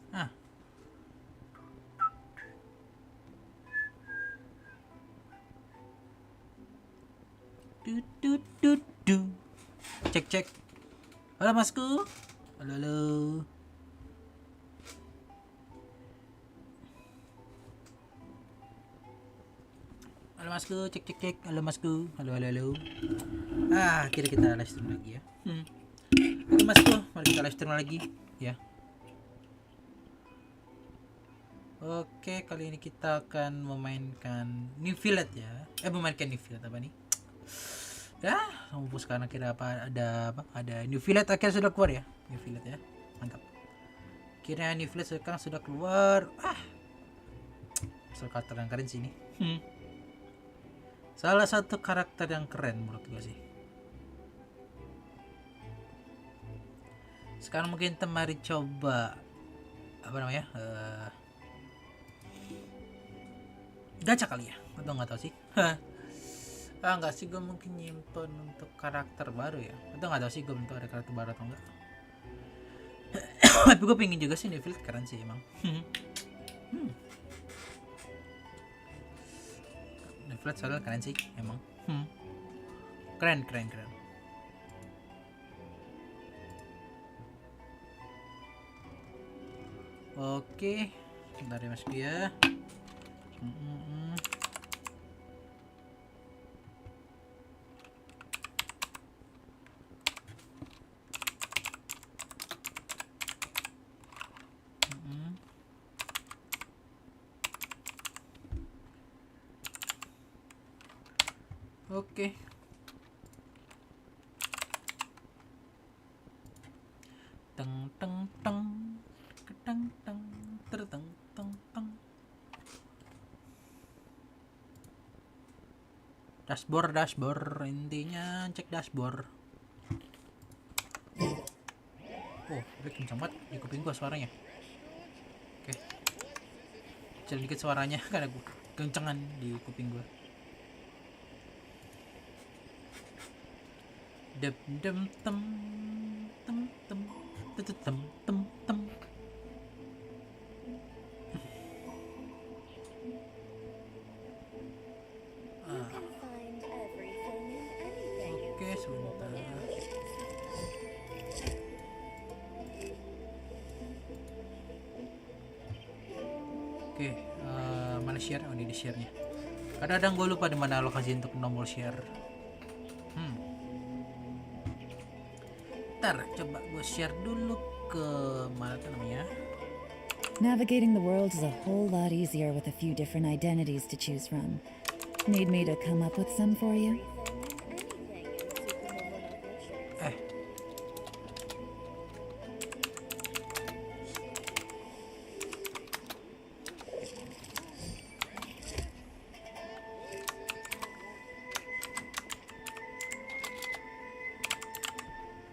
Ah. Du. Cek. Halo Masku. Halo. Halo Masku, cek. Halo Masku. Halo. Akhirnya kita live stream lagi ya. Halo Masku, mari kita live stream lagi ya. Oke, kali ini kita akan memainkan neuvilette ya. Memainkan neuvilette apa nih? Ya, mampus karena kira ada neuvilette akhirnya sudah keluar ya. Neuvilette ya. Mantap. Akhirnya neuvilette sekarang sudah keluar. Soal karakter yang keren sih ini. Salah satu karakter yang keren menurut gue sih. Sekarang mungkin kita mari coba apa namanya? Gacha kali ya, atau nggak tahu sih. Enggak sih, gue mungkin nyimpen untuk karakter baru ya, atau nggak tahu sih gue bentuk ada karakter baru atau enggak. Tapi gue pengen juga sih neuvilette, keren sih emang. Neuvilette soalnya keren sih emang. Keren. Oke, bentar ya Mas ya. Oke. Dashboard intinya cek dashboard. Tapi kencang banget di kuping gua suaranya. Oke. Kecil dikit suaranya karena gua kencengan di kuping gua. Oke, sebentar. Oke, mana share? Oh, ini di share-nya. Kadang-kadang gue lupa di mana lokasi untuk nomor share. Ntar coba gue share dulu ke mana tuh namanya. Navigating the world is a whole lot easier with a few different identities to choose from. Need me to come up with some for you?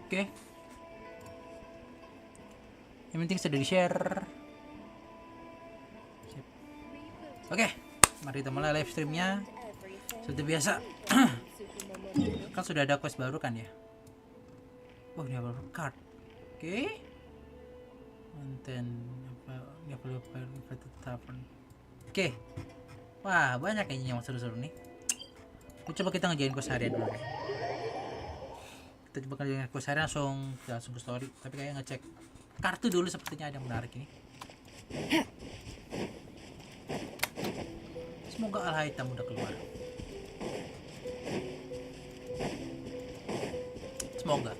Oke. Yang penting sudah di-share. Oke, mari kita mulai live streamnya. Seperti biasa. Kan sudah ada quest baru kan ya? Oh, ini baru card. Oke. Konten apa tavern. Oke. Wah, banyak kayaknya yang seru-seru nih. Coba kita ngejain quest harian dulu deh. Kita coba ngejain quest harian langsung ke story. Tapi kayak ngecek kartu dulu, sepertinya ada yang menarik ini. Semoga al-hitam udah keluar. Semoga.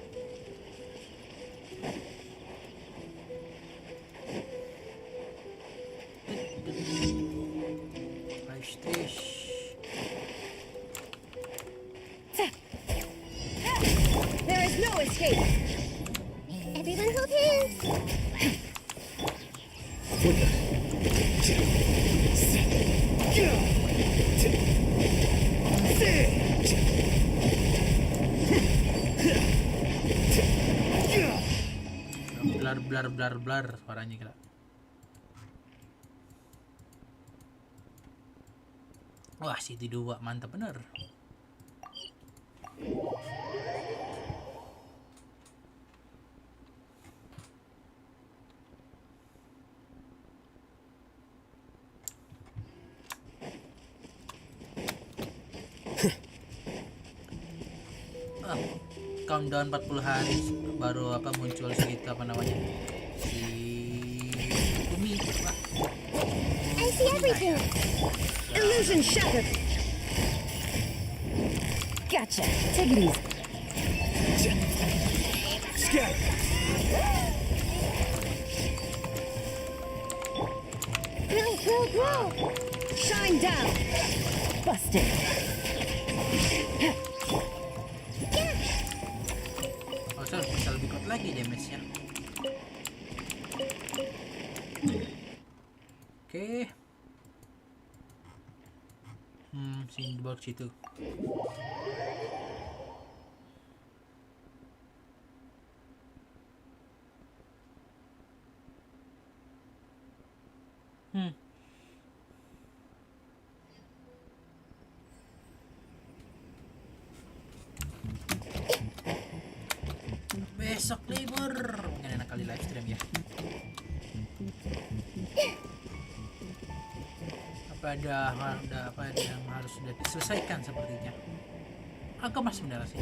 There is no escape. Everyone hold hands. Blar suaranya gila. Wah, City 2 mantap bener. countdown 40 hari baru apa muncul si itu apa namanya si Umi apa I see everything. Illusion shattered. Gotcha. Take it easy. Grow, grow, grow. Shine down. Busted. oh saya bisa lebih kuat lagi damage-nya. Oke. Sini di bawah situ. Besok libur, mungkin enak kali live stream ya. Ada apa yang harus sudah diselesaikan sepertinya. Agak mas benar sih.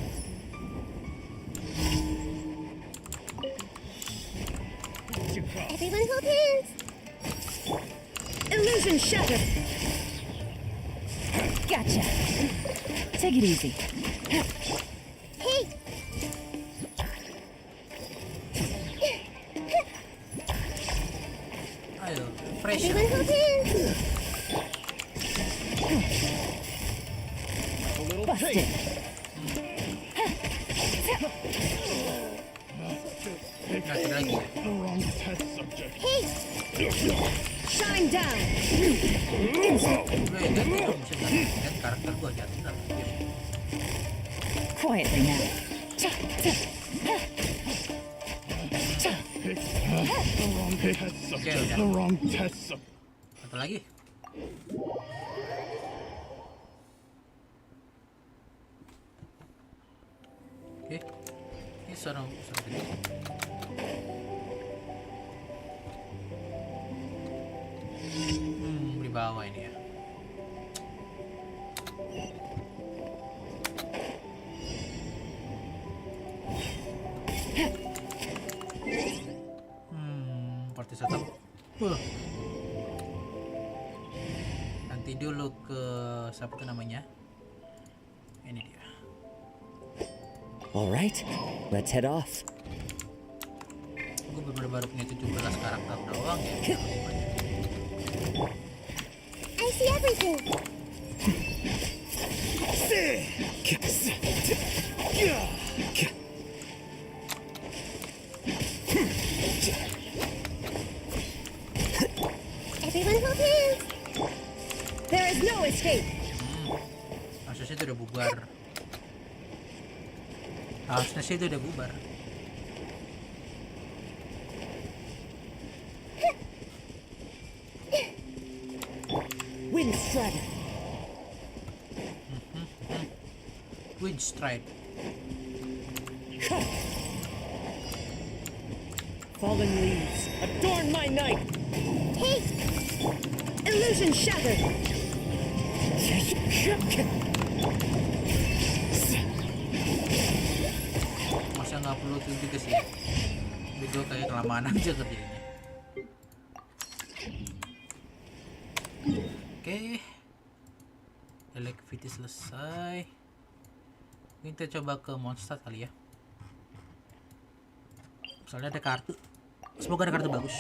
Everyone hold hands. Illusion shattered. Gotcha. Take it easy. Hey. Ayo, fresh. Everyone hold hands. Busted. Nanti lagi ya. Hey. Shine down. Gue ganti dong, bisa ganti karakter gue jatuh lah. Quietly now. Oke, udah. Satu lagi. Oke, ini suara gede. Di bawah ini ya. Party setup. Nanti dulu ke siapa tuh namanya? Ini dia. All right, let's head off. Gue baru punya 17 karakter doang ya. I see everything. Everyone hold hands. There is no escape. Harusnya itu udah bubar. Harusnya sih itu udah bubar. Wind strike. Wind strike. Fallen leaves adorn my night. Hey. Illusion shattered. Masa nggak perlu itu juga sih. Video kayak kelamaan aja kerjanya. Oke. Electricity selesai. Kita coba ke monster kali ya. Soalnya ada kartu. Semoga ada kartu bagus.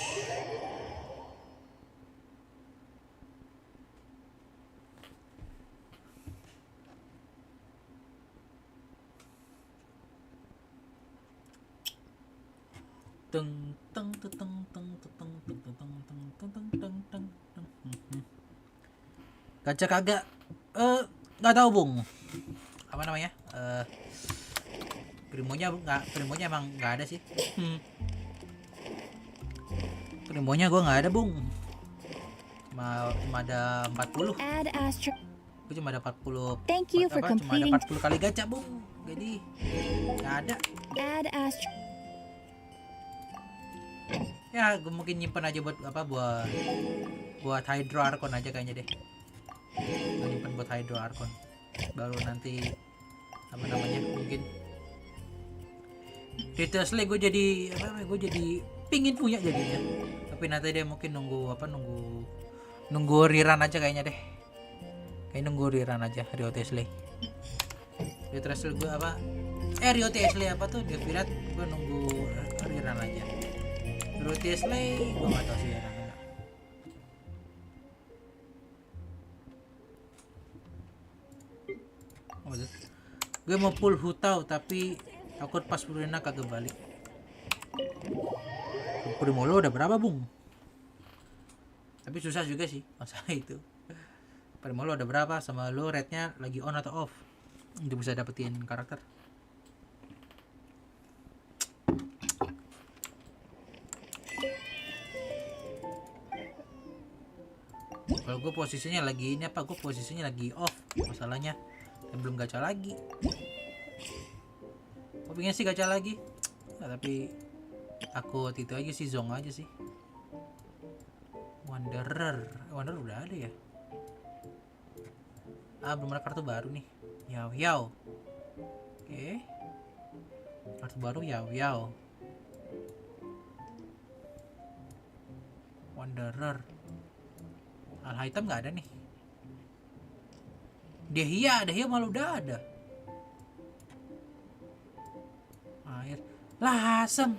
Teng teng teng teng teng teng teng teng teng teng teng teng teng teng. Gacha kagak nggak tahu bung apa namanya primonya emang nggak ada sih. Primonya gue nggak ada bung, cuma ada 40. Add astro. Gue cuma ada 40. Thank you for Cuma ada completing. 40 kali gacha bung, jadi nggak ada. Add astro. Ya gue mungkin nyimpen aja buat apa, buat Hydro Archon aja kayaknya deh. Gue nyimpen buat Hydro Archon, baru nanti apa namanya mungkin Detail gue jadi apa namanya, gue jadi pingin punya jadinya, tapi nanti dia mungkin nunggu rerun aja kayaknya deh, nunggu rerun aja Rio Tesla gue apa Rio Tesla apa tuh neuvilette, gue nunggu rerun aja. Rio Tesla gue nggak tahu sih ya enggak. Gue mau full hutau tapi takut pas Purina kagak balik. Primo lo udah berapa bung? Tapi susah juga sih masalah itu. Primo lo udah berapa, sama lo rate-nya lagi on atau off untuk bisa dapetin karakter. Kalau gue posisinya lagi ini apa, gue posisinya lagi off masalahnya dan belum gacha lagi. Gue pengen sih gacha lagi, nah, tapi aku itu aja sih, zong aja sih. Wanderer udah ada ya. Belum ada kartu baru nih. Yao. Oke. Kartu baru Yao. Wanderer. Al hitam nggak ada nih. Dehia malah udah ada. Air. Lasem.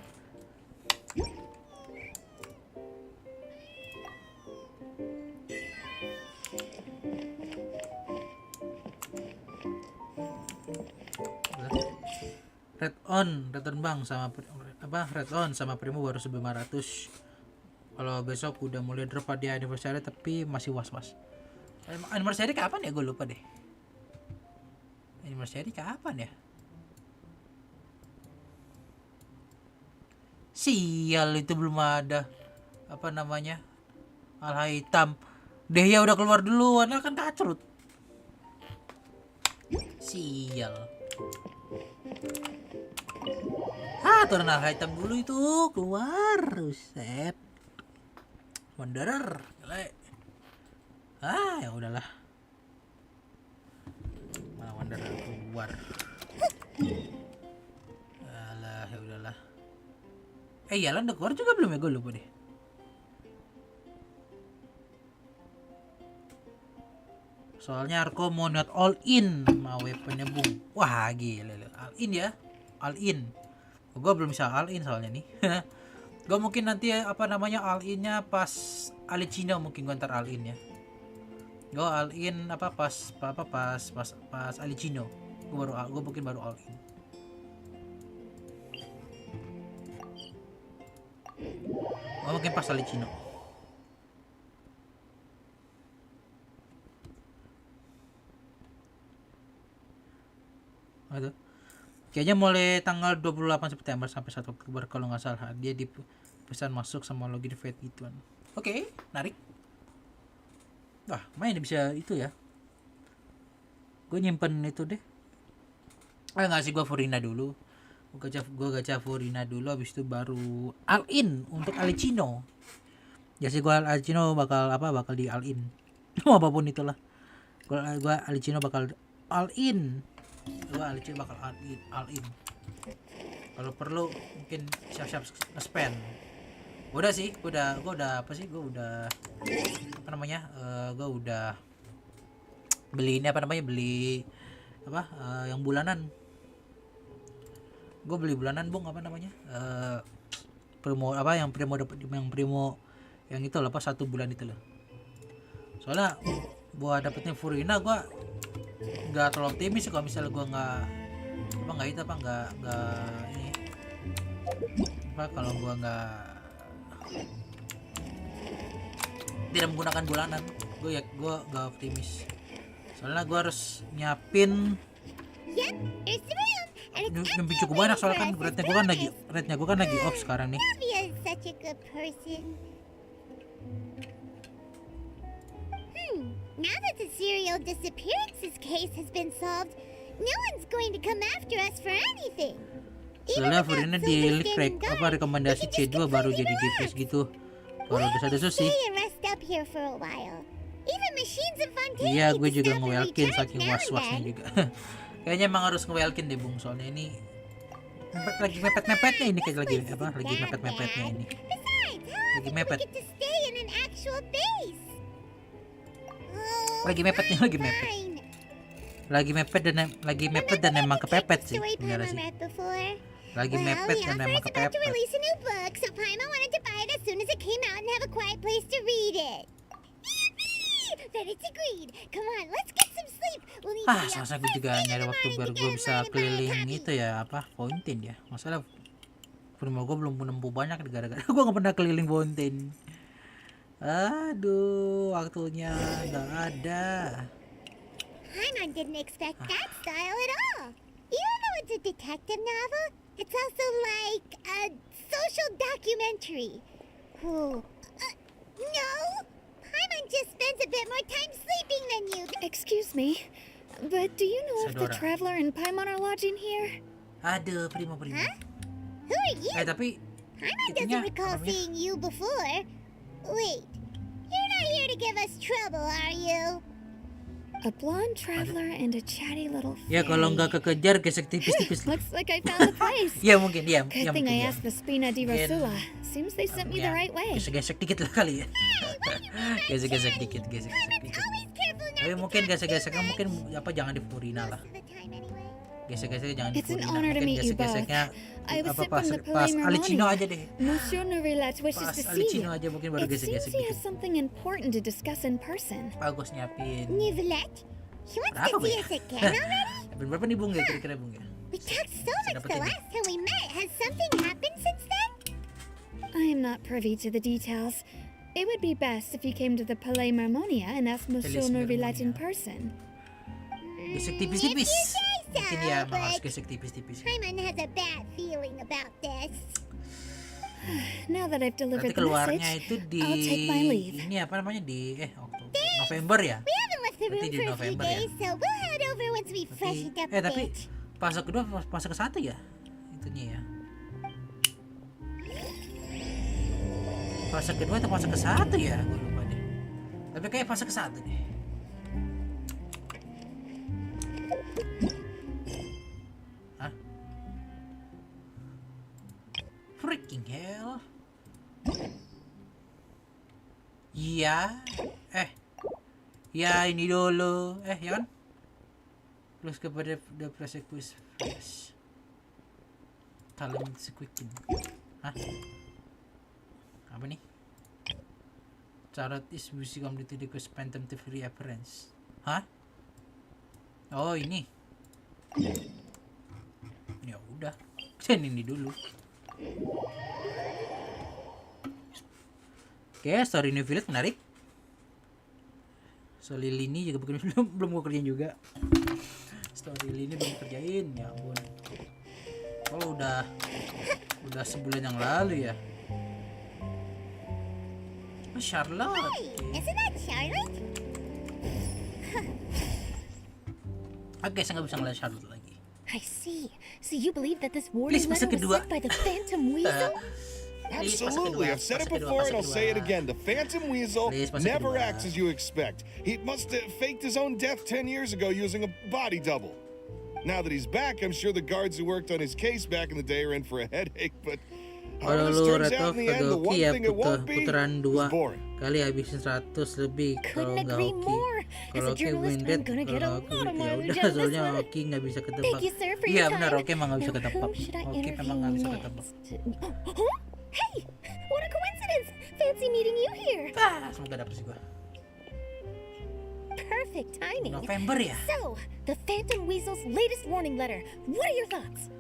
Red on bang sama red on sama Primo baru 1500. Kalau besok udah mulai drop dia anniversary tapi masih was-was. Anniversary kapan ya, gue lupa deh. Anniversary kapan ya? Sial, itu belum ada apa namanya al hitam. Dehya udah keluar duluan, kan kacrut. Sial. Turun al hitam dulu itu keluar. Set. Wanderer. Ya udahlah. Malah Wanderer keluar. Alah, ya udahlah. Yalan udah keluar juga belum ya, gue lupa deh. Soalnya Arko mau not all in mau weaponnya bung. Wah gila, all in ya, all in. Gue belum bisa all in soalnya nih. Gue mungkin nanti apa namanya all innya pas Alicino, mungkin gue ntar all in ya. Gue all in apa pas Alicino. Gue mungkin baru all in. Mungkin pas Alicino. Aduh. Kayaknya mulai tanggal 28 September sampai 1 Oktober kalau nggak salah, dia di pesan masuk sama login vet gituan. Oke, menarik. Wah, main bisa itu ya. Gue nyimpen itu deh. Nggak sih, gue Furina dulu. Gue gacha Furina dulu, habis itu baru all in untuk Alicino. Ya sih, gue Alicino bakal di all in. Apapun itulah. Gue Alicino bakal all in. All in. Kalau perlu mungkin siap-siap nge-spend. Udah sih, gue udah beli ini yang bulanan. Gue beli bulanan bung yang primo yang itu lah, pas 1 bulan itu loh. Soalnya buat dapetin Furina gue nggak terlalu optimis kalau misalnya gue kalau gue tidak menggunakan bulanan, gue nggak optimis. Soalnya gue harus nyiapin cukup banyak, soalnya kan rate-nya gue kan lagi off sekarang nih. Now that the serial disappearances case has been solved, no one's going to come after us for anything. Soalnya Furina di leak rekomendasi C2 baru jadi depress gitu. Baru desa-desa sih. Iya, gue juga nge-welkin saking was-wasnya juga. Kayaknya emang harus nge-welkin deh bung, soalnya ini lagi mepet-mepetnya ini, kayak lagi apa? Lagi mepet-mepetnya ini. Besides, how Lagi often do we mepet. get to stay in an actual base? Oh, Lagi mepetnya, lagi mepet. fine. Lagi mepet dan emang kepepet sih, Story bener Paimon sih. read before. Lagi Well, mepet the dan emang author is about to kepepet. release a new book, so Paimon wanted to buy it as soon as it came out and have a quiet place to read it. Yippee! Then it's agreed. Come on, let's get some sleep. We'll need to be up Masa gue first juga thing in nyari the waktu morning biar to gue get in bisa line and buy a keliling copy. itu ya, apa? Fountain ya. Masalah rumah gue belum menempuh banyak gara-gara gue gak pernah keliling fountain. Aduh, waktunya nggak ada. Paimon didn't expect that style at all. Even though it's a detective novel, it's also like a social documentary. Oh, no! Paimon just spends a bit more time sleeping than you. Excuse me, but do you know if the Sadora. traveler and Paimon are lodging here? Aduh, prima. Huh? Who are you? Tapi Paimon itunya doesn't recall apa namanya? seeing you before. Wait, you're not here to give us trouble, are you? A blonde traveler and a chatty little Ya kalau fairy. nggak kekejar gesek tipis-tipis. Looks like I found the place. Ya mungkin, ya Good mungkin thing I ya. asked the Spina di Mungkin, Rosula. Seems they sent me the Ya, right way. gesek-gesek dikit lah kali ya. Gesek-gesek dikit, gesek-gesek dikit. Always careful not Tapi to mungkin talk gesek-geseknya too mungkin much. apa jangan di Purina lah. Most of the time anyway. Gesek-geseknya jangan di It's an Purina. honor to Mungkin meet you both. gesek-geseknya I was apa sent pas from the pas Palais Alicino Marmonia. aja deh. Monsieur Neuvilette wishes Pas to see Alicino you. aja mungkin baru It seems gesek-gesek he has dikit. something important to discuss in person. Bagus nyiapin. Neuvilette? He wants Berapa, to see Bu, ya? us again already? Berapa nih Bung ya kira-kira Bung ya? We talked so much dapat the ini. last time we met. Has something happened since then? I am not privy to the details. It would be best if you came to the Palais Marmonia and asked Monsieur Palais Neuvilette in Marmonia. person. Gesek tipis-tipis. If you say so, Mungkin ya emang harus but gesek tipis-tipis. Paimon has a bad feeling about this. Now that I've Nanti delivered the keluarnya message, itu di I'll take my leave. ini apa namanya di Oktober, November ya. We haven't left the room Berarti di for a few November ya. days, so we'll head over once we freshened up a Tapi bit. fase kedua fase ke satu ya itunya ya. Fase kedua atau fase ke satu ya, gue lupa deh. Tapi kayak fase ke satu deh. Hah? Freaking hell. Iya. Ya ini dulu. Ya kan? Plus kepada the prosecution fresh. Talent sequikin. Hah? Apa nih? Charot is busy completed request phantom to free appearance. Hah? Oh ini. Ya udah. Sen ini dulu. Oke, story neuvilette menarik. Story Lini juga belum gue kerjain juga. Story Lini belum kerjain, ya ampun. Oh udah sebulan yang lalu ya. Oh, Charlotte. Hey, isn't that Charlotte? Oke, saya nggak bisa ngeliat Charlotte lagi. I see. So you believe that this warning Please, masa letter was kedua. sent by the Phantom Weasel? Please, masa Absolutely. kedua, I've said it masa kedua, before masa and I'll say it kedua. again. The Phantom Weasel Please, masa never kedua. acts as you expect. He must have faked his own death 10 years ago using a body double. Now that he's back, I'm sure the guards who worked on his case back in the day are in for a headache, but how Kalau this lu turns Red out of in the end, the one Kadoki ya thing it won't be putaran 2 is boring. kali habisin 100 lebih. Kalau Couldn't nggak agree Oki, more. As kalau a Oki journalist, win I'm red, gonna get a kalau Oki lot of win ya mileage udah, out of this soalnya one. Oki nggak bisa ketebak. Thank you, sir, for Iya your benar, time. Oki emang nggak bisa Now, ketebak. whom should I Oki memang interview nggak bisa ketebak. next? Huh? Hey, what a coincidence! Fancy meeting you here. Semoga dapet sih gua. Perfect timing. November ya. So, the Phantom Weasel's latest warning letter. What are your thoughts?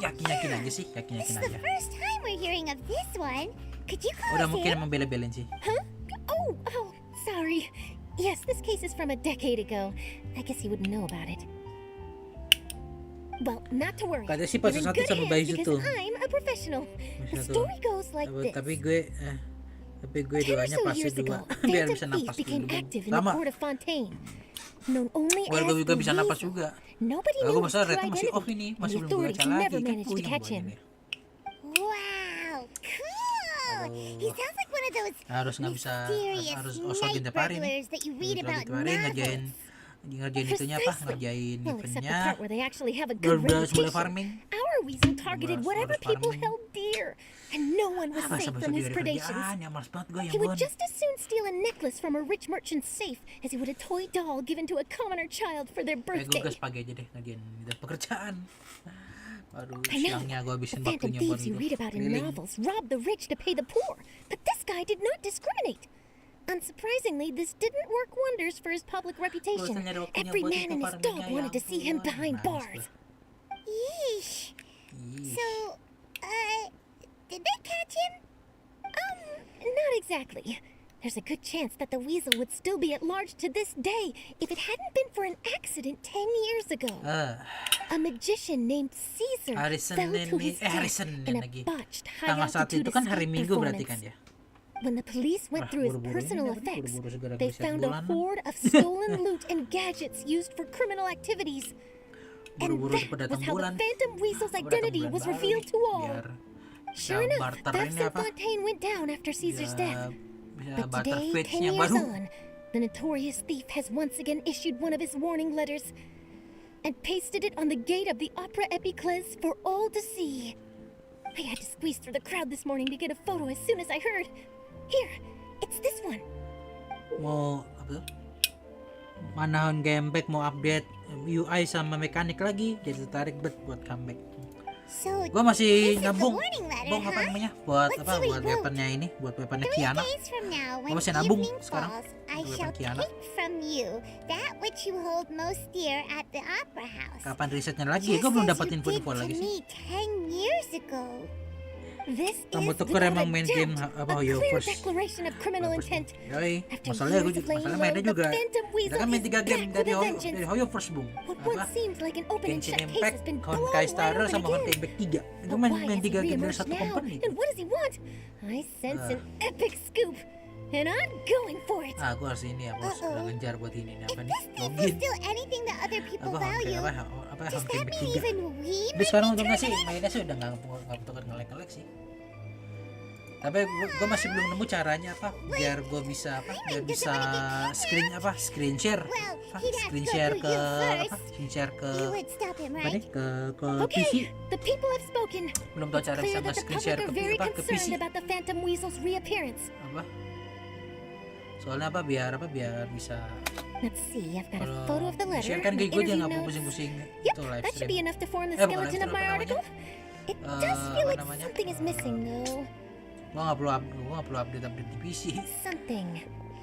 Yakin aja sih, This yakin is aja. the first time we're hearing of this one. Could you call Udah us mungkin in? emang bela-belain sih. Huh? Oh, sorry. Yes, this case is from a decade ago. I guess you wouldn't know about it. Well, not to worry. Katanya sih You're pas in satu good sama hands Baizu because tuh. I'm a professional. The Satu. story goes like this. Tapi gue Ten or doanya so pasti years ago, 2 biar Phantom bisa Thief napas became dulu. active in the Sama. court of Fontaine. Known only Well, as gue juga the bisa napas Weasel. juga. Nobody Lalu knew gue his masa true Red masih off identity, ini, and masih the belum authorities baca lagi. never Kan managed to puyeng catch buatnya him. dia. Wow, cool. He sounds like one of those Harus nggak bisa mysterious harus night osokin tiap hari nih. burglars that you read Gitu about tiap hari ngerjain novels. ngerjain itunya apa? Precisely. Ngerjain Well, except the eventnya. part where they actually have a good Berbahas mulai reputation. farming. Our weasel targeted Berbahas whatever mulai people farming. held dear, and no one was Masa safe besok from his juga ada predations. kerjaan? Ya males banget gue ya He would Bon. just as soon steal a necklace from a rich merchant's safe as he would a toy doll given to a commoner child for their Kayak gue birthday. gas pagi aja deh ngerjain gitu, pekerjaan. Aduh, I know. siangnya gue habisin The phantom waktunya buat thieves you gitu. read about in Keliling. novels rob the rich to pay the poor, but this guy did not discriminate. Unsurprisingly, this didn't work wonders for his public reputation. Bosannya ada waktunya Every buat man itu and his farmingnya, dog ya wanted to see him ampun. behind Males bars. dah. Yeesh. Ih. So, did they catch him? Not exactly. There's a good chance that the weasel would still be at large to this day if it hadn't been for an accident 10 years ago. A magician named Caesar Hari fell Senin to nih, his hari death Senin in a lagi. botched Tanggal 1 high-altitude itu kan hari escape Minggu berarti kan performance. ya? When the police went Wah, through his buru-buru personal ini, effects, buru-buru segera they geser found a bulanan. hoard of stolen loot and gadgets used for criminal activities. And Buru-buru that cepet was datang how the bulan. Phantom Weasel's Datang identity bulan was baru revealed nih, to all. biar Sure bisa enough, barter thefts ini in apa? Fontaine went down after Caesar's Bisa, death. bisa But barter today, fates 10 yang years baru. on, the notorious thief has once again issued one of his warning letters and pasted it on the gate of the Opera Epiclese for all to see. I had to squeeze through the crowd this morning to get a photo as soon as I heard. Here, it's this one. Mau apa tuh? Manahon Gameback mau update UI sama mekanik lagi, jadi tertarik bet buat comeback. So, Gua masih this is the nabung, warning letter, bong apa huh? namanya? Buat Let's apa? see what Buat he wrote. weaponnya ini, buat weaponnya 3 Kiana. days from now, when masih nabung evening sekarang. falls, I Weapon shall Kiana. take from you that which you hold most dear at the opera house. Kapan risetnya lagi? Just Gue belum as dapat you info-info did to lagi sih. me 10 years ago. This Kamu is tuker without emang a main doubt game apa A Yo clear first. declaration of criminal intent. Yoi, After masalahnya gue years juga of laying masalah low, mainnya the juga. Phantom Kita Weasel kan main is 3 game back dari with a vengeance. Hoyo first bung. What Apa? once seemed like an open and Genshin shut case Impact, has been blown Honkai wide Star open sama again. Honkai Impact 3. Itu But main why has he tiga game dari reemerged satu now? company. And what does he want? I sense an epic scoop, and I'm going for it. Ah, gue harus ini ya bos, udah ngejar buat ini nih, If apa nih? this thief was Login. still anything that other people Apa Honkai value, apa does Honkai that Impact mean 3. even we Tapi might sekarang be untungnya sih targeted? mainnya sih udah nggak betul ngelek sih. Tapi gue masih belum nemu caranya apa biar gue bisa apa biar bisa screen share Well, apa, he'd have screen to go share through ke you apa first. screen share ke You would stop him, apa nih right? ke Okay, PC. the people have spoken. Belum tahu It's cara clear bisa that the screen public share are ke very apa ke PC concerned about the Phantom Weasel's reappearance. apa soalnya apa biar bisa Let's see, I've got a kalau photo of the letter, share kan my kayak gue interview jangan notes. pusing-pusing Yep, itu live that should be stream. enough to form the Bukan skeleton live of my stream, apa article. It does feel apa like namanya? something is missing, though. Gue nggak perlu update di PC Something.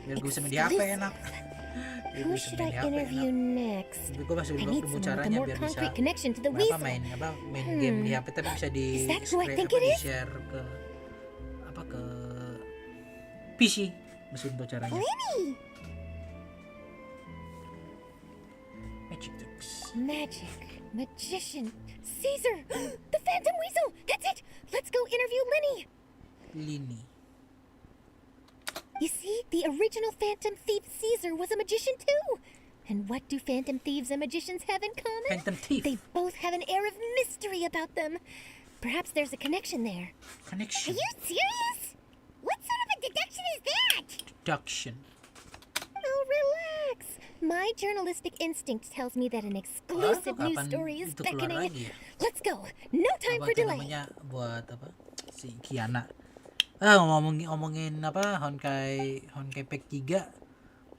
biar gue bisa main di HP enak. Biar Who gue bisa should main I di HP interview enak. next? Tapi gue masih I belum need nemu someone with a caranya more biar bisa concrete connection to the apa weasel. main game di HP tapi bisa di Is that who I think it di is? share ke apa ke PC. Masih belum tahu caranya. Lenny! Magic tricks. Magic. Magician. Caesar! The Phantom Weasel! That's it! Let's go interview Lenny! Lini. You see, the original Phantom Thief Caesar was a magician too! And what do Phantom Thieves and magicians have in common? Phantom Thief. They both have an air of mystery about them. Perhaps there's a connection there. Are Connection. you serious? What sort of a deduction is that? Deduction. Oh, relax. My journalistic instinct tells me that an exclusive Ah, news kapan story is itu keluar beckoning. lagi ya? Let's go. No time Apa for tuh delay. namanya buat apa? Si Kiana. Ngomongin apa Honkai Pack 3.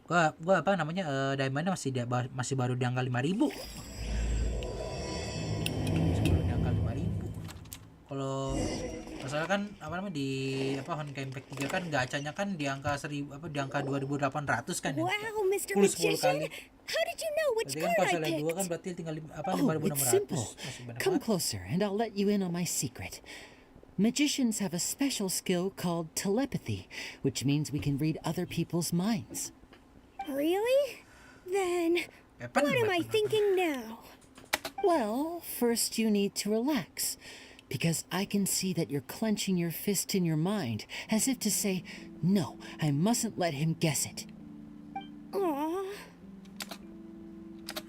Gua apa namanya diamondnya masih baru di angka 5.000. Masih baru di angka 5.000. Kalau masalah kan apa namanya di apa Honkai Pack 3 kan gacanya kan di angka 1000 apa di angka 2.800 kan ya. Wow, Mr. 10 Magician. kali. How did you know which Berarti kan card pas I level 2 kan picked? berarti tinggal apa Oh, it's 5.600. simple. Masih banyak Come banget. closer, and I'll let you in on my secret. Magicians have a special skill called telepathy, which means we can read other people's minds. Really? Then, Weapon, what am I weapon. thinking now? Well, first you need to relax, because I can see that you're clenching your fist in your mind, as if to say, no, I mustn't let him guess it. Aw.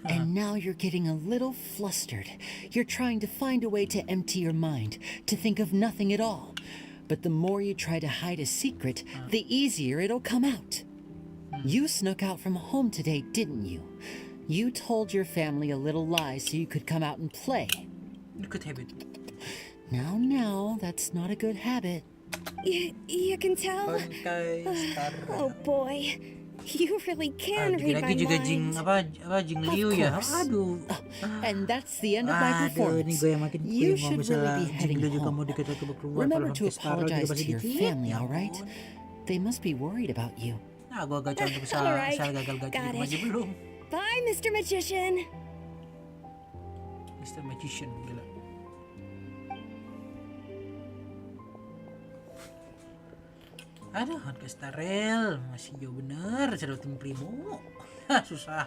And now you're getting a little flustered. You're trying to find a way to empty your mind, to think of nothing at all. But the more you try to hide a secret, the easier it'll come out. You snuck out from home today, didn't you? You told your family a little lie so you could come out and play. Good habit. Now, that's not a good habit. You can tell? Bangkai Oh sekarang. boy, you really can read my Lagi-lagi juga mind. Jing Jing Liu ya. course. Aduh. And that's the end of my Aduh, ini performance. gue yang makin You pusing kalau should misalnya really be Jing heading Liu juga home. mau dikit-dikit keluar. Remember kalau to sampai sekarang juga apologize masih to your dikit. family, Ya all right? ampun. They must be worried about you. Nah, gue gagal untuk bisa All right, gagal gaji got aja it. belum. Bye, Mr. Magician. Mr. Magician gila. Aduh, orkestra rel masih jauh bener, cara tim primo. Susah.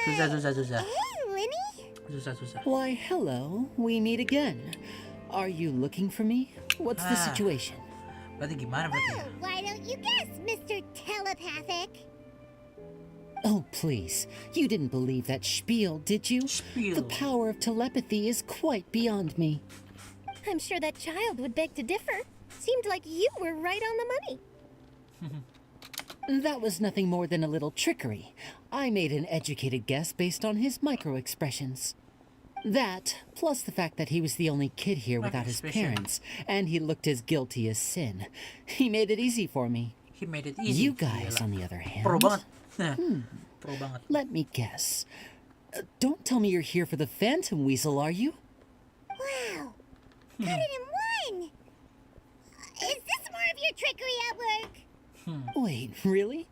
Susah. Hey, Lenny. Susah. Why, hello. We meet again. Are you looking for me? What's the Ah. situation? Berarti gimana berarti ya? Why don't you guess, Mr. Telepathic? Oh, please. You didn't believe that spiel, did you? Spiel. The power of telepathy is quite beyond me. I'm sure that child would beg to differ. Seemed like you were right on the money. That was nothing more than a little trickery. I made an educated guess based on his micro expressions. That, plus the fact that he was the only kid here without his Micro-expression. parents, and he looked as guilty as sin. He made it easy for me. He made it easy. You guys, Gila. on the other hand, Pro banget. Pro banget. let me guess. Don't tell me you're here for the Phantom Weasel, are you? Wow. Cut it in one. Is this more of your trickery at work? Wait, really?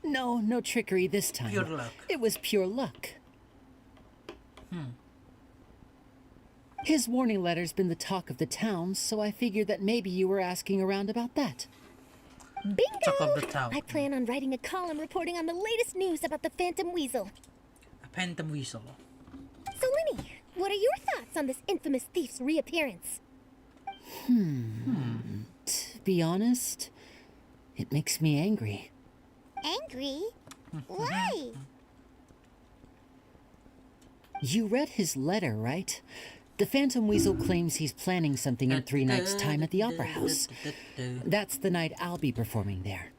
No trickery this time. Pure luck. It was pure luck. His warning letter's been the talk of the town, so I figured that maybe you were asking around about that. Bingo! Talk of the town. I plan on writing a column reporting on the latest news about the Phantom Weasel. A Phantom Weasel. So, Lenny, what are your thoughts on this infamous thief's reappearance? To be honest, it makes me angry. Angry? Why? You read his letter, right? The Phantom Weasel claims he's planning something in 3 nights' time at the Opera House. That's the night I'll be performing there.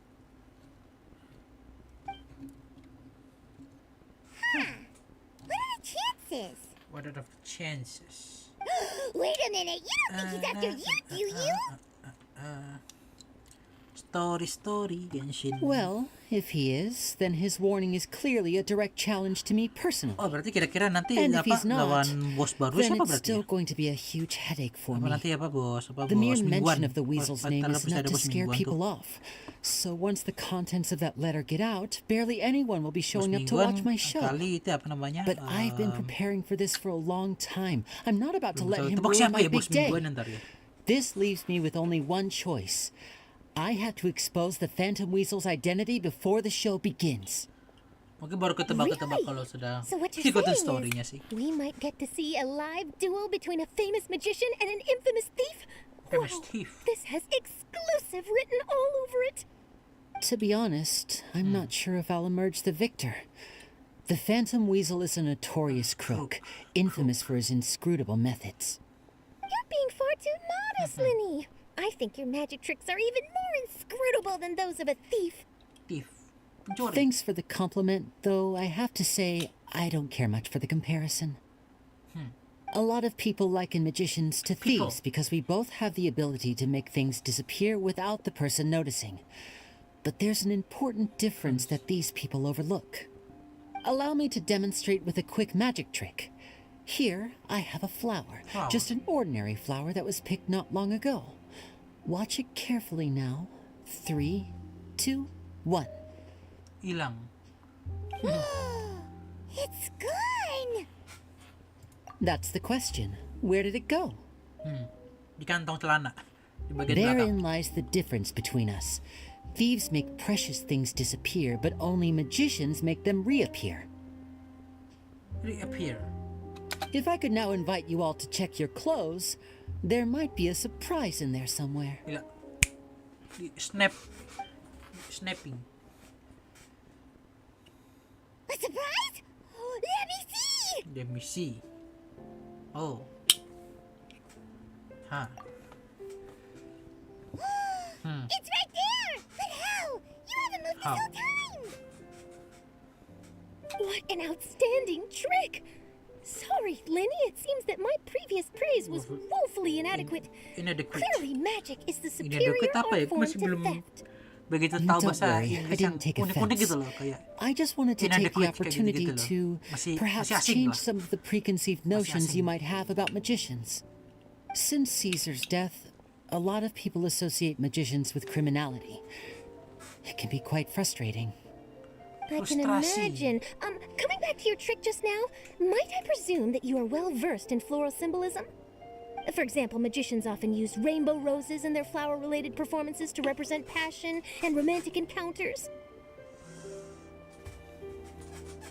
What are the chances? What are the chances? Wait a minute, you don't think he's after you, do you? Story, Genshin. Well, if he is, then his warning is clearly a direct challenge to me personally. Oh, berarti kira-kira nanti And if apa he's not, lawan bos baru then siapa it's berarti? still going to be a huge headache for Apa me. nanti apa bos? Apa The mere bos mention mingguan? of the weasel's Oh, name ntar is pasti enough ada to bos scare mingguan people tuh. off. So once the contents of that letter get out, barely anyone will be Bos showing up to mingguan, watch my show. kali itu apa namanya? But I've been preparing for this for a long time. I'm not about to belum let tahu. him Tebak ruin siapa my ya bos big day. mingguan ntar ya? This leaves me with only one choice. I have to expose the Phantom Weasel's identity before the show begins. Mungkin baru ketebak-ketebak Really? kalau sudah So what you're ikutin saying story-nya is sih. we might get to see a live duel between a famous magician and an infamous thief? Famous Wow, thief. this has exclusive written all over it. To be honest, I'm not sure if I'll emerge the victor. The Phantom Weasel is a notorious crook, infamous for his inscrutable methods. You're being far too modest, Lenny. I think your magic tricks are even more inscrutable than those of a thief. Thief. Pencuri. Thanks for the compliment, though I have to say I don't care much for the comparison. A lot of people liken magicians to People. thieves because we both have the ability to make things disappear without the person noticing. But there's an important difference that these people overlook. Allow me to demonstrate with a quick magic trick. Here, I have a flower, Flower. just an ordinary flower that was picked not long ago. Watch it carefully now. 3, 2, 1. Hilang. It's gone. That's the question. Where did it go? Di kantong celana. Di bagian belakang. Therein lies the difference between us. Thieves make precious things disappear, but only magicians make them reappear. Reappear. If I could now invite you all to check your clothes, there might be a surprise in there somewhere. Gila. Di snap. Snapping. A surprise? Let me see. Let me see. Oh. Hah. It's right there. But how? You haven't moved this How? whole time. An outstanding trick! Sorry, Lenny, it seems that my previous praise was woefully inadequate. Inadequate. Clearly, magic is the superior Inadequate apa ya? art form Masih to belum theft. begitu tahu Don't bahasa worry, I Inggris yang didn't take unik-unik offense. gitu loh, kayak I just wanted to take the inadequate kayak opportunity gitu-gitu loh. to Masih perhaps asing change lah. some of the preconceived notions asing. you might have about magicians. Since Caesar's death, a lot of people associate magicians with criminality. It can be quite frustrating. I can Frustrasi. imagine. Coming back to your trick just now, might I presume that you are well versed in floral symbolism? For example, magicians often use rainbow roses in their flower-related performances to represent passion and romantic encounters.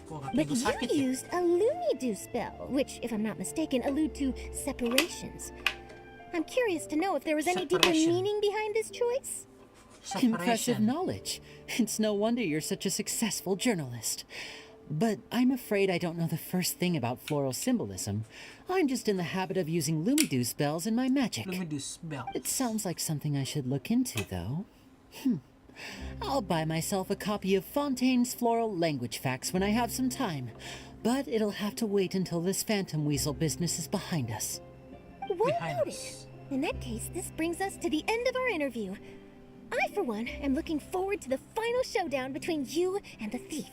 Wah, kaki But gue you sakit ya. used a Lumidu spell, which, if I'm not mistaken, allude to separations. I'm curious to know if there was any deeper Separation. meaning behind this choice. Impressive Separation. knowledge. It's no wonder you're such a successful journalist. But I'm afraid I don't know the first thing about floral symbolism. I'm just in the habit of using Lumidu spells in my magic. Luminous bell. It sounds like something I should look into, though. I'll buy myself a copy of Fontaine's Floral Language Facts when I have some time. But it'll have to wait until this phantom weasel business is behind us. Well Behind noted. us. In that case, this brings us to the end of our interview. I, for one, am looking forward to the final showdown between you and the thief.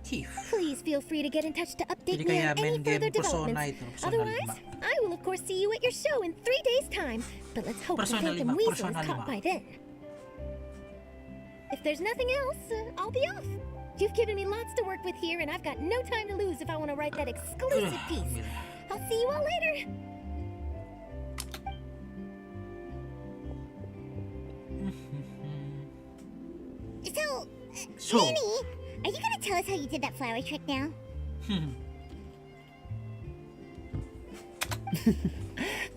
Thief. Please feel free to get in touch to update Jadi me kayak on any main game further Persona developments. itu, Persona Otherwise, 5. I will of course see you at your show in 3 days' time. But let's hope Persona the Phantom 5, Weasel Persona is caught 5. by then. If there's nothing else, I'll be off. You've given me lots to work with here, and I've got no time to lose if I want to write that exclusive piece. Mira. I'll see you all later. So, So, Annie, are you gonna tell us how you did that flower trick now?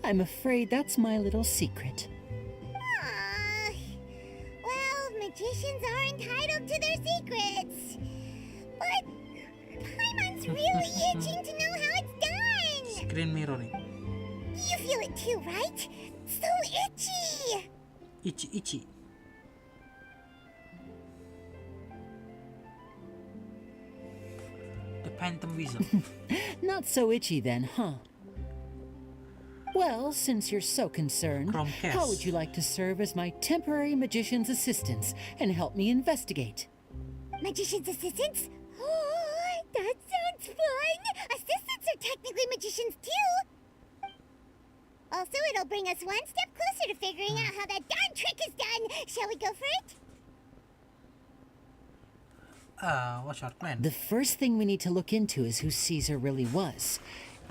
I'm afraid that's my little secret. Aww. Well, magicians are entitled to their secrets. But Paimon's really itching to know how it's done. screen mirroring. You feel it too, right? So itchy. Ichi. The Phantom Weasel. Not so itchy then, huh? Well, since you're so concerned, Chromecast. how would you like to serve as my temporary magician's assistants and help me investigate? Magician's assistants? Oh, that sounds fun. Assistants are technically magicians too. Also, it'll bring us one step closer to figuring out how that darn trick is done. Shall we go for it? What's our plan? The first thing we need to look into is who Caesar really was.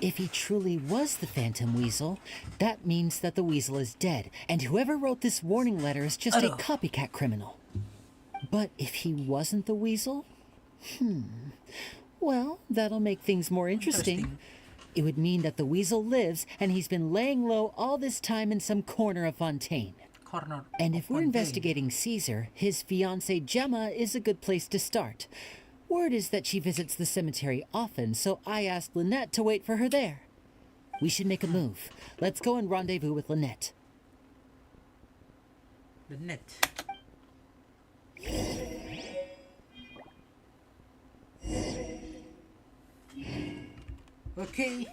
If he truly was the Phantom Weasel, that means that the weasel is dead, and whoever wrote this warning letter is just a Aduh. copycat criminal. But if he wasn't the weasel? Well, that'll make things more interesting. Interesting. It would mean that the weasel lives, and he's been laying low all this time in some corner of Fontaine. Corner. And if of we're Fontaine. investigating Caesar, his fiancée Gemma is a good place to start. Word is that she visits the cemetery often, so I asked Lynette to wait for her there. We should make a move. Let's go and rendezvous with Lynette. The net. Okay.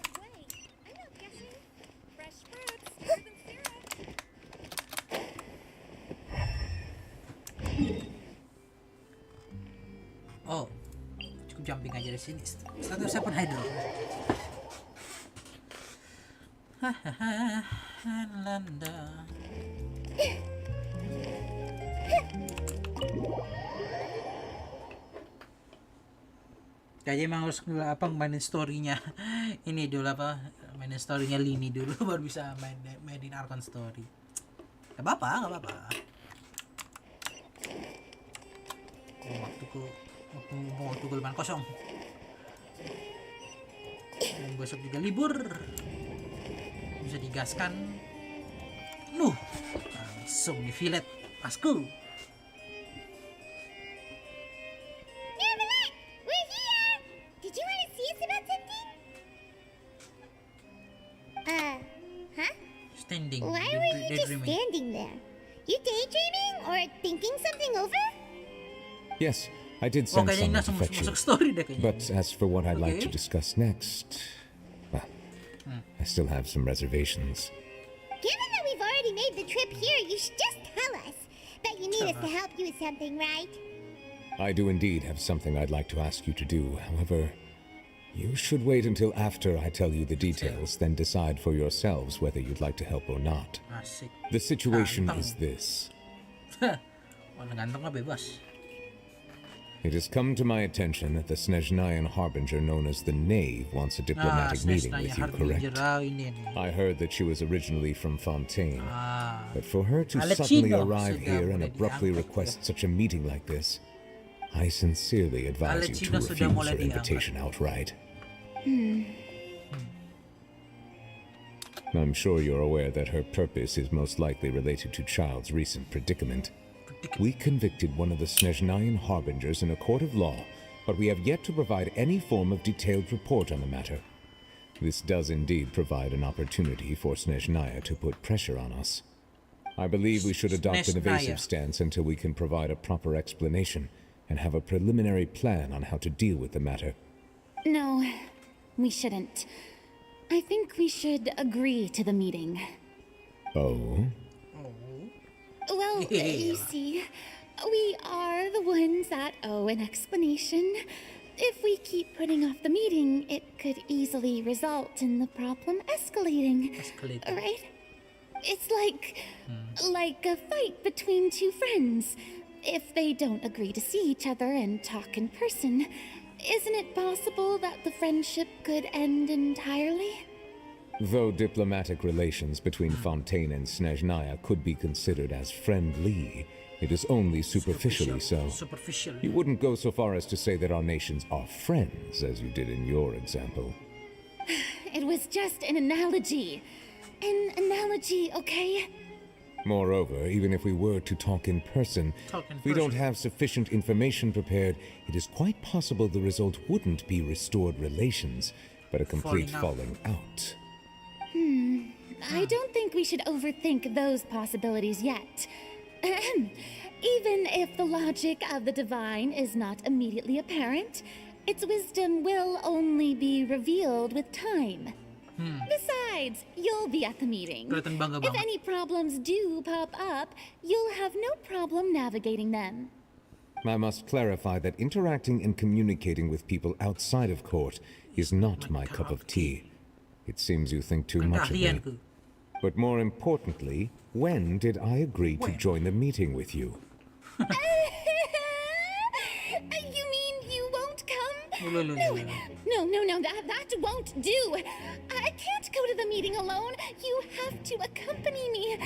Oh, cukup jumping aja di sini. Status saya pun hydro. Landa. Kayaknya emang harus mainin story-nya. Ini dulu mainin story-nya Lini dulu baru bisa mainin Archon story. Gak apa-apa. Waktu lumayan kosong. Dan besok juga libur. Bisa digaskan. Langsung neuvilette. Pasku. Neuvilette, we're here. Did you want to see us about something? Huh? Standing. Why were you just daydreaming. standing there? You daydreaming or thinking something over? Yes, I did Oh, send kayaknya someone to langsung fetch you. masuk story deh kayaknya. But as for what I'd like to Okay. discuss next, well, I still have some reservations. Given that we've already made the trip here, you should just tell us. Bet you need us to help you with something, right? I do indeed have something I'd like to ask you to do. However, you should wait until after I tell you the details, then decide for yourselves whether you'd like to help or not. Asik. The situation Ganteng. is this. Warna ganteng mah bebas. It has come to my attention that the Snezhnayan harbinger known as the Knave wants a diplomatic meeting with you, correct? Ini nih. I heard that she was originally from Fontaine, Ah, but for her to Alecino suddenly arrive sudah here and mulai abruptly diangkat, request such a meeting like this, I sincerely advise you to Alecino sudah refuse mulai her diangkat. invitation outright. I'm sure you're aware that her purpose is most likely related to Child's recent predicament. We convicted one of the Snezhnayan harbingers in a court of law, but we have yet to provide any form of detailed report on the matter. This does indeed provide an opportunity for Snezhnaya to put pressure on us. I believe we should adopt an evasive stance until we can provide a proper explanation and have a preliminary plan on how to deal with the matter. No, we shouldn't. I think we should agree to the meeting. Oh? Well, you see, we are the ones that owe an explanation. If we keep putting off the meeting, it could easily result in the problem escalating. Right? It's like a fight between two friends. If they don't agree to see each other and talk in person, isn't it possible that the friendship could end entirely? Though diplomatic relations between Fontaine and Snezhnaya could be considered as friendly, it is only superficially so. Superficial. You wouldn't go so far as to say that our nations are friends, as you did in your example. It was just an analogy. An analogy, okay? Moreover, even if we were to talk in person, if we don't have sufficient information prepared, it is quite possible the result wouldn't be restored relations, but a complete falling out. I don't think we should overthink those possibilities yet. Even if the logic of the divine is not immediately apparent, its wisdom will only be revealed with time. Besides, you'll be at the meeting. Kelihatan bangga If banget. any problems do pop up, you'll have no problem navigating them. I must clarify that interacting and communicating with people outside of court is not my cup of tea. It seems you think too much of me. Keahlianku. But more importantly, when did I agree to When? join the meeting with you? You mean you won't come? No, that won't do. I can't go to the meeting alone. You have to accompany me.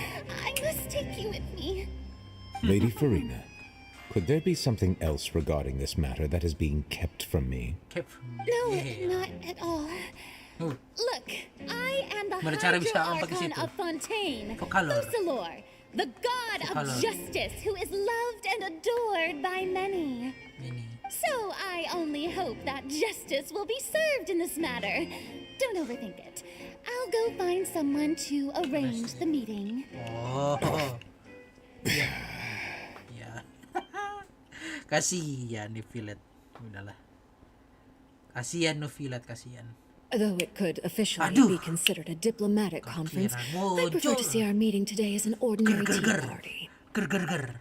I must take you with me. Lady Farina, could there be something else regarding this matter that is being kept from me? No, not at all. Look, I am the Gimana cara bisa Hydro angkat ke Archon situ? of Fontaine, Vocalor. Focalor, the god Vocalor. of justice who is loved and adored by many. Ini. So I only hope that justice will be served in this matter. Don't overthink it. I'll go find someone to arrange the meeting. Oh. Iya. Ya. Kasihan neuvilette. Udahlah. Kasihan neuvilette, kasihan. Though it could officially Aduh. be considered a diplomatic conference, Kepikiran I prefer to see our meeting today as an ordinary tea Ger. party. Ger.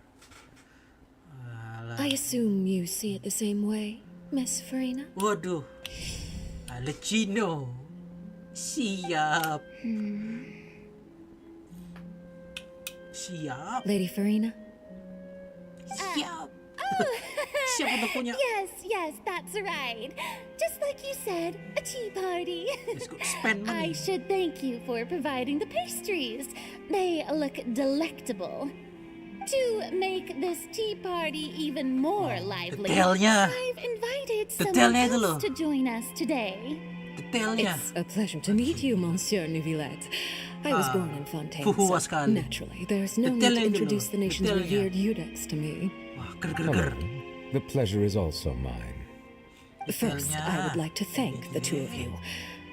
I assume you see it the same way, Miss Farina? Waduh. Alecino. Siap. Siap. Lady Farina? Siap. Siap untuk punya. Yes, that's right. Just like you said, a tea party. Let's go spend I money. should thank you for providing the pastries. They look delectable. To make this tea party even more lively, detailnya. I've invited Detailnya itu someone loh. else to join us today. Detailnya. It's a pleasure to meet you, Monsieur Neuvilette. I was born in Fontaine, Huhuwa so sekali. naturally there's no need Detailnya to dulu. introduce the nation's Detailnya. revered Eudex to me. Wah, Hello. ger. The pleasure is also mine. First, I would like to thank the two of you.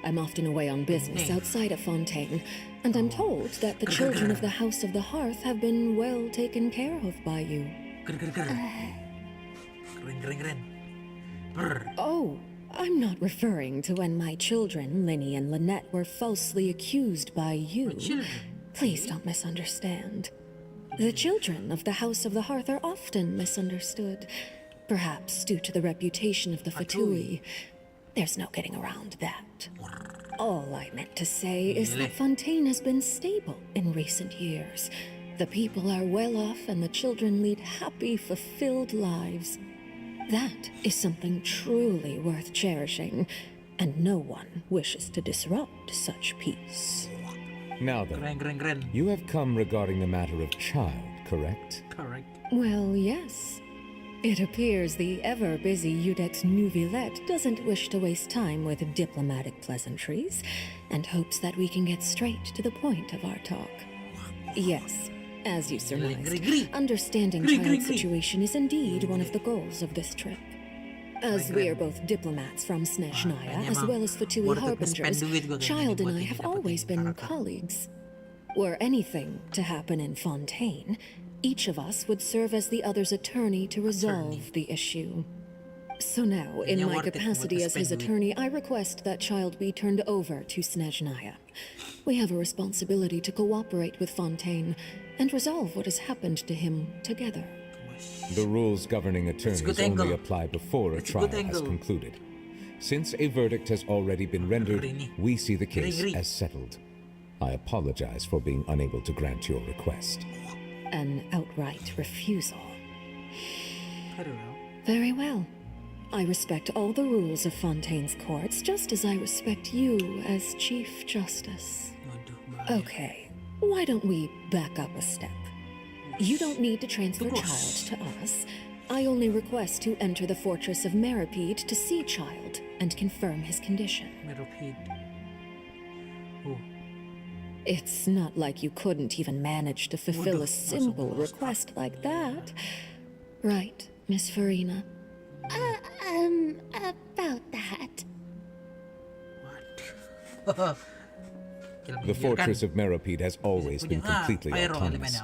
I'm often away on business outside of Fontaine, and I'm told that the children of the House of the Hearth have been well taken care of by you. Ger. Keren. Brr. Oh, I'm not referring to when my children, Linny and Lynette, were falsely accused by you. Children. Please don't misunderstand. The children of the House of the Hearth are often misunderstood, perhaps due to the reputation of the Fatui. There's no getting around that. All I meant to say is that Fontaine has been stable in recent years. The people are well off and the children lead happy, fulfilled lives. That is something truly worth cherishing, and no one wishes to disrupt such peace. Now then, Keren. you have come regarding the matter of child, correct? Correct. Well, yes. It appears the ever-busy Iudex Neuvilette doesn't wish to waste time with diplomatic pleasantries, and hopes that we can get straight to the point of our talk. Yes, as you surmised, understanding child's situation is indeed one of the goals of this trip. As we are both diplomats from Snezhnaya, as well as Fatui harbingers, Child and I have always been colleagues. Were anything to happen in Fontaine, each of us would serve as the other's attorney to resolve the issue. So now, in my capacity as his attorney, I request that Child be turned over to Snezhnaya. We have a responsibility to cooperate with Fontaine and resolve what has happened to him together. The rules governing attorneys only apply before a trial has concluded. Since a verdict has already been rendered, we see the case as settled. I apologize for being unable to grant your request. An outright refusal. I don't know. Very well. I respect all the rules of Fontaine's courts, just as I respect you as Chief Justice. Waduh, bahaya. Okay, why don't we back up a step? You don't need to transfer Child to us. I only request to enter the fortress of Meripede to see Child and confirm his condition. Meripede. Oh. It's not like you couldn't even manage to fulfill a simple request like that. Right, Miss Farina? About that. What? The fortress of Meripede has always been completely autonomous.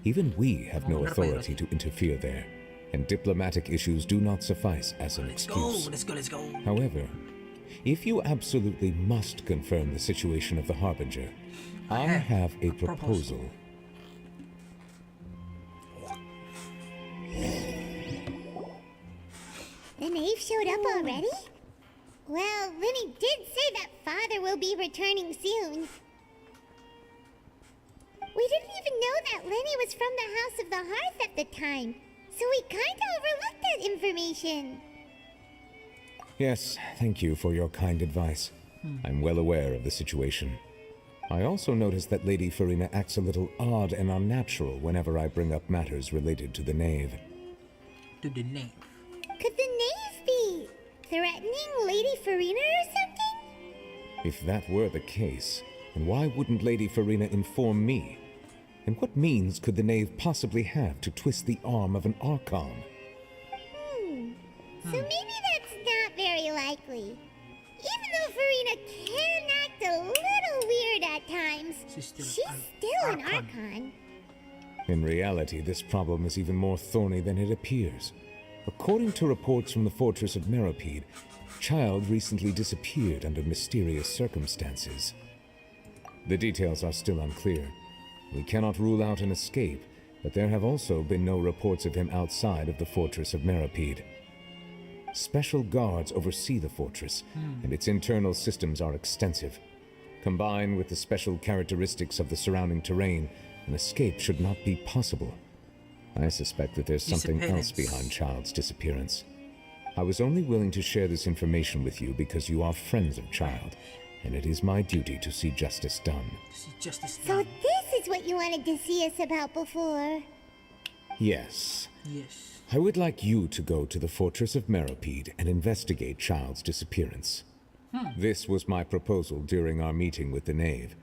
Even we have no authority to interfere there, and diplomatic issues do not suffice as an excuse. Let's go. However, if you absolutely must confirm the situation of the Harbinger, I have a proposal. The knave showed up already? Well, Linny did say that father will be returning soon. We didn't even know that Linny was from the House of the Hearth at the time, so we kinda overlooked that information. Yes, thank you for your kind advice. I'm well aware of the situation. I also noticed that Lady Farina acts a little odd and unnatural whenever I bring up matters related to the knave. To the knave. Could the knave be threatening Lady Farina or something? If that were the case, then why wouldn't Lady Farina inform me? And what means could the knave possibly have to twist the arm of an Archon? So maybe that's not very likely. Even though Farina can act a little weird at times, She's still an Archon. In reality, this problem is even more thorny than it appears. According to reports from the fortress of Meripede, Child recently disappeared under mysterious circumstances. The details are still unclear. We cannot rule out an escape, but there have also been no reports of him outside of the fortress of Meripede. Special guards oversee the fortress, and its internal systems are extensive. Combined with the special characteristics of the surrounding terrain, an escape should not be possible. I suspect that there's something else behind Child's disappearance. I was only willing to share this information with you because you are friends of Child, and it is my duty to see justice done. So this is what you wanted to see us about before. Yes. Yes. I would like you to go to the fortress of Meripede and investigate Child's disappearance. This was my proposal during our meeting with the knave.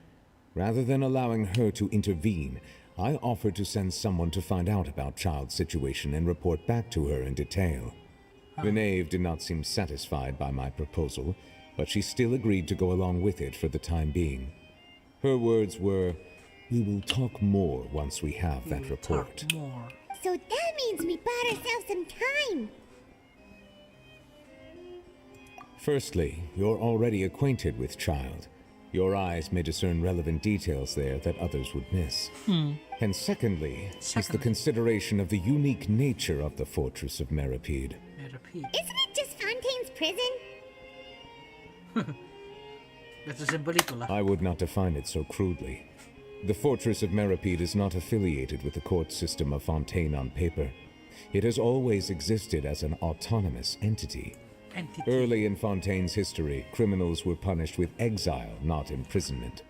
Rather than allowing her to intervene, I offered to send someone to find out about Child's situation and report back to her in detail. The knave did not seem satisfied by my proposal, but she still agreed to go along with it for the time being. Her words were, "We will talk more once we have that report." Talk more. So that means we bought ourselves some time. Firstly, you're already acquainted with Child. Your eyes may discern relevant details there that others would miss. And secondly, is the consideration of the unique nature of the fortress of Meripede. Meripede. Isn't it just Fontaine's prison? Sesimpel itulah. I would not define it so crudely. The fortress of Meripede is not affiliated with the court system of Fontaine on paper. It has always existed as an autonomous entity. Early in Fontaine's history, criminals were punished with exile, not imprisonment.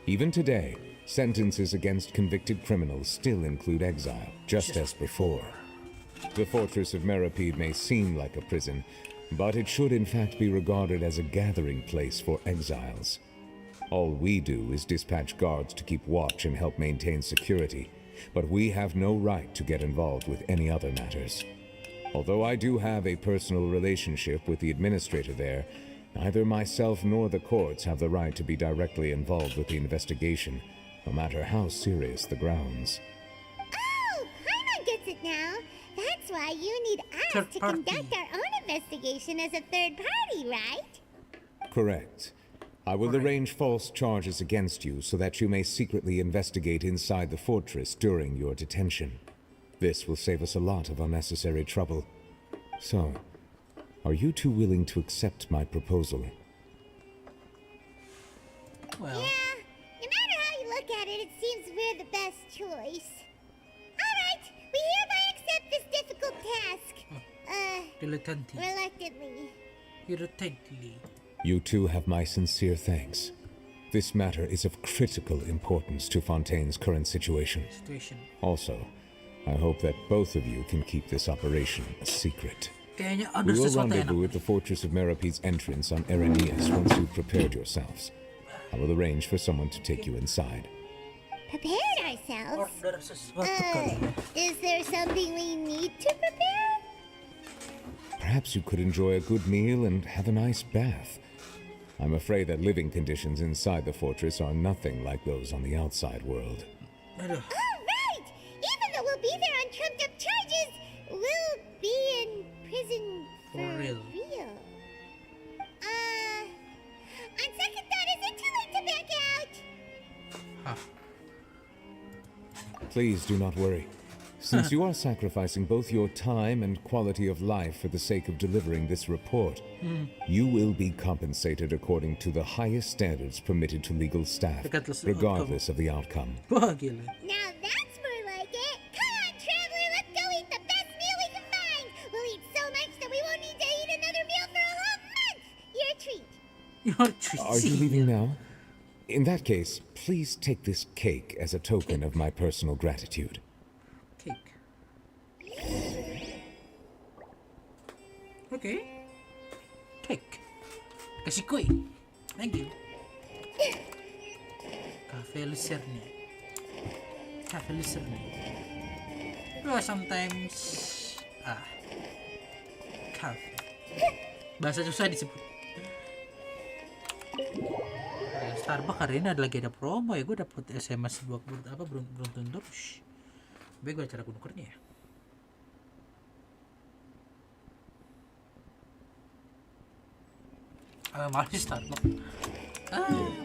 Even today, sentences against convicted criminals still include exile, just as before. The fortress of Meripede may seem like a prison, but it should in fact be regarded as a gathering place for exiles. All we do is dispatch guards to keep watch and help maintain security, but we have no right to get involved with any other matters. Although I do have a personal relationship with the administrator there, neither myself nor the courts have the right to be directly involved with the investigation, no matter how serious the grounds. Oh, Paimon gets it now. That's why you need us Third to party. conduct our own investigation as a third party, right? Correct. I will arrange false charges against you so that you may secretly investigate inside the fortress during your detention. This will save us a lot of unnecessary trouble. So, are you two willing to accept my proposal? Well, Yeah, no matter how you look at it, it seems we're the best choice. Alright, we hereby accept this difficult task. Reluctantly. Irritantly. You two have my sincere thanks. This matter is of critical importance to Fontaine's current situation. Also, I hope that both of you can keep this operation a secret. Kayaknya ada We will sesuatu yang rendezvous at the fortress of Meripede's entrance on Erenius once you've prepared yourselves. I will arrange for someone to take you inside. Prepared ourselves? order sesuatu kali ya. Is there something we need to prepare? Perhaps you could enjoy a good meal and have a nice bath. I'm afraid that living conditions inside the fortress are nothing like those on the outside world. Aduh. Alright! Even though we'll be there on trumped up charges, we'll be in prison For real. On second thought, is it too late to back out? Hah. Please do not worry. Since you are sacrificing both your time and quality of life for the sake of delivering this report, you will be compensated according to the highest standards permitted to legal staff, Regardless of regardless of the outcome. Wah, gila. Now that's more like it. Come on, traveler, let's go eat the best meal we can find. We'll eat so much that we won't need to eat another meal for a whole month. Your treat. Your treat. Are you leaving now? In that case, please take this cake as a token of my personal gratitude. Cake. Okay. Cake. Kasih kue. Thank you. Cafe Lucerni. Cafe Lucerni. Oh, sometimes cafe. Bahasa susah disebut. Starbucks hari ini ada lagi ada promo ya. Gue dapet SMS beruntun terus. Baik, gue cara nukernya ya. Masih Starbucks.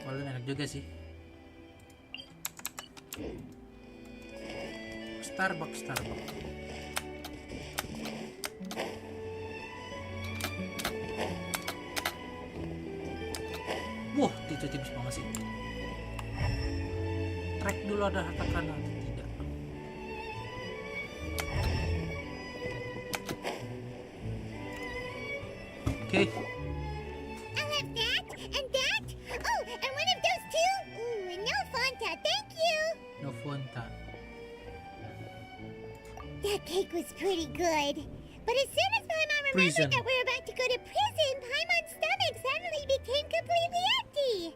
Paling enak juga sih. Starbucks. Wah, itu tipis banget sih. Track dulu ada harta kanan. Tidak. Oke. I'll have that and that. Oh, and one of those two. Ooh, and no Fanta, thank you. No Fonta. That cake was pretty good. But as soon as Paimon remembered Prison. that we're about to go to prison, Paimon's stomach suddenly became completely empty.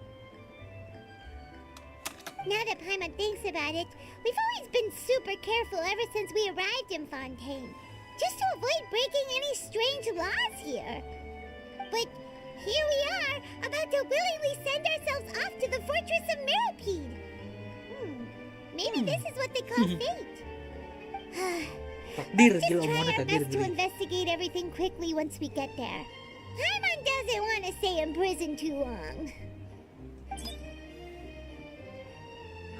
Now that Paimon thinks about it, we've always been super careful ever since we arrived in Fontaine, just to avoid breaking any strange laws here. But here we are, about to willingly send ourselves off to the fortress of Meripede. Maybe this is what they call fate. Takdir Just gila try omongannya our takdir best to gila. investigate everything quickly once we get there. Paimon doesn't want to stay in prison too long.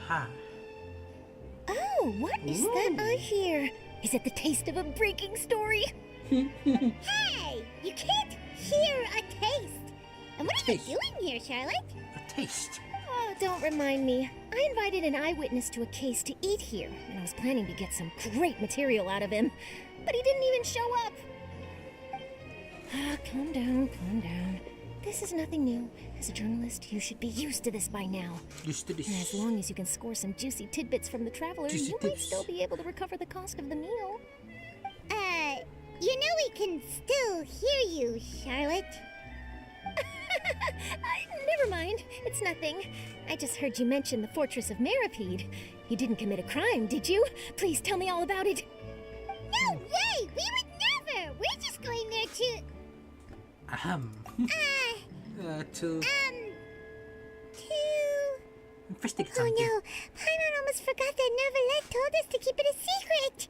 Ha. Oh, what is that I hear? Is it the taste of a breaking story? Hey! You can't hear a taste! And what are you Taste. doing here, Charlotte? A taste. Oh, don't remind me. I invited an eyewitness to a case to eat here, and I was planning to get some great material out of him. But he didn't even show up. Ah, calm down, calm down. This is nothing new. As a journalist, you should be used to this by now. Used to this. And as long as you can score some juicy tidbits from the traveler, Juicy you might tips. still be able to recover the cost of the meal. You know we can still hear you, Charlotte. Never mind. It's nothing. I just heard you mention the Fortress of Meripede. You didn't commit a crime, did you? Please tell me all about it. No way! We would never! We're just going there to... To to... investigate Oh something. no, Paimon almost forgot that neuvilette told us to keep it a secret.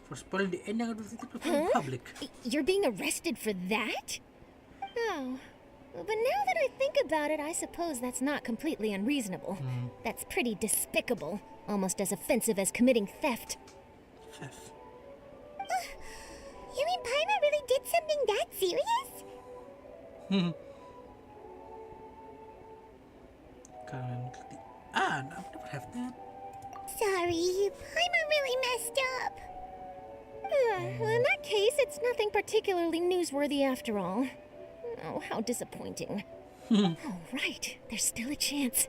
For spoiling the ending of the Huh? public. You're being arrested for that? Oh. But now that I think about it, I suppose that's not completely unreasonable. That's pretty despicable. Almost as offensive as committing theft. Chef. You mean Paimon really did something that serious? Currently. I never have that. Sorry, Paimon really messed up. Well, in that case, it's nothing particularly newsworthy after all. Oh, how disappointing. Oh, right. There's still a chance.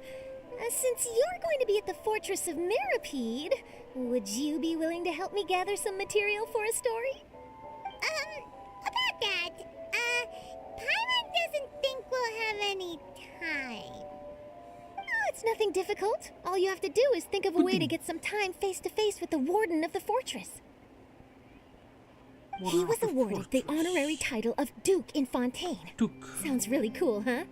Since you're going to be at the Fortress of Meripede, would you be willing to help me gather some material for a story? About that, Paimon doesn't think we'll have any time. Oh, it's nothing difficult. All you have to do is think of a way to get some time face to face with the warden of the fortress. He was awarded the honorary title of Duke in Fontaine. Duke. Sounds really cool, huh?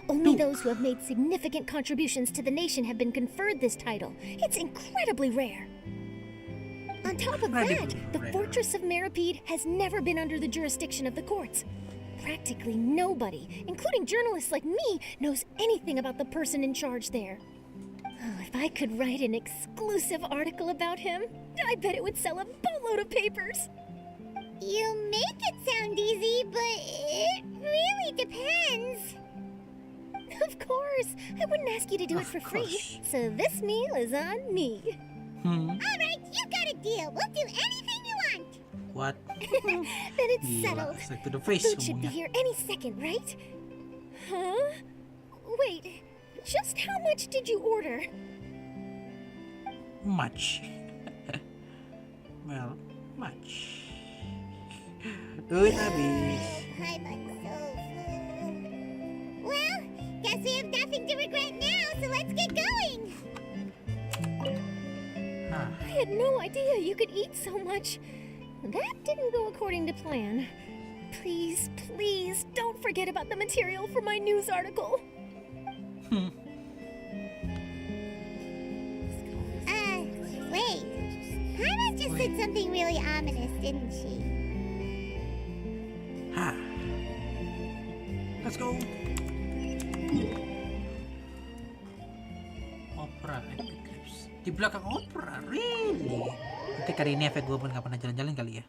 Only those who have made significant contributions to the nation have been conferred this title. It's incredibly rare. On top of that, Incredibly the rare. Fortress of Meripede has never been under the jurisdiction of the courts. Practically nobody, including journalists like me, knows anything about the person in charge there. Oh, if I could write an exclusive article about him, I bet it would sell a boatload of papers. You make it sound easy, but it really depends. Of course, I wouldn't ask you to do it Of for free. course. So this meal is on me. All right, you got a deal. We'll do anything you want. What? Then it's settled. It's like to the face. Food should be here any second, right? Huh? Wait, just how much did you order? Much. Well, much. Duit habis. Paimon's so full. Well, guess we have nothing to regret now, so let's get going. I had no idea you could eat so much. That didn't go according to plan. Please, please, don't forget about the material for my news article. Wait. Paimon just said something really ominous, didn't she? Ha. Let's go. Opera Eclipse. Di belakang opera, really? Oke, kali ini efek gue pun gak pernah jalan-jalan kali ya.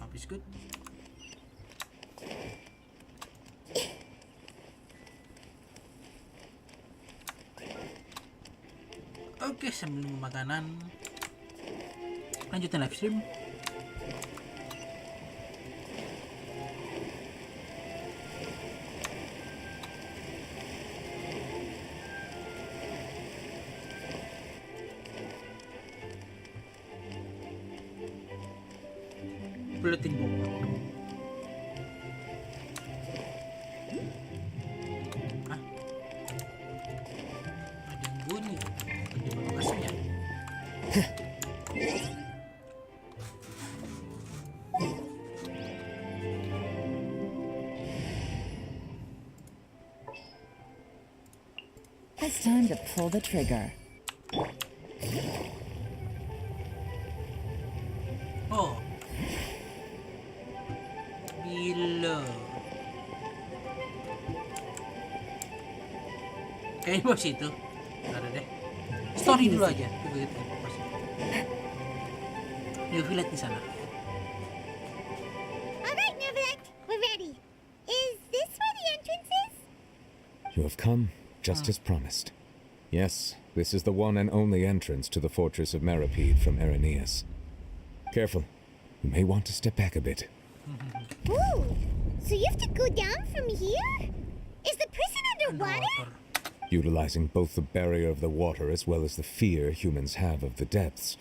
Habis good. Oke, sambil nunggu makanan, lanjutin live stream. Bulletin board. Hah? Ada yang bunyi. Di bagasinya. It's time to pull the trigger. Oh. Gila. Kayaknya bos itu. Ada deh. Story dulu aja. Coba kita pause. Neuvilette di sana. All right, neuvilette, we're ready. Is this where the entrance is? You have come, just as promised. Yes, this is the one and only entrance to the fortress of Meripede from Irenaeus. Careful. You may want to step back a bit. Ooh, so you have to go down from here? Is the prison underwater? Utilizing both the barrier of the water as well as the fear humans have of the depths,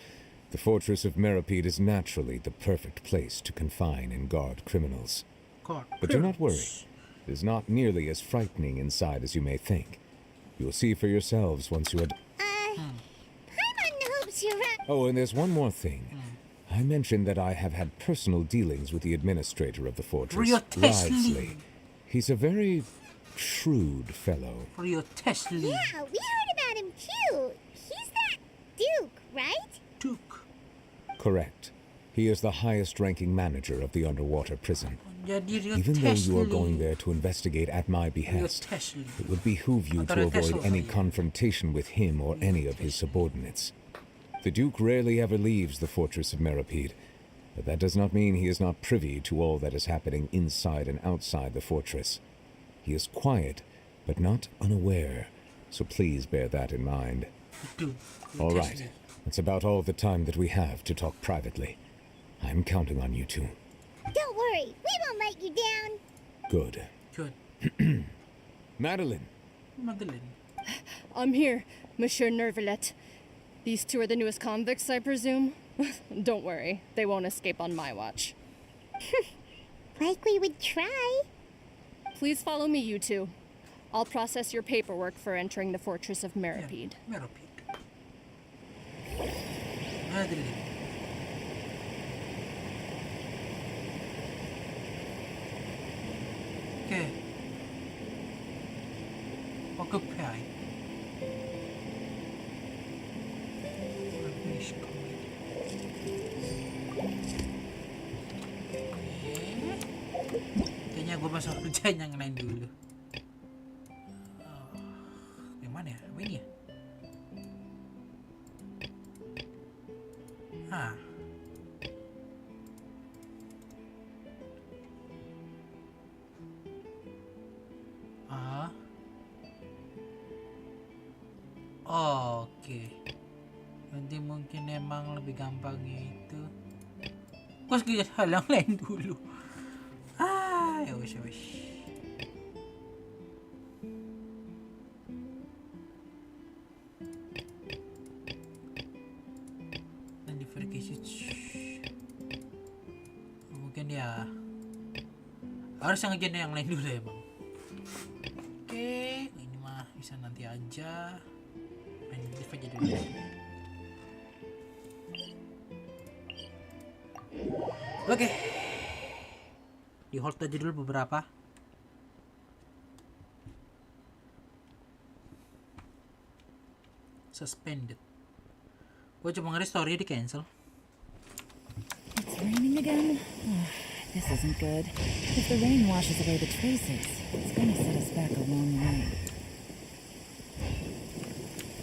the fortress of Meripede is naturally the perfect place to confine and guard criminals. But do not worry. It is not nearly as frightening inside as you may think. You will see for yourselves once you had... Paimon hopes you're right. Oh, and there's one more thing. I mentioned that I have had personal dealings with the administrator of the fortress, Lively. He's a very shrewd fellow. Prioritesli. Yeah, we heard about him too. He's that Duke, right? Duke. Correct. He is the highest-ranking manager of the underwater prison. Jadi Even though you are going there to investigate at my behest, it would behoove you to avoid any confrontation with him or any of his subordinates. The Duke rarely ever leaves the fortress of Meripede, but that does not mean he is not privy to all that is happening inside and outside the fortress. He is quiet, but not unaware, so please bear that in mind. All right, that's about all the time that we have to talk privately. I'm counting on you two. Don't worry, we won't let you down. Good. Good. Madeline. Madeline. I'm here, Monsieur Neuvilette. These two are the newest convicts, I presume? Don't worry, they won't escape on my watch. Like we would try. Please follow me, you two. I'll process your paperwork for entering the fortress of Meripede. Meripede. Madeline. Okay. Occupy. Kayaknya gue masuk kerjaan yang lain dulu. Yang mana ya? Apa ini ya? Ah. Ah. Oke. Nanti mungkin emang lebih gampangnya itu. Gue harus kerja hal yang lain dulu. Ya wis, ya wis. Dan di verifikasi mungkin ya harus yang ngerjain yang lain dulu ya bang. Oke, ini mah bisa nanti aja. Main live aja dulu. Oke. Di hold aja dulu beberapa. Suspended. Gue cuma ngeri story di cancel. It's raining again? This isn't good. If the rain washes away the traces, it's gonna set us back a long way.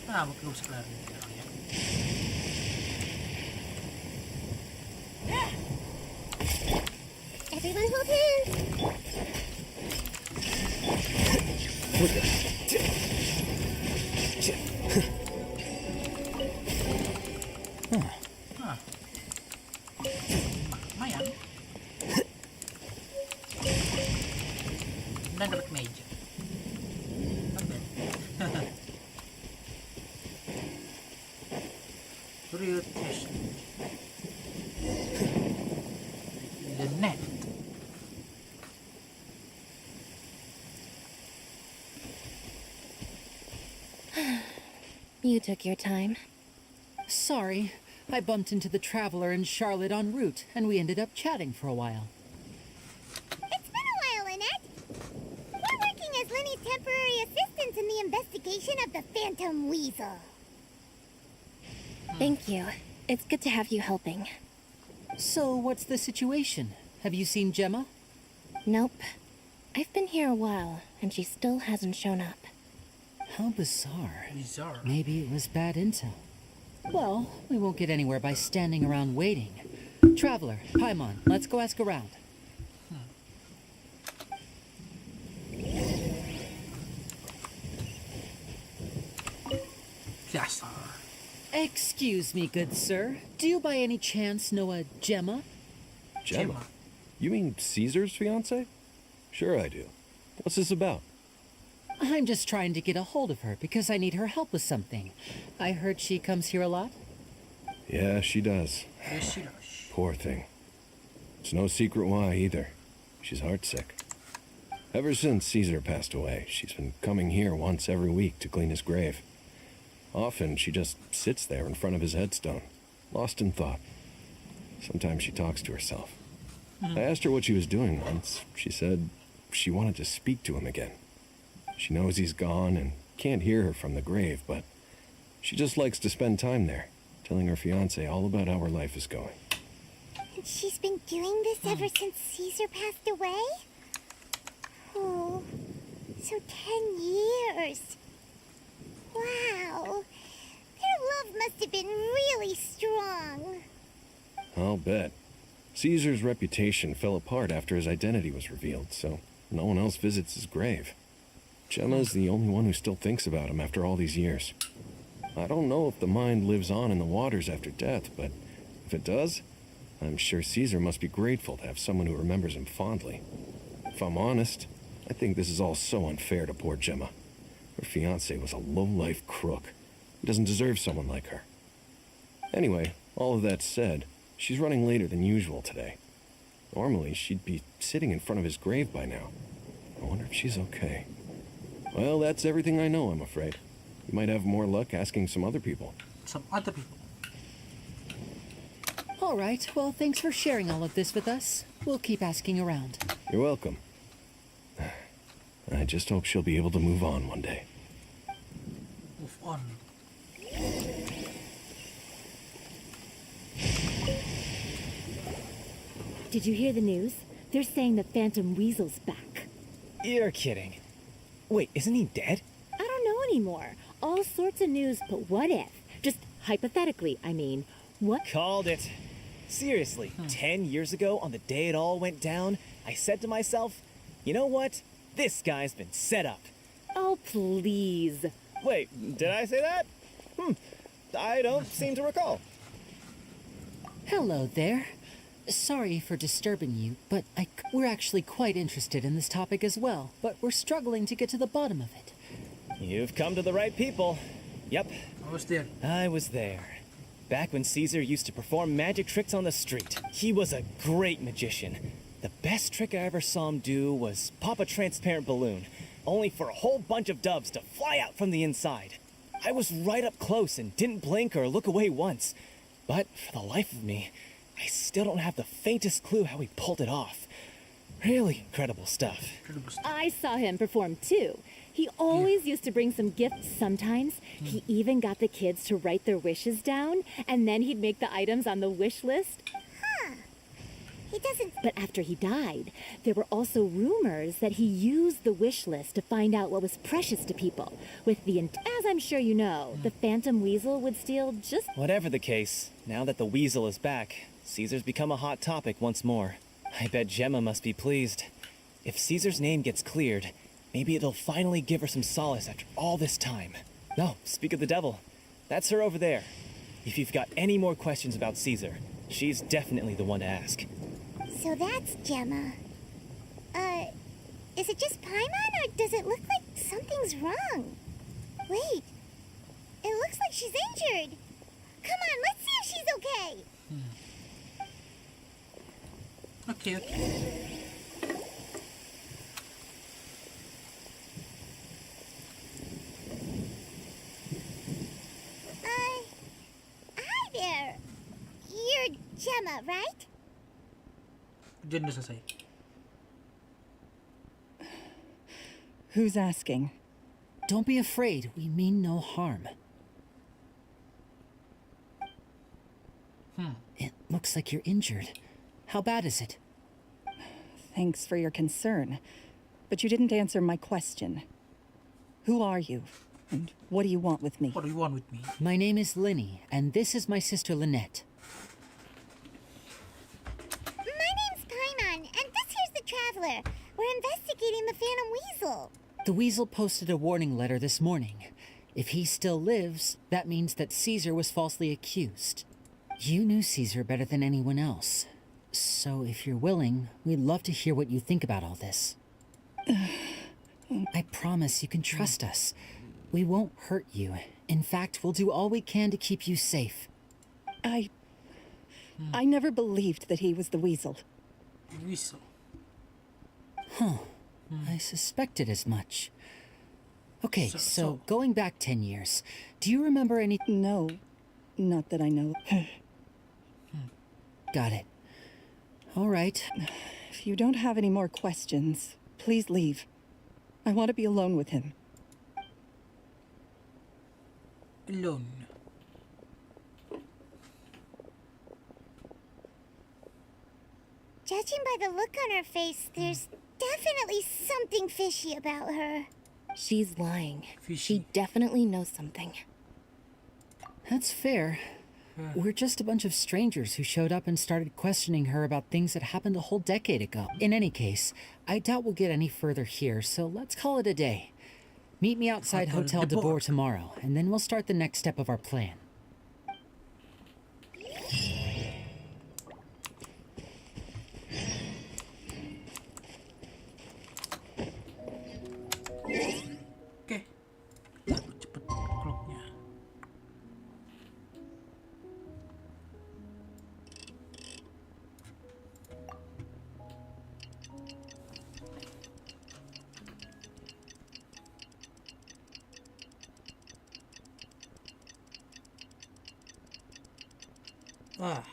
Mungkin gue bisa kelar nih sekarang ya. Everyone hold hands. Lumayan. Dan dapat meja. Real test. The net. You took your time. Sorry, I bumped into the Traveler and Charlotte en route, and we ended up chatting for a while. It's been a while, Annette. We're working as Lenny's temporary assistants in the investigation of the Phantom Weasel. Thank you. It's good to have you helping. So, what's the situation? Have you seen Gemma? Nope. I've been here a while, and she still hasn't shown up. How bizarre. Bizarre. Maybe it was bad intel. Well, we won't get anywhere by standing around waiting. Traveler, Paimon, let's go ask around. Yes. Excuse me, good sir. Do you by any chance know a Gemma? Gemma? You mean Caesar's fiance? Sure I do. What's this about? I'm just trying to get a hold of her because I need her help with something. I heard she comes here a lot. Yeah, she does. Yes, she does. Poor thing. It's no secret why either. She's heartsick. Ever since Caesar passed away, she's been coming here once every week to clean his grave. Often she just sits there in front of his headstone, lost in thought. Sometimes she talks to herself. I asked her what she was doing once. She said she wanted to speak to him again. She knows he's gone and can't hear her from the grave, but she just likes to spend time there, telling her fiancé all about how her life is going. And she's been doing this ever since Caesar passed away? Oh, so 10 years. Wow. Their love must have been really strong. I'll bet. Caesar's reputation fell apart after his identity was revealed, so no one else visits his grave. Gemma's the only one who still thinks about him after all these years. I don't know if the mind lives on in the waters after death, but if it does, I'm sure Caesar must be grateful to have someone who remembers him fondly. If I'm honest, I think this is all so unfair to poor Gemma. Her fiancé was a low-life crook. He doesn't deserve someone like her. Anyway, all of that said, she's running later than usual today. Normally, she'd be sitting in front of his grave by now. I wonder if she's okay. Well, that's everything I know, I'm afraid. You might have more luck asking some other people. Some other people. All right, well, thanks for sharing all of this with us. We'll keep asking around. You're welcome. I just hope she'll be able to move on one day. Move on. Did you hear the news? They're saying the Phantom Weasel's back. You're kidding. Wait, isn't he dead? I don't know anymore. All sorts of news, but what if? Just hypothetically, I mean. What? Called it. Seriously, 10 years ago, on the day it all went down, I said to myself, you know what? This guy's been set up. Oh, please. Wait, did I say that? I don't seem to recall. Hello there. Sorry for disturbing you, but we're actually quite interested in this topic as well, but we're struggling to get to the bottom of it. You've come to the right people. Yep. I was there. I was there. Back when Caesar used to perform magic tricks on the street. He was a great magician. The best trick I ever saw him do was pop a transparent balloon, only for a whole bunch of doves to fly out from the inside. I was right up close and didn't blink or look away once. But for the life of me, I still don't have the faintest clue how he pulled it off. Really incredible stuff. I saw him perform too. He always used to bring some gifts sometimes. He even got the kids to write their wishes down, and then he'd make the items on the wish list. He doesn't... But after he died, there were also rumors that he used the wish list to find out what was precious to people. With the as I'm sure you know, the Phantom Weasel would steal just... Whatever the case, now that the weasel is back, Caesar's become a hot topic once more. I bet Gemma must be pleased. If Caesar's name gets cleared, maybe it'll finally give her some solace after all this time. No, speak of the devil. That's her over there. If you've got any more questions about Caesar, she's definitely the one to ask. So that's Gemma. Is it just Paimon, or does it look like something's wrong? Wait, it looks like she's injured. Come on, let's see if she's okay. Okay. Hi there. You're Gemma, right? Diyan na selesai. Who's asking? Don't be afraid. We mean no harm. It looks like you're injured. How bad is it? Thanks for your concern, but you didn't answer my question. Who are you, and what do you want with me? What do you want with me? My name is Linny, and this is my sister Lynette. My name's Paimon, and this here's the Traveler. We're investigating the Phantom Weasel. The Weasel posted a warning letter this morning. If he still lives, that means that Caesar was falsely accused. You knew Caesar better than anyone else. So if you're willing, we'd love to hear what you think about all this. I promise you can trust us. We won't hurt you. In fact, we'll do all we can to keep you safe. I never believed that he was the Weasel. Weasel. Huh. I suspected as much. Okay, so going back 10 years, do you remember any... No, not that I know. Got it. All right. If you don't have any more questions, please leave. I want to be alone with him. Alone. Judging by the look on her face, there's definitely something fishy about her. She's lying. Fishy. She definitely knows something. That's fair. We're just a bunch of strangers who showed up and started questioning her about things that happened a whole decade ago. In any case, I doubt we'll get any further here, so let's call it a day. Meet me outside Hotel de Boer tomorrow, and then we'll start the next step of our plan. Oke. Aduh, cepet kloknya. Ah.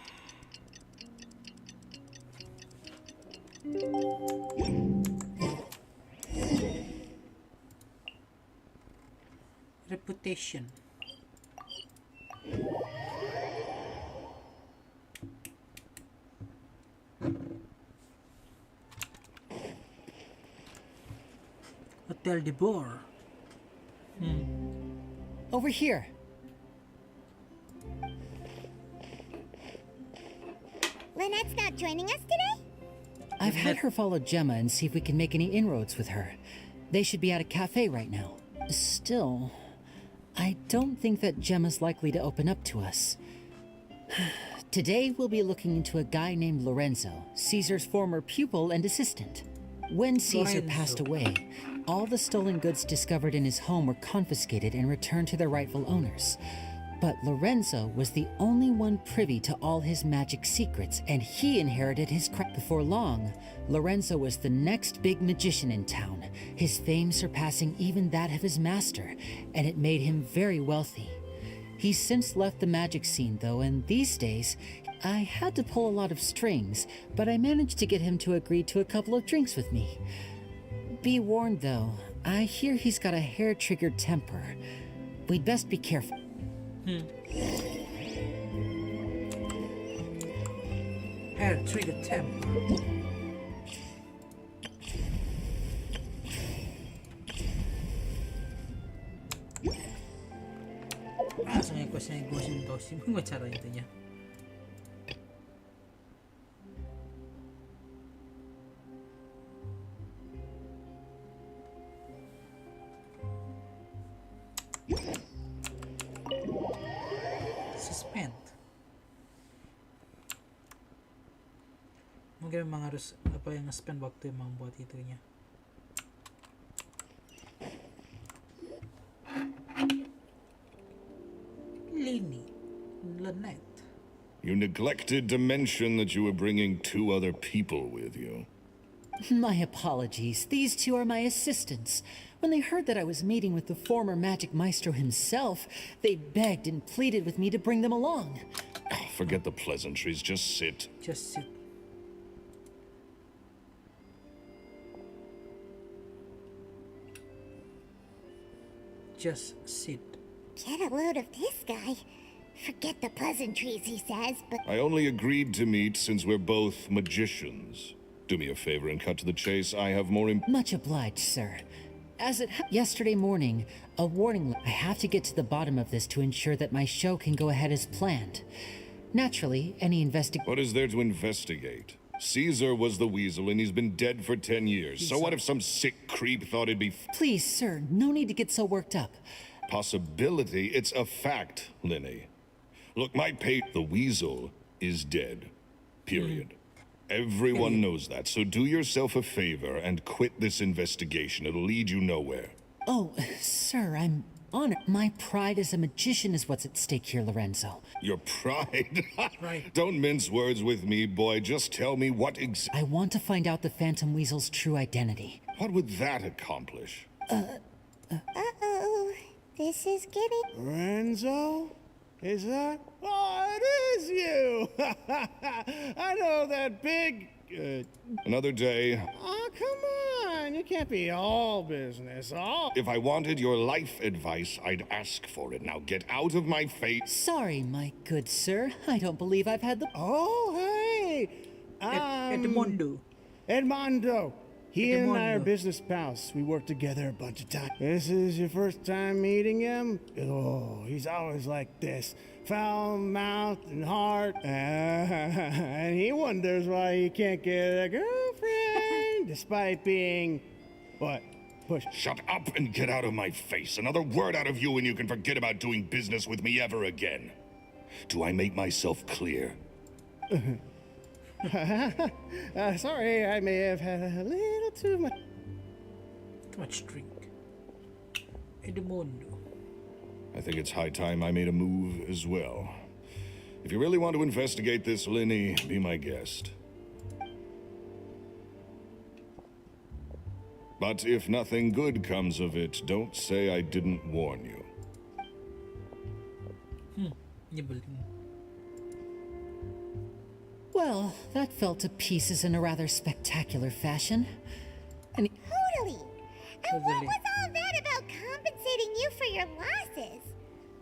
Reputation. Hotel de Boer. Over here. Lynette's not joining us today? I've had her follow Gemma and see if we can make any inroads with her. They should be at a cafe right now. Still, I don't think that Gemma's likely to open up to us. Today, we'll be looking into a guy named Lorenzo, Caesar's former pupil and assistant. When Caesar passed away, all the stolen goods discovered in his home were confiscated and returned to their rightful owners. But Lorenzo was the only one privy to all his magic secrets, and he inherited his crown. Before long, Lorenzo was the next big magician in town, his fame surpassing even that of his master, and it made him very wealthy. He's since left the magic scene, though, and these days, I had to pull a lot of strings, but I managed to get him to agree to a couple of drinks with me. Be warned, though, I hear he's got a hair-triggered temper. We'd best be careful. Hair trigger temper. Langsung yang questnya gue sintosin. Gimana cara itunya? Suspend. Mungkin memang harus apa yang nge-spend waktu emang buat itunya. Lynette. You neglected to mention that you were bringing 2 other people with you. My apologies. These 2 are my assistants. When they heard that I was meeting with the former magic maestro himself, they begged and pleaded with me to bring them along. Forget the pleasantries, just sit. Just sit. Just sit. Get a load of this guy. Forget the pleasantries, he says, but I only agreed to meet since we're both magicians. Do me a favor and cut to the chase. I have more Much obliged, sir. As it yesterday morning, a warning. I have to get to the bottom of this to ensure that my show can go ahead as planned. Naturally, any What is there to investigate? Caesar was the weasel and he's been dead for 10 years. So what if some sick creep thought it'd be Please, sir, no need to get so worked up. possibility? It's a fact, Linny. Look, the weasel is dead. Period. Everyone knows that, so do yourself a favor and quit this investigation. It'll lead you nowhere. Oh, sir, I'm honored. My pride as a magician is what's at stake here, Lorenzo. Your pride? Don't mince words with me, boy. Just tell me what I want to find out the Phantom Weasel's true identity. What would that accomplish? uh-oh. This is getting... Lorenzo? Is that? Oh, it is you! I know that big... Another day. Oh, come on! You can't be all business, all... If I wanted your life advice, I'd ask for it. Now get out of my face. Sorry, my good sir. I don't believe I've had the... Oh, hey! Edmondo. Edmondo. He and I are Edmondo. business pals. We worked together a bunch of times. This is your first time meeting him? Oh, he's always like this. Foul-mouthed and hard. And he wonders why he can't get a girlfriend, despite being... What? Push. Shut up and get out of my face. Another word out of you and you can forget about doing business with me ever again. Do I make myself clear? Sorry, I may have had a little too much. Too much drink. Edmondo. I think it's high time I made a move as well. If you really want to investigate this, Linny, be my guest. But if nothing good comes of it, don't say I didn't warn you. Nyebelin. Well, that fell to pieces in a rather spectacular fashion. And Totally. And what was all that about compensating you for your losses?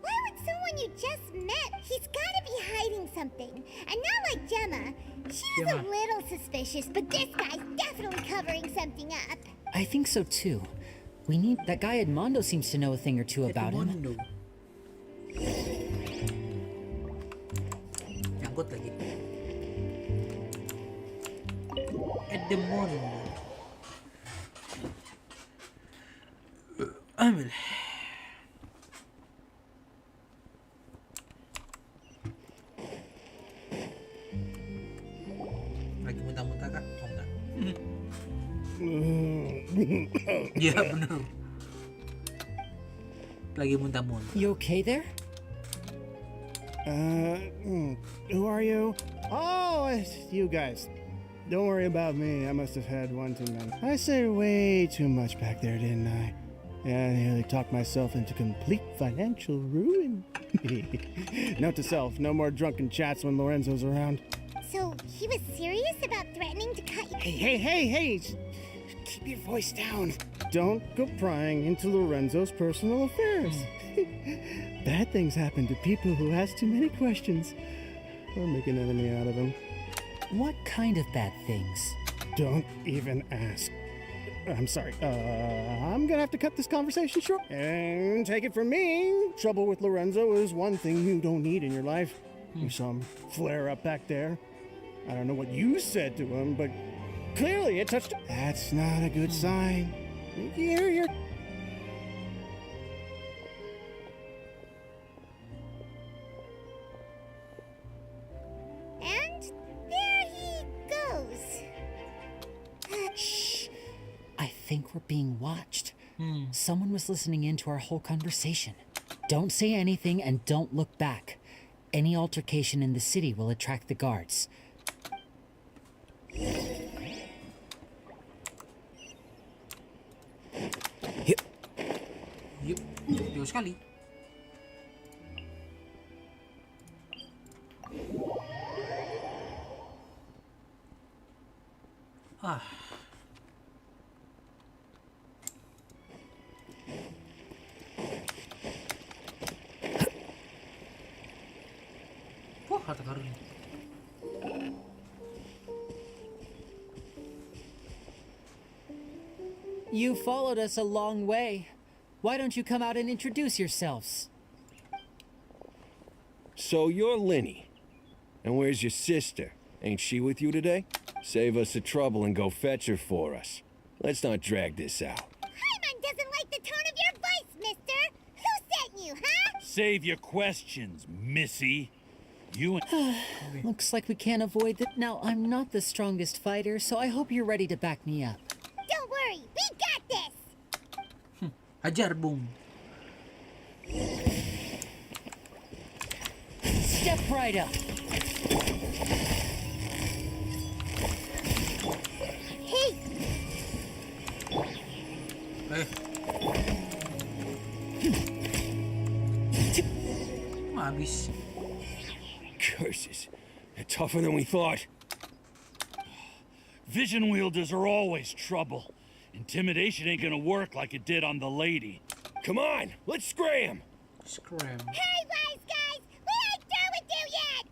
Why would someone you just met? He's gotta be hiding something. And not like Gemma. She was a little suspicious, but this guy's definitely covering something up. I think so too. We need... That guy Edmondo seems to know a thing or two about him. Edmondo. Nyangkut lagi. Edmondo. Ambil. Lagi muntah-muntah kak? Oh enggak. Iya bener. Lagi muntah-muntah. You okay there? Who are you? Oh, it's you guys. Don't worry about me. I must have had one too many. I said way too much back there, didn't I? Yeah, I nearly talked myself into complete financial ruin. Note to self, no more drunken chats when Lorenzo's around. So, he was serious about threatening to cut you? Hey! Keep your voice down. Don't go prying into Lorenzo's personal affairs. Bad things happen to people who ask too many questions or make an enemy out of them. What kind of bad things? Don't even ask. I'm sorry. I'm gonna have to cut this conversation short. And take it from me, trouble with Lorenzo is one thing you don't need in your life. You saw him flare up back there. I don't know what you said to him, but clearly it touched... That's not a good sign. You're... And there he goes. Shh. I think we're being watched. Someone was listening in to our whole conversation. Don't say anything and don't look back. Any altercation in the city will attract the guards. Yup, jauh sekali. harta karun. You followed us a long way. Why don't you come out and introduce yourselves? So you're Linny. And where's your sister? Ain't she with you today? Save us the trouble and go fetch her for us. Let's not drag this out. Paimon doesn't like the tone of your voice, mister. Who sent you, huh? Save your questions, missy. You and... Looks like we can't avoid that. Now, I'm not the strongest fighter, so I hope you're ready to back me up. Don't worry, we got this. Ajar, boom. Step right up. Hey, Eh. Habis. Curses. They're tougher than we thought. Vision wielders are always trouble. Intimidation ain't gonna work like it did on the lady. Come on, let's scram! Scram. hey, wise guys, we ain't through with you yet.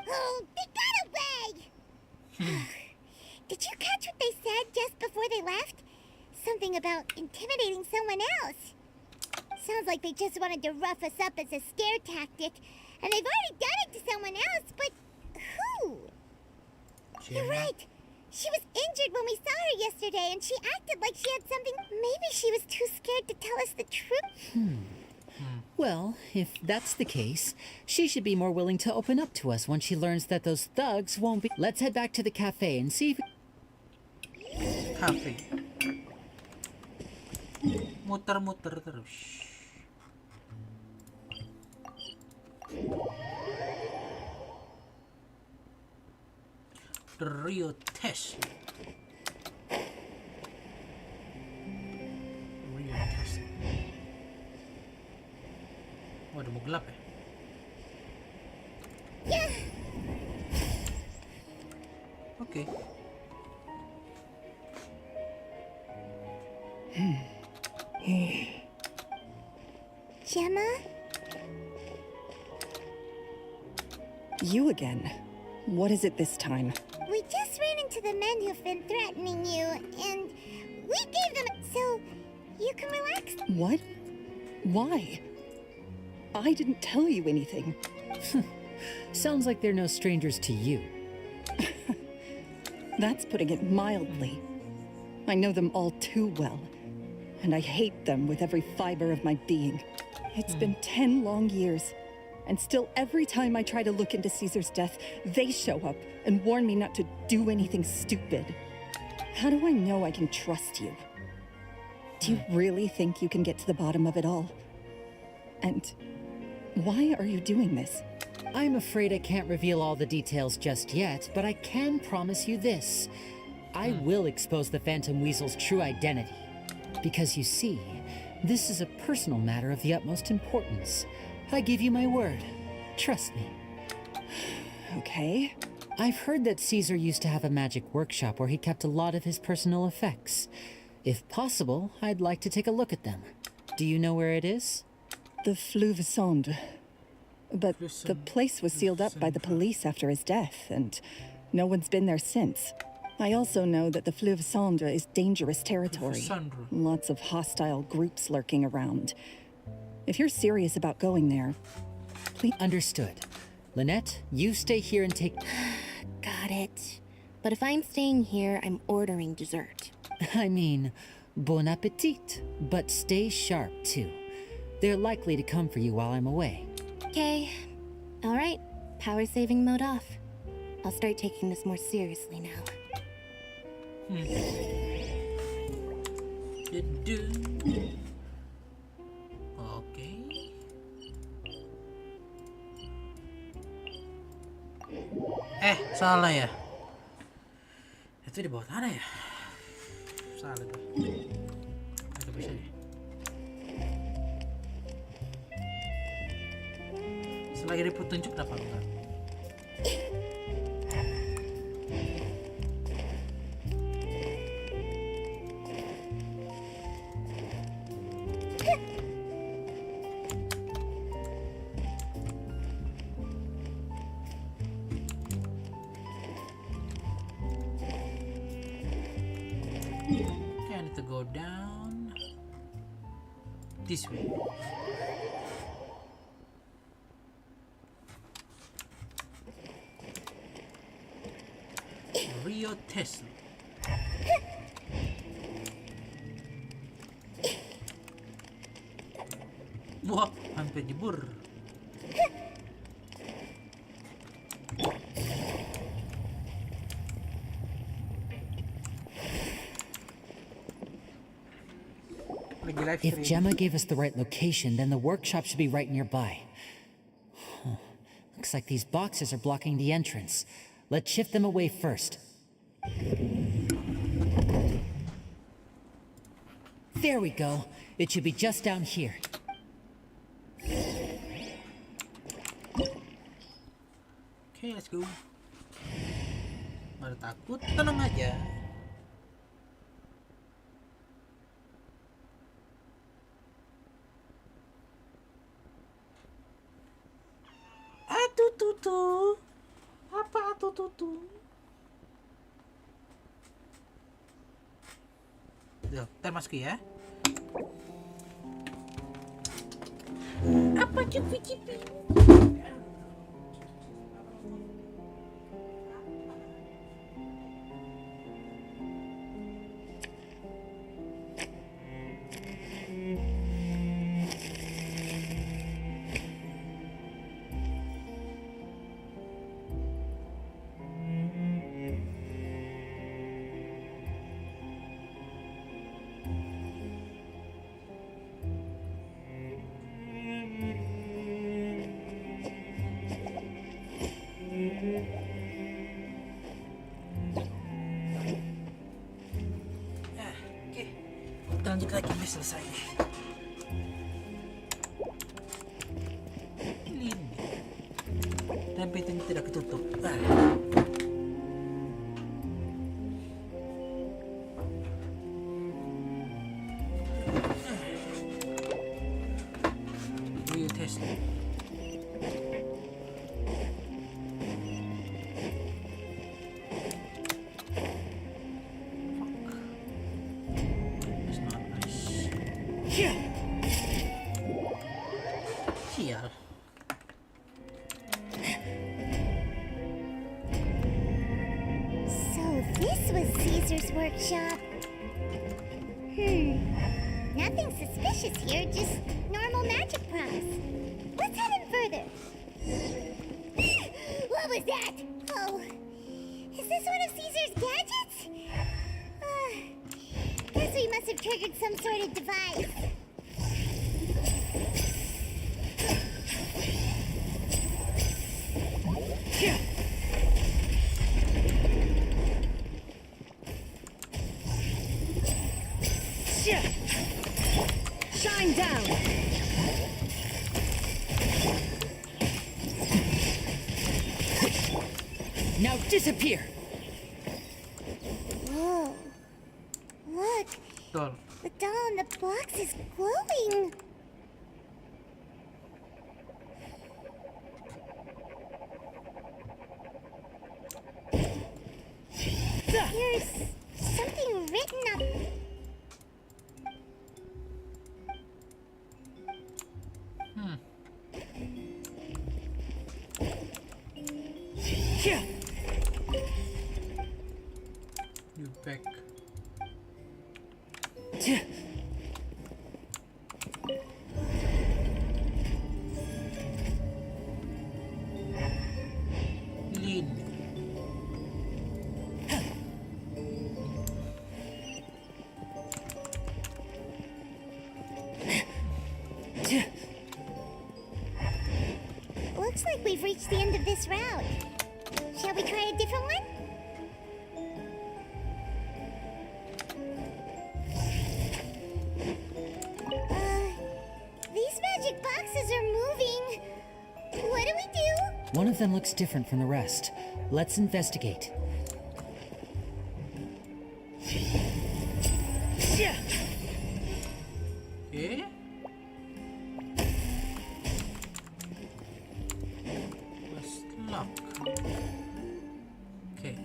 Oh, they got away. Did you catch what they said just before they left? Something about intimidating someone else. Sounds like they just wanted to rough us up as a scare tactic, and they've already done it to someone else, but who? You're right. She was injured when we saw her yesterday, and she acted like she had something. Maybe she was too scared to tell us the truth. Well, if that's the case, she should be more willing to open up to us once she learns that those thugs won't be. Let's head back to the cafe and see if. Cafe. Muter-muter terus. The real test. Real test. Oh, udah mau gelap ya? Oke. Gemma? You again. What is it this time? We just ran into the men who've been threatening you, and we gave them so you can relax. What? Why? I didn't tell you anything. Sounds like they're no strangers to you. That's putting it mildly. I know them all too well, and I hate them with every fiber of my being. It's been 10 long years, and still every time I try to look into Caesar's death, they show up and warn me not to do anything stupid. How do I know I can trust you? Do you really think you can get to the bottom of it all? And why are you doing this? I'm afraid I can't reveal all the details just yet, but I can promise you this. I will expose the Phantom Weasel's true identity. Because you see, this is a personal matter of the utmost importance. I give you my word. Trust me. Okay. I've heard that Caesar used to have a magic workshop where he kept a lot of his personal effects. If possible, I'd like to take a look at them. Do you know where it is? The Fleuve Sonde. But the place was sealed up by the police after his death, and no one's been there since. I also know that the Fleuve Sonde is dangerous territory. Lots of hostile groups lurking around. If you're serious about going there, please... Understood. Lynette, you stay here and take... Got it. But if I'm staying here, I'm ordering dessert. I mean, bon appetit. But stay sharp, too. They're likely to come for you while I'm away. Okay. All right. Power saving mode off. I'll start taking this more seriously now. Oke. Salah ya. Itu di bawah tanah ya? Salah tuh. Agak bisa deh. Selagi ada petunjuk kenapa enggak? to go down this way. Rio Tesla. Wah, hampir jebur. If Gemma gave us the right location, then the workshop should be right nearby. Huh. Looks like these boxes are blocking the entrance. Let's shift them away first. There we go. It should be just down here. Okay, let's go. Ada takut, tenang aja. Aduh tutu. Apa tuh tutu? Tuh, ntar masuk ya. Apa cipi-cipi? Lanjut lagi, udah selesai. Ini dan pintunya tidak ketutup. Real test. Sial. So this was Caesar's workshop. Nothing suspicious here, just normal magic props. Let's head in further. What was that? Oh, is this one of Caesar's gadgets? Guess we must have triggered some sort of device. Shine down! Now disappear! Whoa. Look, Doll. the doll in the box is glowing. There's something written up. You back. Lin. Looks like we've reached the end of this route. Shall we try a different one? These magic boxes are moving. What do we do? One of them looks different from the rest. Let's investigate. Okay. Let's lock. Okay.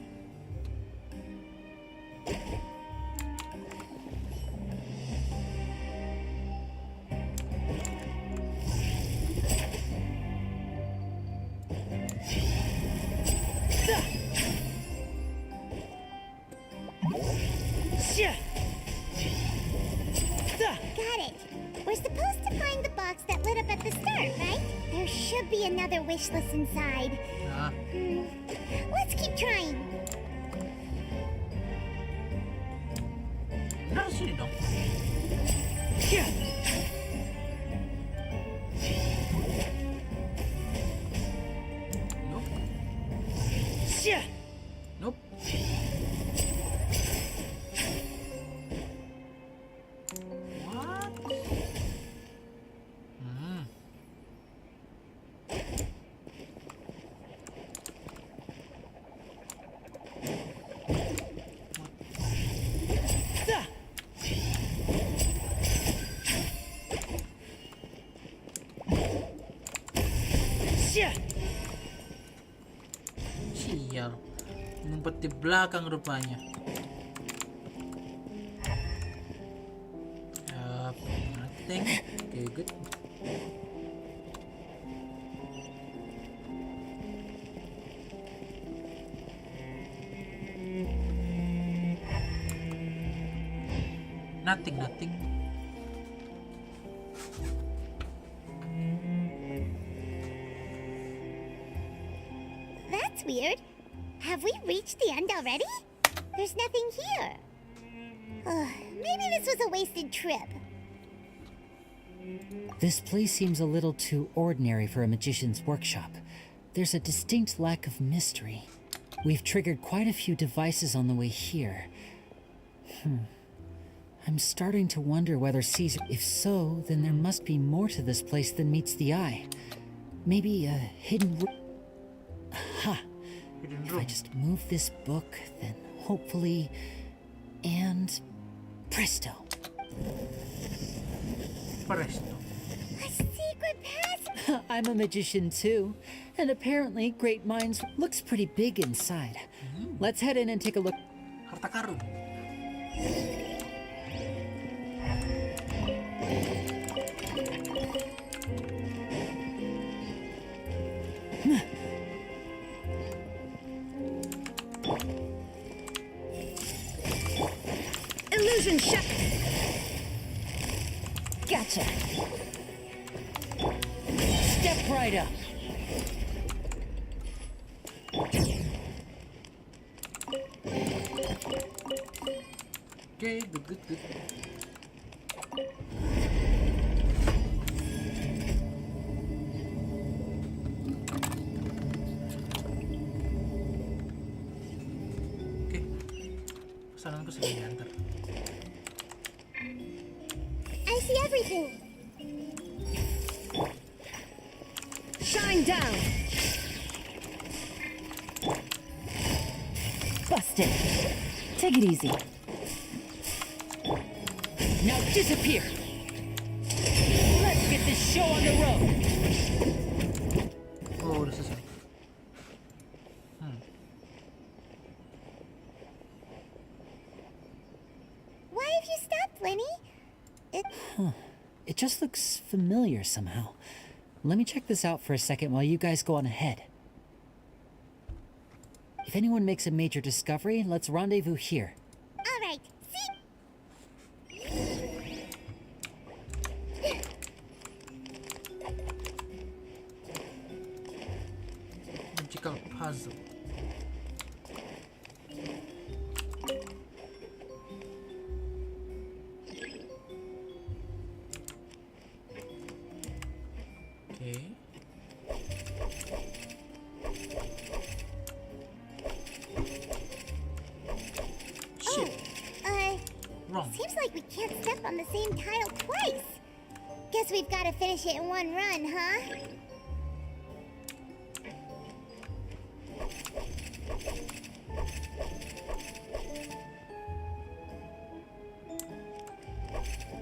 set up at the start, right? There should be another wish list inside. Let's keep trying. Nah, sini dong. Nope. What? Sial, ngumpet di belakang rupanya. Nothing. Okay, good. Nothing. That's weird. Have we reached the end already? There's nothing here. Maybe this was a wasted trip. This place seems a little too ordinary for a magician's workshop. There's a distinct lack of mystery. We've triggered quite a few devices on the way here. I'm starting to wonder whether Caesar... If so, then there must be more to this place than meets the eye. Maybe a hidden... Aha! If I just move this book, then hopefully... And... Presto! A secret passage? I'm a magician too, and apparently great minds looks pretty big inside. Let's head in and take a look. Harta karun. Illusion shot. Gotcha. Step right up. Okay, good. Okay, pesananku sudah diantar. I see everything. Shine down. Busted. Take it easy. Now disappear. Let's get this show on the road. Oh, udah selesai. Why have you stopped, Lenny? It just looks familiar somehow. Let me check this out for a second while you guys go on ahead. If anyone makes a major discovery, let's rendezvous here. All right. See? Magical puzzle. Okay. Shit. Wrong. Seems like we can't step on the same tile twice. Guess we've got to finish it in one run, huh?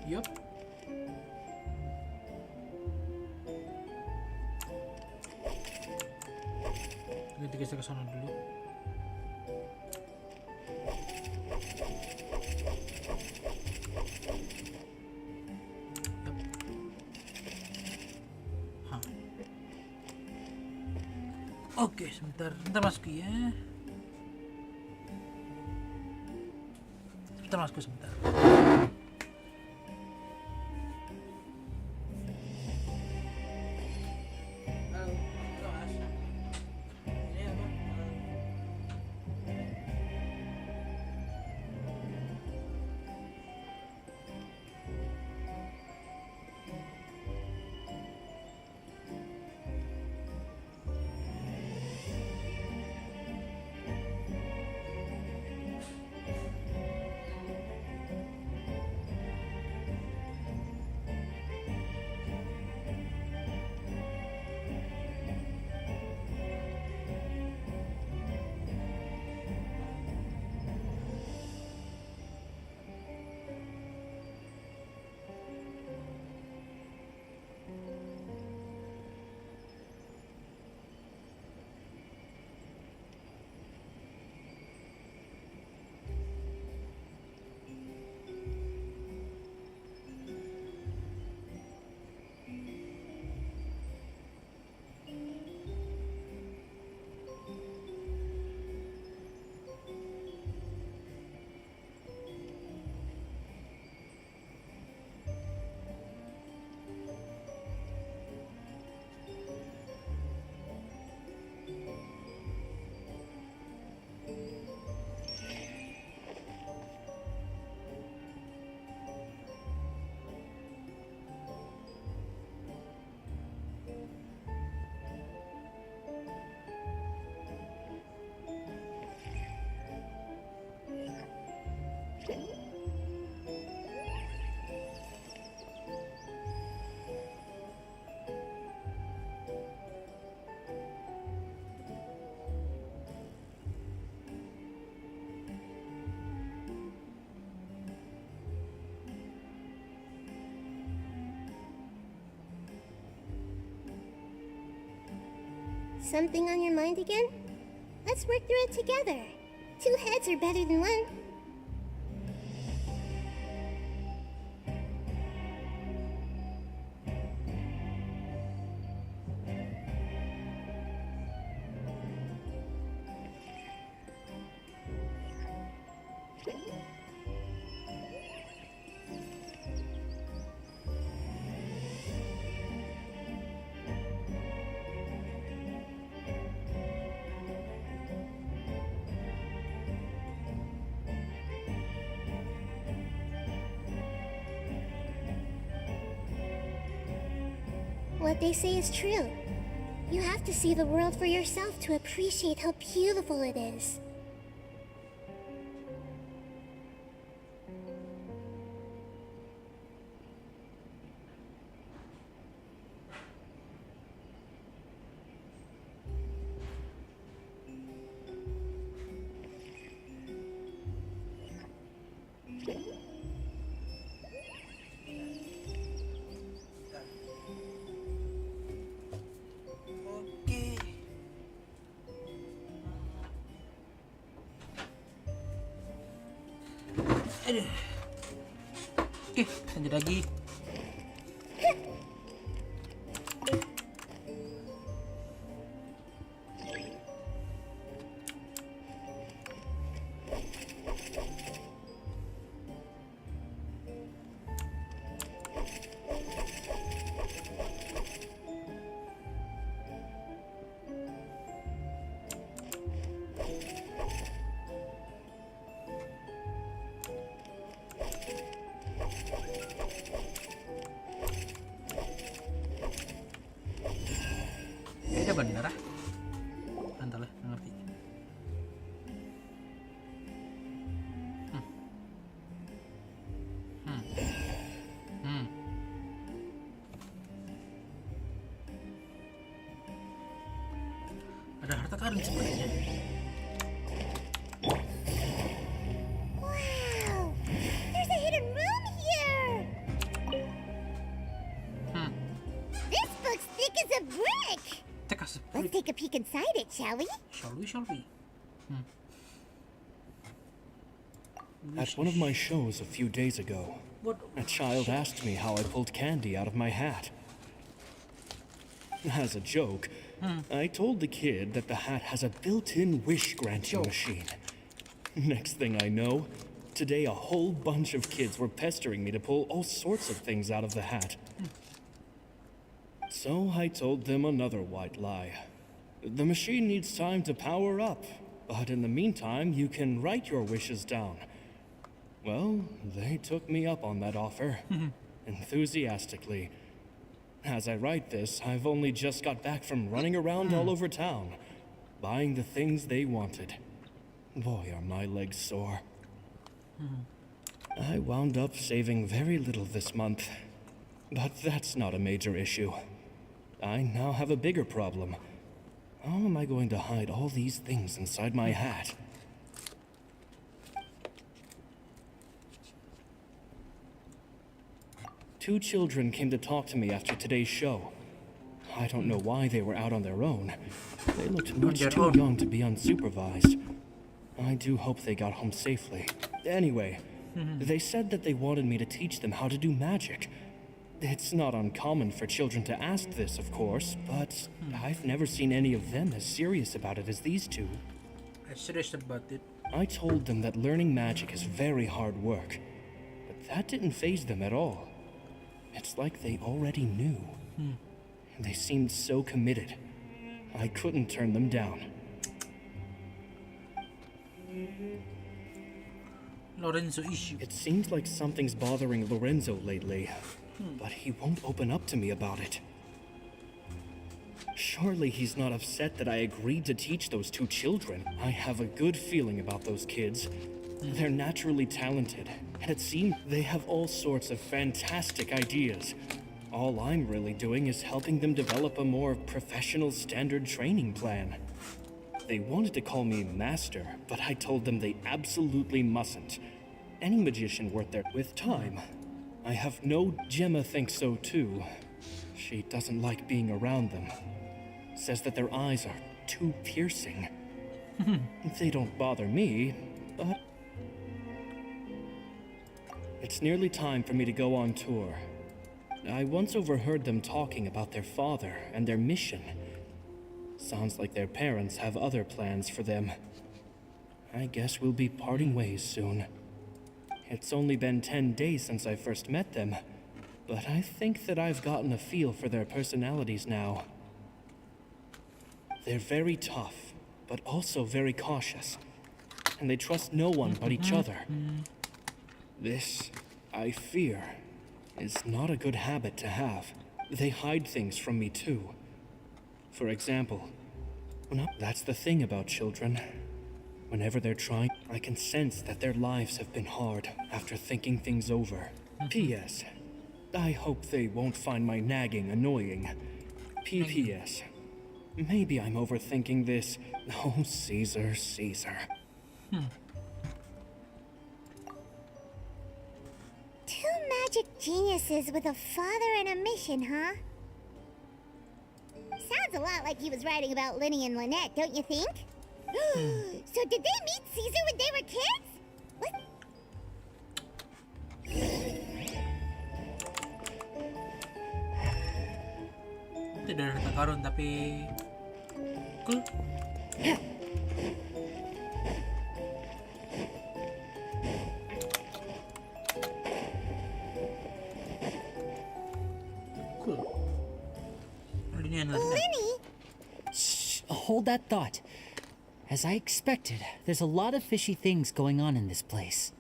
Yup. Kita geser ke sana dulu. Hah. Oke, sebentar masuk ya. Sebentar. Something on your mind again? Let's work through it together. 2 heads are better than 1. What they say is true. You have to see the world for yourself to appreciate how beautiful it is. Aduh. Oke, lanjut lagi. Kayaknya bener ah. Entahlah, nggak ngerti. Ada harta karun sepertinya. Wow! There's a hidden room here! This book's thick as a brick! Let's take a peek inside it, shall we? Shall we? At one of my shows a few days ago, a child asked me how I pulled candy out of my hat. As a joke, I told the kid that the hat has a built-in wish-granting machine. Next thing I know, today a whole bunch of kids were pestering me to pull all sorts of things out of the hat. So I told them another white lie. The machine needs time to power up, but in the meantime, you can write your wishes down. Well, they took me up on that offer, enthusiastically. As I write this, I've only just got back from running around all over town, buying the things they wanted. Boy, are my legs sore. I wound up saving very little this month, but that's not a major issue. I now have a bigger problem. How am I going to hide all these things inside my hat? Two children came to talk to me after today's show. I don't know why they were out on their own. They looked much too young to be unsupervised. I do hope they got home safely. Anyway, they said that they wanted me to teach them how to do magic. It's not uncommon for children to ask this, of course, but I've never seen any of them as serious about it as these two. Serious about it. I told them that learning magic is very hard work, but that didn't faze them at all. It's like they already knew. They seemed so committed. I couldn't turn them down. Lorenzo issue. It seems like something's bothering Lorenzo lately, but he won't open up to me about it. Surely he's not upset that I agreed to teach those two children. I have a good feeling about those kids. They're naturally talented, and it seems they have all sorts of fantastic ideas. All I'm really doing is helping them develop a more professional standard training plan. They wanted to call me Master, but I told them they absolutely mustn't. Any magician worth their with time. I have no Gemma thinks so too. She doesn't like being around them. says that their eyes are too piercing. They don't bother me, but it's nearly time for me to go on tour. I once overheard them talking about their father and their mission. Sounds like their parents have other plans for them. I guess we'll be parting ways soon. It's only been 10 days since I first met them, but I think that I've gotten a feel for their personalities now. They're very tough, but also very cautious, and they trust no one but each other. This, I fear, is not a good habit to have. They hide things from me too. For example, that's the thing about children. Whenever they're trying, I can sense that their lives have been hard after thinking things over. P.S. I hope they won't find my nagging annoying. P.P.S. Maybe I'm overthinking this. Oh, Caesar, Caesar. Two magic geniuses with a father and a mission, huh? Sounds a lot like he was writing about Linny and Lynette, don't you think? So did they meet Caesar when they were kids? What? Tidak ada harta karun tapi cool. Cool. Linny? Shh, hold that thought. As I expected, there's a lot of fishy things going on in this place.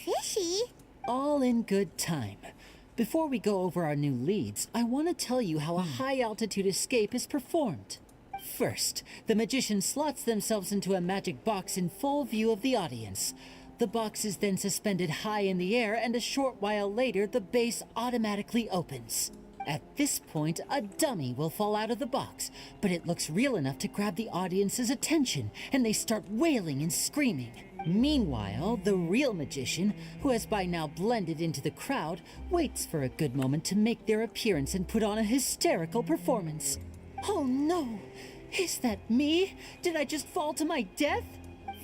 Fishy? All in good time. Before we go over our new leads, I want to tell you how a high-altitude escape is performed. First, the magician slots themselves into a magic box in full view of the audience. The box is then suspended high in the air, and a short while later, the base automatically opens. At this point, a dummy will fall out of the box, but it looks real enough to grab the audience's attention, and they start wailing and screaming. Meanwhile, the real magician, who has by now blended into the crowd, waits for a good moment to make their appearance and put on a hysterical performance. Oh no! Is that me? Did I just fall to my death?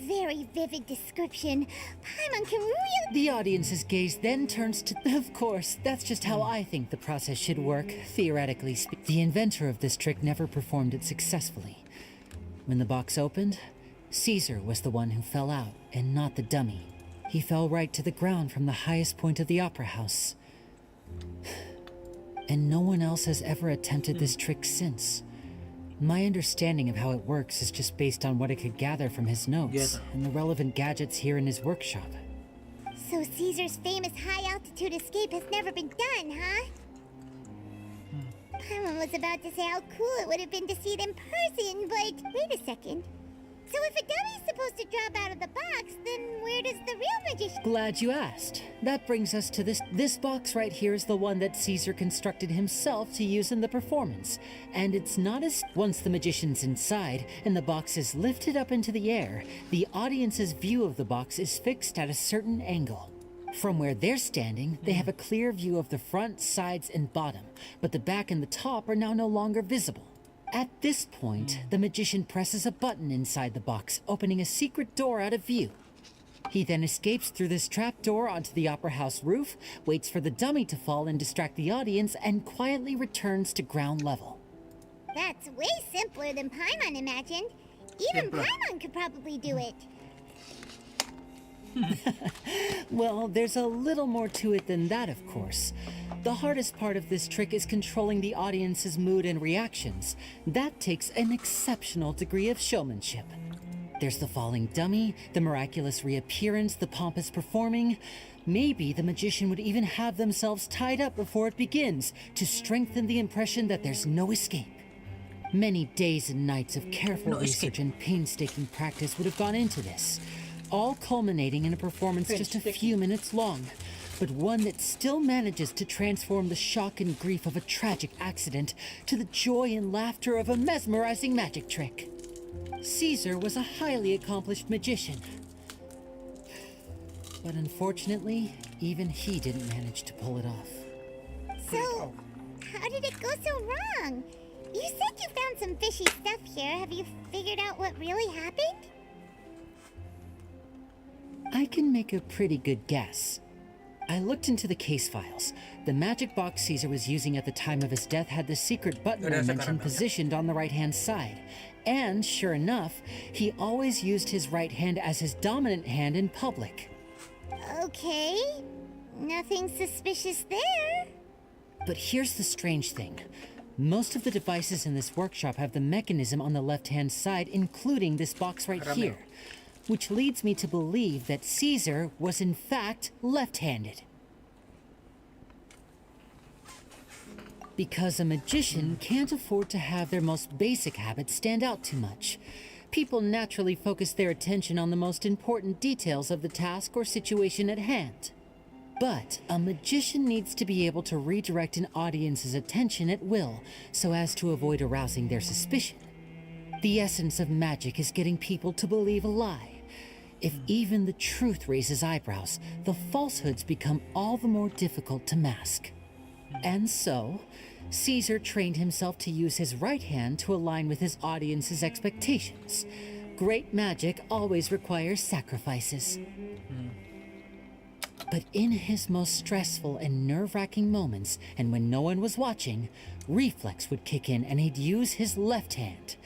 Very vivid description. Paimon can really... The audience's gaze then turns to... Of course, that's just how I think the process should work, theoretically speaking. The inventor of this trick never performed it successfully. When the box opened, Caesar was the one who fell out, and not the dummy. He fell right to the ground from the highest point of the opera house. And no one else has ever attempted this trick since. My understanding of how it works is just based on what I could gather from his notes and the relevant gadgets here in his workshop. So Caesar's famous high-altitude escape has never been done, huh? Paimon was about to say how cool it would have been to see it in person, but wait a second. So if a dummy's supposed to drop out of the box, then where does the real magician... Glad you asked. That brings us to this. This box right here is the one that Caesar constructed himself to use in the performance. And it's not as... Once the magician's inside and the box is lifted up into the air, the audience's view of the box is fixed at a certain angle. From where they're standing, they have a clear view of the front, sides, and bottom, but the back and the top are now no longer visible. At this point, the magician presses a button inside the box, opening a secret door out of view. He then escapes through this trap door onto the opera house roof, waits for the dummy to fall and distract the audience, and quietly returns to ground level. That's way simpler than Paimon imagined. Even Paimon could probably do it. Well, there's a little more to it than that, of course. The hardest part of this trick is controlling the audience's mood and reactions. That takes an exceptional degree of showmanship. There's the falling dummy, the miraculous reappearance, the pompous performing. Maybe the magician would even have themselves tied up before it begins to strengthen the impression that there's no escape. Many days and nights of careful research and painstaking practice would have gone into this, all culminating in a performance just a few minutes long, but one that still manages to transform the shock and grief of a tragic accident to the joy and laughter of a mesmerizing magic trick. Caesar was a highly accomplished magician, but unfortunately, even he didn't manage to pull it off. So, how did it go so wrong? You said you found some fishy stuff here. Have you figured out what really happened? I can make a pretty good guess. I looked into the case files. The magic box Caesar was using at the time of his death had the secret button I mentioned positioned on the right-hand side. And, sure enough, he always used his right hand as his dominant hand in public. Okay. Nothing suspicious there. But here's the strange thing. Most of the devices in this workshop have the mechanism on the left-hand side, including this box right here. Which leads me to believe that Caesar was in fact left-handed. Because a magician can't afford to have their most basic habits stand out too much. People naturally focus their attention on the most important details of the task or situation at hand. But a magician needs to be able to redirect an audience's attention at will so as to avoid arousing their suspicion. The essence of magic is getting people to believe a lie. If even the truth raises eyebrows, the falsehoods become all the more difficult to mask. And so, Caesar trained himself to use his right hand to align with his audience's expectations. Great magic always requires sacrifices. But in his most stressful and nerve-wracking moments, and when no one was watching, reflex would kick in and he'd use his left hand.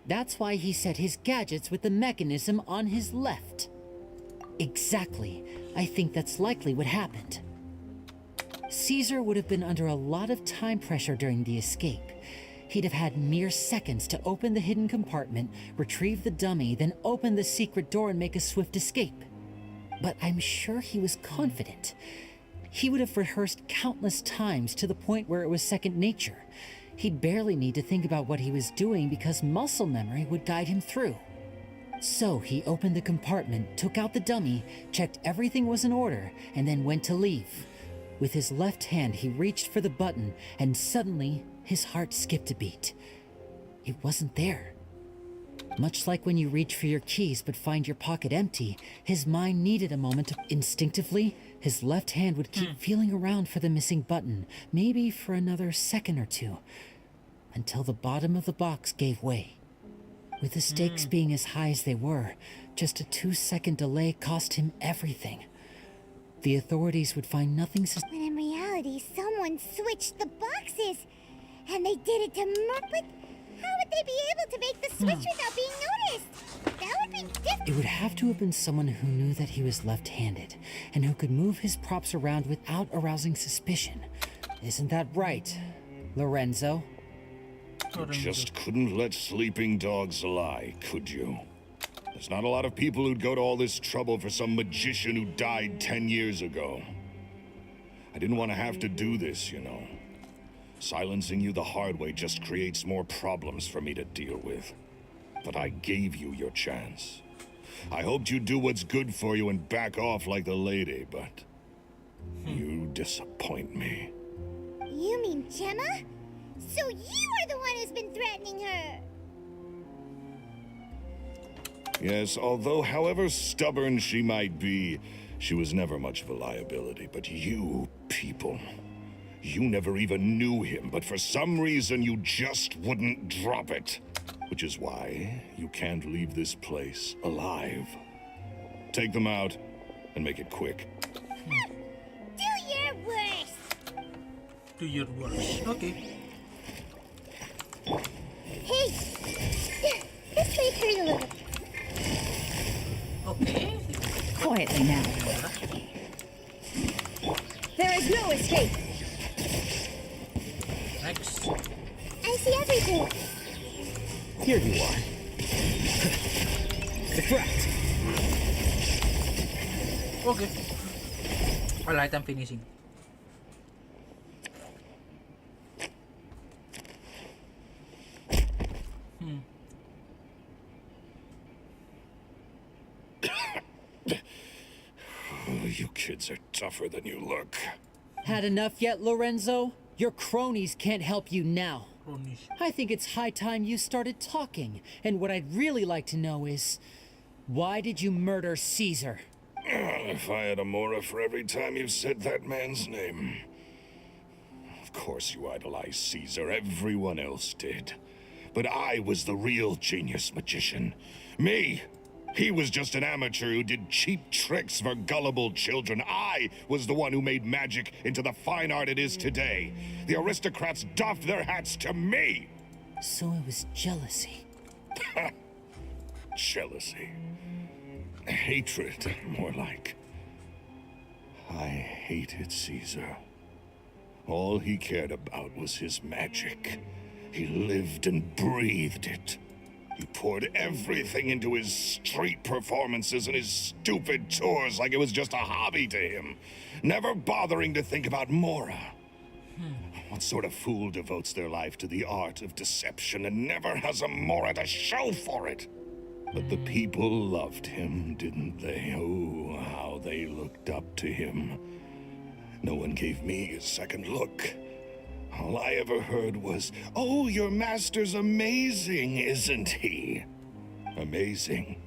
That's why he set his gadgets with the mechanism on his left. Exactly. I think that's likely what happened. Caesar would have been under a lot of time pressure during the escape. He'd have had mere seconds to open the hidden compartment, retrieve the dummy, then open the secret door and make a swift escape. But I'm sure he was confident. He would have rehearsed countless times to the point where it was second nature. He'd barely need to think about what he was doing because muscle memory would guide him through. So he opened the compartment, took out the dummy, checked everything was in order, and then went to leave. With his left hand, he reached for the button, and suddenly his heart skipped a beat. It wasn't there. Much like when you reach for your keys but find your pocket empty, his mind needed a moment to instinctively, his left hand would keep feeling around for the missing button, maybe for another second or two, until the bottom of the box gave way. With the stakes being as high as they were, just a 2-second delay cost him everything. The authorities would find nothing When in reality, someone switched the boxes, and they did it to But how would they be able to make the switch without being noticed? That would be difficult. It would have to have been someone who knew that he was left-handed, and who could move his props around without arousing suspicion. Isn't that right, Lorenzo? You just couldn't let sleeping dogs lie, could you? There's not a lot of people who'd go to all this trouble for some magician who died 10 years ago. I didn't want to have to do this, you know. Silencing you the hard way just creates more problems for me to deal with. But I gave you your chance. I hoped you'd do what's good for you and back off like the lady, but you disappoint me. You mean Gemma? So you are the one who's been threatening her! Yes, although however stubborn she might be, she was never much of a liability. But you people, you never even knew him, but for some reason you just wouldn't drop it. Which is why you can't leave this place alive. Take them out and make it quick. Do your worst! Do your worst. Okay. Hey! This may hurt a little. Okay. Quietly now. There is no escape! Next. I see everything. Here you are. Deflect. Okay. Alright, I'm finishing. You kids are tougher than you look. Had enough yet, Lorenzo? Your cronies can't help you now. I think it's high time you started talking. And what I'd really like to know is, why did you murder Caesar? If I had a mora for every time you said that man's name. Of course you idolized Caesar. Everyone else did. But I was the real genius magician. Me! He was just an amateur who did cheap tricks for gullible children. I was the one who made magic into the fine art it is today. The aristocrats doffed their hats to me! So it was jealousy. Jealousy. Hatred, more like. I hated Caesar. All he cared about was his magic. He lived and breathed it. He poured everything into his street performances and his stupid tours like it was just a hobby to him, never bothering to think about Mora. What sort of fool devotes their life to the art of deception and never has a Mora to show for it? But the people loved him, didn't they? Oh, how they looked up to him. No one gave me a second look. All I ever heard was, "Oh, your master's amazing, isn't he?" Amazing.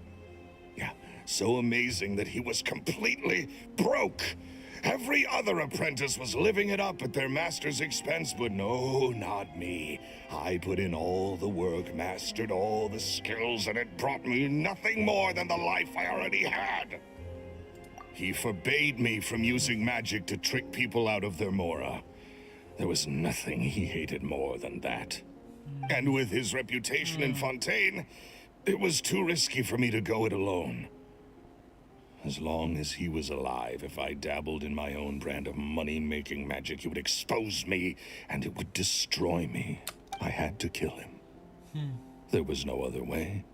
Yeah, so amazing that he was completely broke. Every other apprentice was living it up at their master's expense, but no, not me. I put in all the work, mastered all the skills, and it brought me nothing more than the life I already had. He forbade me from using magic to trick people out of their Mora. There was nothing he hated more than that. And with his reputation in Fontaine, it was too risky for me to go it alone. As long as he was alive, if I dabbled in my own brand of money-making magic, he would expose me, and it would destroy me. I had to kill him. There was no other way.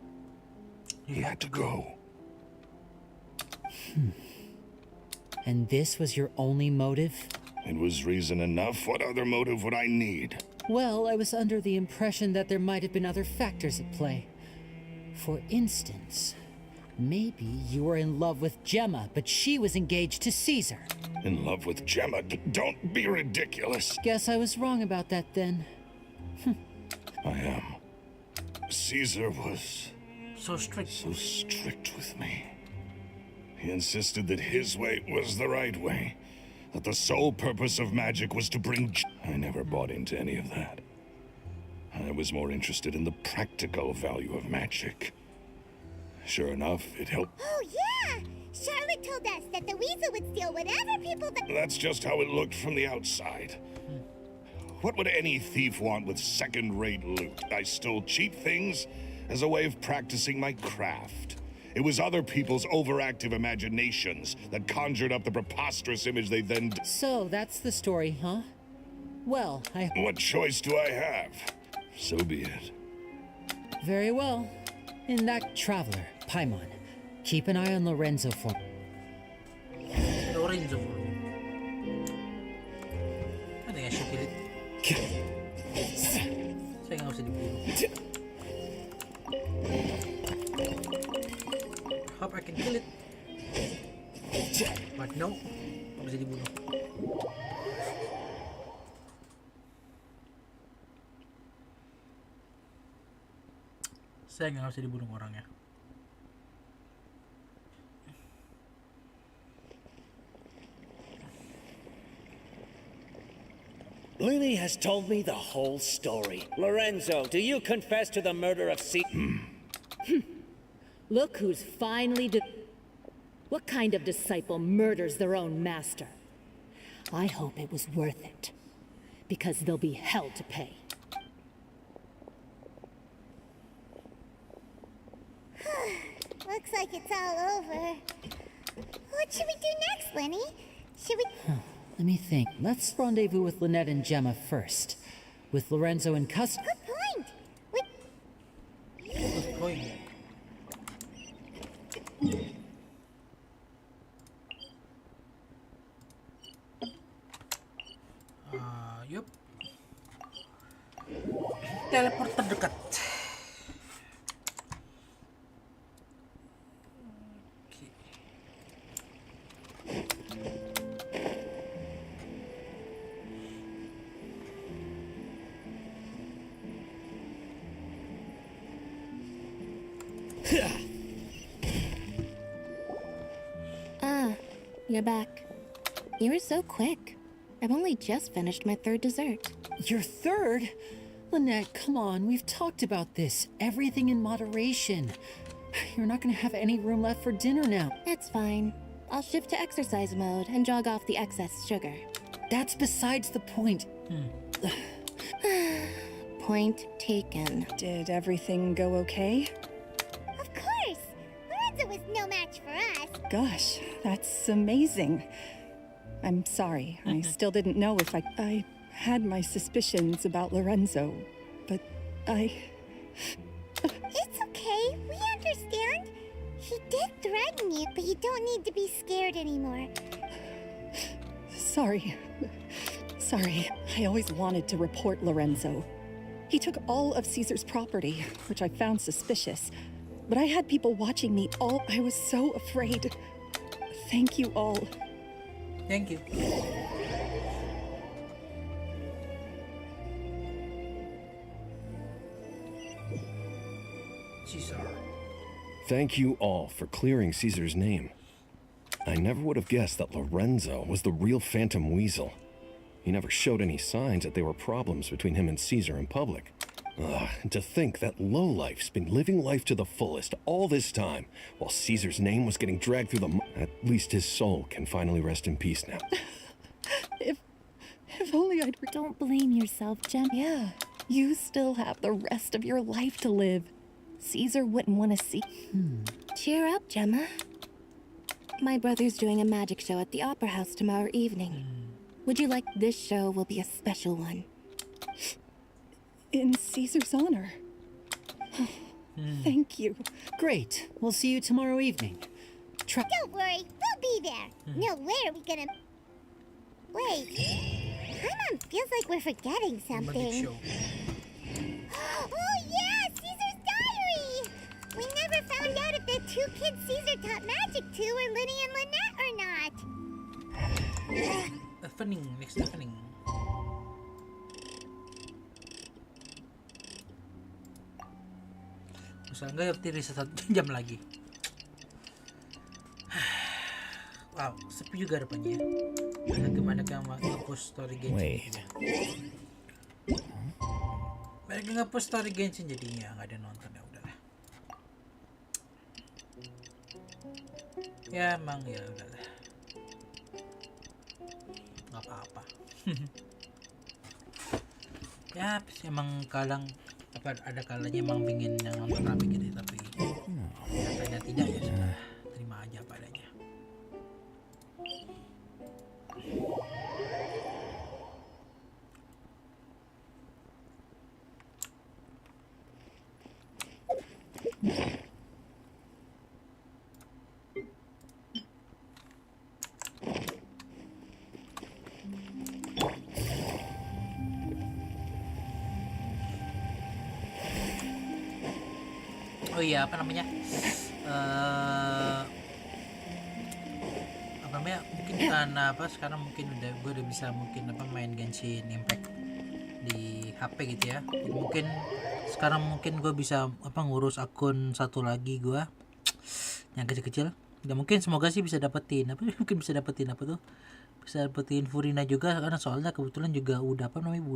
He had to go. And this was your only motive? It was reason enough. What other motive would I need? Well, I was under the impression that there might have been other factors at play. For instance, maybe you were in love with Gemma, but she was engaged to Caesar. In love with Gemma? Don't be ridiculous. Guess I was wrong about that then. I am. Caesar was so strict with me. He insisted that his way was the right way. That the sole purpose of magic was to bring I never bought into any of that. I was more interested in the practical value of magic. Sure enough, it helped. Oh, yeah! Charlotte told us that the weasel would steal whatever people That's just how it looked from the outside. What would any thief want with second-rate loot? I stole cheap things as a way of practicing my craft. It was other people's overactive imaginations that conjured up the preposterous image they then... So, that's the story, huh? Well, What choice do I have? So be it. Very well. In that traveler, Paimon, keep an eye on Lorenzo for... Lorenzo for me. Ano nga siya pilit? Siya nga ako sa dibulo. Hope I can kill it. But no, ako bisa dibunuh. Saya nggak harus dibunuh orangnya. Lily has told me the whole story. Lorenzo, do you confess to the murder of Look who's finally What kind of disciple murders their own master? I hope it was worth it, because they'll be hell to pay. Looks like it's all over. What should we do next, Lenny? Should we... Let me think. Let's rendezvous with Lynette and Gemma first. With Lorenzo in custody. Good point. Good point. Yup. Teleport terdekat. You're back. You were so quick. I've only just finished my third dessert. Your third? Lynette, come on, we've talked about this. Everything in moderation. You're not gonna have any room left for dinner now. It's fine. I'll shift to exercise mode and jog off the excess sugar. That's besides the point. Point taken. Did everything go okay? Of course! Lorenzo was no match for us. Gosh, that's amazing. I'm sorry. I still didn't know if I had my suspicions about Lorenzo, but It's okay. We understand. He did threaten you, but you don't need to be scared anymore. Sorry. Sorry. I always wanted to report Lorenzo. He took all of Caesar's property, which I found suspicious. But I had people watching me all. I was so afraid. Thank you all. Thank you. Caesar. Thank you all for clearing Caesar's name. I never would have guessed that Lorenzo was the real Phantom Weasel. He never showed any signs that there were problems between him and Caesar in public. Ugh, and to think that lowlife's been living life to the fullest all this time, while Caesar's name was getting dragged through the At least his soul can finally rest in peace now. If only I'd... Don't blame yourself, Jem. Yeah, you still have the rest of your life to live. Caesar wouldn't want to see... Cheer up, Gemma. My brother's doing a magic show at the Opera House tomorrow evening. Would you like this show will be a special one? In Caesar's honor. Thank you. Great. We'll see you tomorrow evening. Don't worry, we'll be there. Now where are we gonna... Wait. Paimon feels like we're forgetting something. Oh yeah, Caesar's diary! We never found out if the two kids Caesar taught magic to were Linny and Lynette or not. Next opening. Usah nggak ya satu jam lagi. Wow, sepi juga depannya. Ada kemana kamu nge-post story Genshin? Wait. Mereka nge-post story Genshin jadinya nggak ada nonton, ya udahlah. Ya emang ya udahlah. Nggak apa-apa. Ya emang kadang ada kalanya emang pingin nonton rame gitu, tapi katanya tidak, ya sudah, terima aja apa adanya. Oh iya, apa namanya? Apa namanya? Mungkin karena apa sekarang mungkin gue udah bisa mungkin apa main Genshin Impact di HP gitu ya. Jadi mungkin sekarang mungkin gue bisa apa ngurus akun satu lagi gue yang kecil-kecil. Dan mungkin semoga sih bisa dapetin apa mungkin bisa dapetin apa tuh? Bisa dapetin Furina juga, karena soalnya kebetulan juga udah apa namanya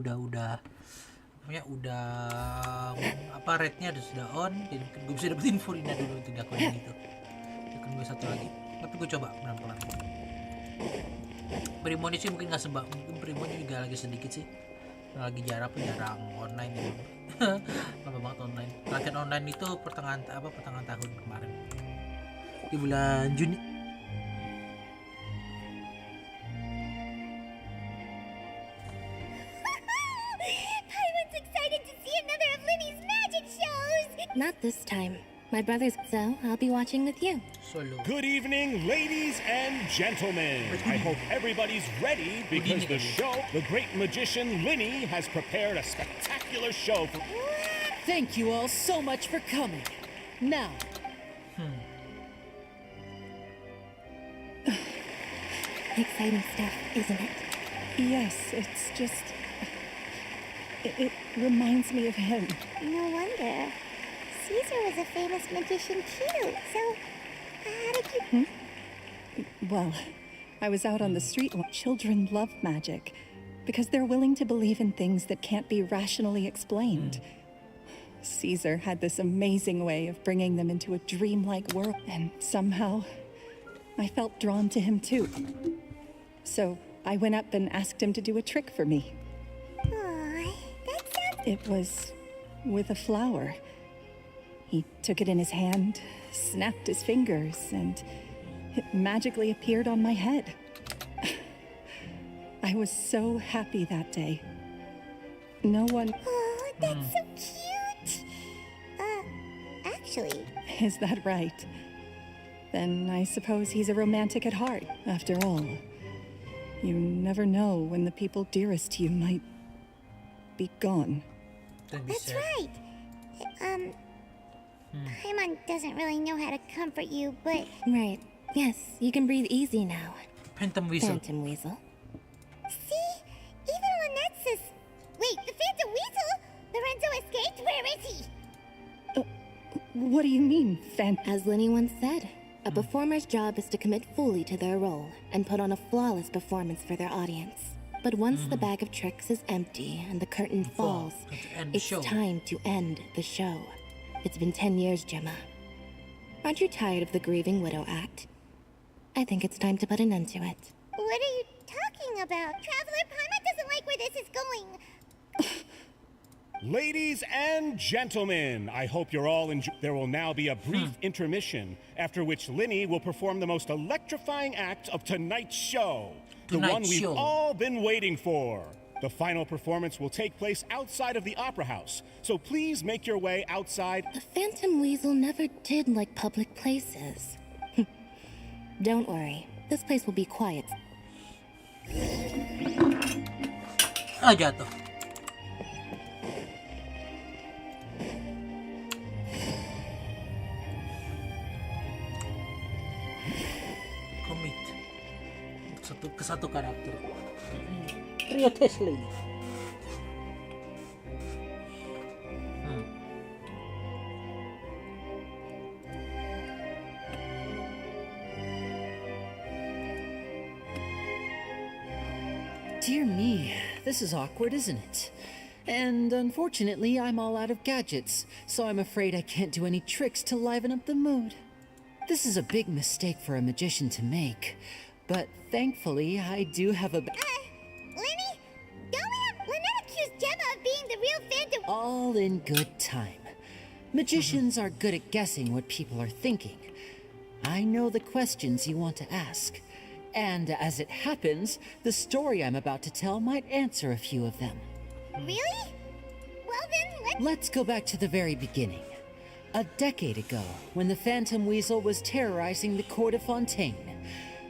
udah apa rate-nya sudah on, jadi gue bisa dapetin Furina dulu untuk akun itu. Akun gue satu lagi, tapi gue coba pelan-pelan. Primonnya sih mungkin nggak sebab, mungkin Primonnya juga lagi sedikit sih, lagi jarang online ya. Lama banget online. Terakhir online itu pertengahan tahun kemarin di bulan Juni. Not this time. My brother's so I'll be watching with you. Solo. Good evening, ladies and gentlemen. I hope everybody's ready because the great magician Linny has prepared a spectacular show for... Thank you all so much for coming. Now. Exciting stuff, isn't it? Yes, it's just... It reminds me of him. No wonder. Caesar was a famous magician too, so how did you... Well, I was out on the street. Children love magic because they're willing to believe in things that can't be rationally explained. Caesar had this amazing way of bringing them into a dreamlike world, and somehow I felt drawn to him too. So I went up and asked him to do a trick for me. Aw, that sounds... It was with a flower. He took it in his hand, snapped his fingers, and it magically appeared on my head. I was so happy that day. No one... Oh, that's so cute! Actually... Is that right? Then I suppose he's a romantic at heart, after all. You never know when the people dearest to you might be gone. That's right. Paimon doesn't really know how to comfort you, but... Right. Yes, you can breathe easy now. Phantom Weasel. Phantom Weasel. See? Even Lynette says... Wait, the Phantom Weasel? Lorenzo escaped? Where is he? What do you mean, As Linny once said, a performer's job is to commit fully to their role and put on a flawless performance for their audience. But once the bag of tricks is empty and the curtain falls, it's time to end the show. It's been 10 years, Gemma. Aren't you tired of the grieving widow act? I think it's time to put an end to it. What are you talking about? Traveler, Paimon doesn't like where this is going. Ladies and gentlemen, I hope you're all There will now be a brief intermission, after which Linny will perform the most electrifying act of tonight's show. The one we've all been waiting for. The final performance will take place outside of the Opera House, so please make your way outside. The Phantom Weasel never did like public places. Don't worry, this place will be quiet. Jatuh. Commit ke satu karakter. Rio Tesli. Dear me, this is awkward, isn't it? And unfortunately, I'm all out of gadgets, so I'm afraid I can't do any tricks to liven up the mood. This is a big mistake for a magician to make, but thankfully, I do have a... Linny? Lynette accused Gemma of being the real Phantom... All in good time. Magicians are good at guessing what people are thinking. I know the questions you want to ask. And as it happens, the story I'm about to tell might answer a few of them. Really? Well then, let's go back to the very beginning. A decade ago, when the Phantom Weasel was terrorizing the court of Fontaine,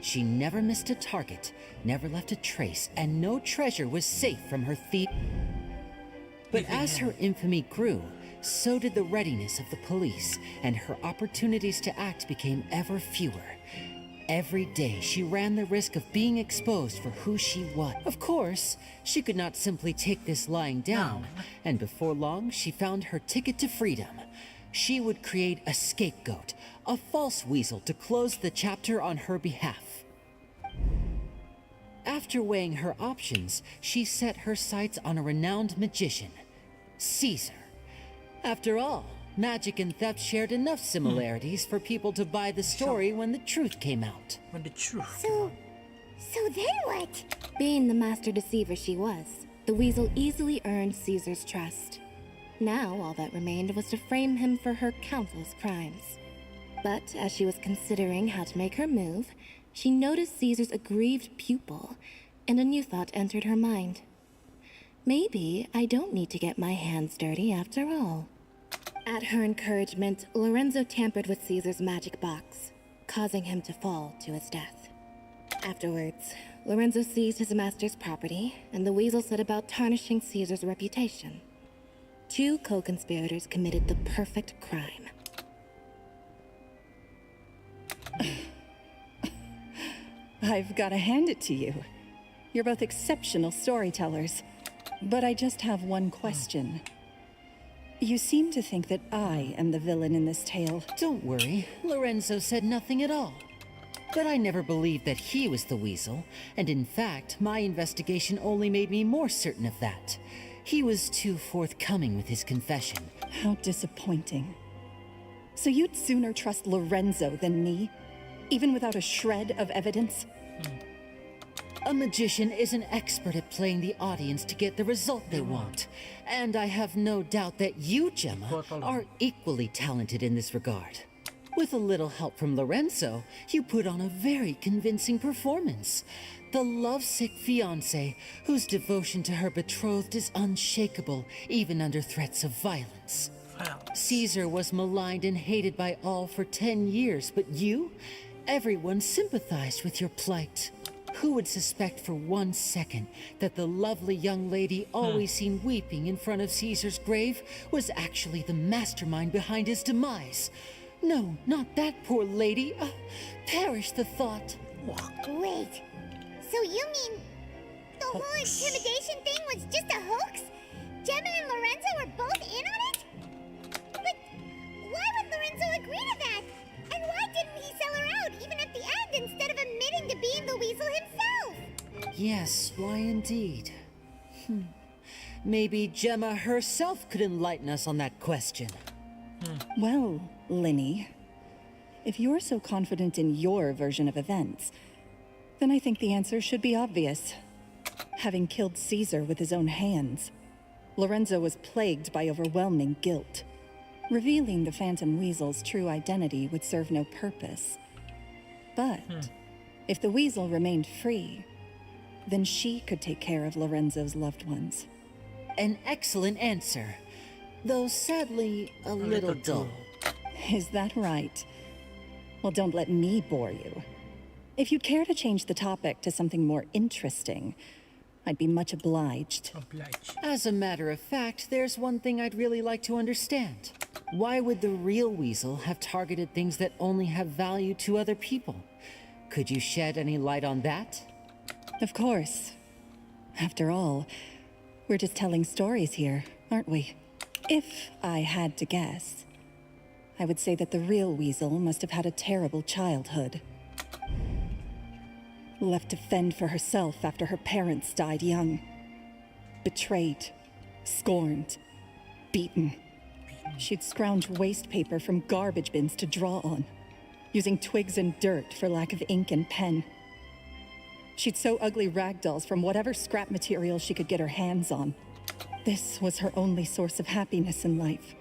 she never missed a target, never left a trace, and no treasure was safe from her thief. But as her infamy grew, so did the readiness of the police, and her opportunities to act became ever fewer. Every day, she ran the risk of being exposed for who she was. Of course, she could not simply take this lying down, and before long, she found her ticket to freedom. She would create a scapegoat, a false weasel to close the chapter on her behalf. After weighing her options, she set her sights on a renowned magician, Caesar. After all, magic and theft shared enough similarities for people to buy the story when the truth came out. So then what? Being the master deceiver she was, the weasel easily earned Caesar's trust. Now all that remained was to frame him for her countless crimes. But as she was considering how to make her move, she noticed Caesar's aggrieved pupil, and a new thought entered her mind. Maybe I don't need to get my hands dirty after all. At her encouragement, Lorenzo tampered with Caesar's magic box, causing him to fall to his death. Afterwards, Lorenzo seized his master's property, and the weasel set about tarnishing Caesar's reputation. Two co-conspirators committed the perfect crime. I've got to hand it to you. You're both exceptional storytellers. But I just have one question. You seem to think that I am the villain in this tale. Don't worry, Lorenzo said nothing at all. But I never believed that he was the weasel, and in fact, my investigation only made me more certain of that. He was too forthcoming with his confession. How disappointing. So you'd sooner trust Lorenzo than me, even without a shred of evidence? A magician is an expert at playing the audience to get the result they want. And I have no doubt that you, Gemma, are equally talented in this regard. With a little help from Lorenzo, you put on a very convincing performance. The lovesick fiancé, whose devotion to her betrothed is unshakable, even under threats of violence. Caesar was maligned and hated by all for 10 years, but you? Everyone sympathized with your plight. Who would suspect for 1 second that the lovely young lady always seen weeping in front of Caesar's grave was actually the mastermind behind his demise? No, not that poor lady. Perish the thought. Wait, so you mean the whole intimidation thing was just a hoax? Gemma and Lorenzo were both in on it? But why would Lorenzo agree to that? And why didn't he sell her out even at the end instead of admitting to being the weasel himself? Yes, why indeed? Maybe Gemma herself could enlighten us on that question. Well, Linny, if you're so confident in your version of events, then I think the answer should be obvious. Having killed Caesar with his own hands, Lorenzo was plagued by overwhelming guilt. Revealing the Phantom Weasel's true identity would serve no purpose. But if the weasel remained free, then she could take care of Lorenzo's loved ones. An excellent answer, though sadly a little dull. Is that right? Well, don't let me bore you. If you'd care to change the topic to something more interesting, I'd be much obliged. As a matter of fact, there's one thing I'd really like to understand. Why would the real weasel have targeted things that only have value to other people? Could you shed any light on that? Of course. After all, we're just telling stories here, aren't we? If I had to guess, I would say that the real weasel must have had a terrible childhood. Left to fend for herself after her parents died young. Betrayed, scorned, beaten. She'd scrounge waste paper from garbage bins to draw on, using twigs and dirt for lack of ink and pen. She'd sew ugly rag dolls from whatever scrap material she could get her hands on. This was her only source of happiness in life.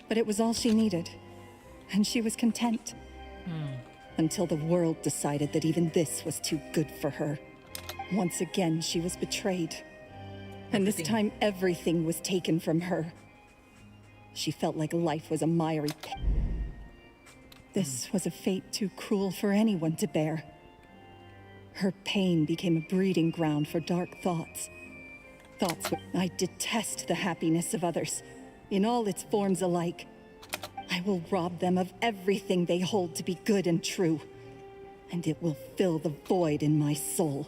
But it was all she needed, and she was content. Until the world decided that even this was too good for her. Once again, she was betrayed. And this time, everything was taken from her. She felt like life was a miry pit. This was a fate too cruel for anyone to bear. Her pain became a breeding ground for dark thoughts. I detest the happiness of others, in all its forms alike. I will rob them of everything they hold to be good and true, and it will fill the void in my soul.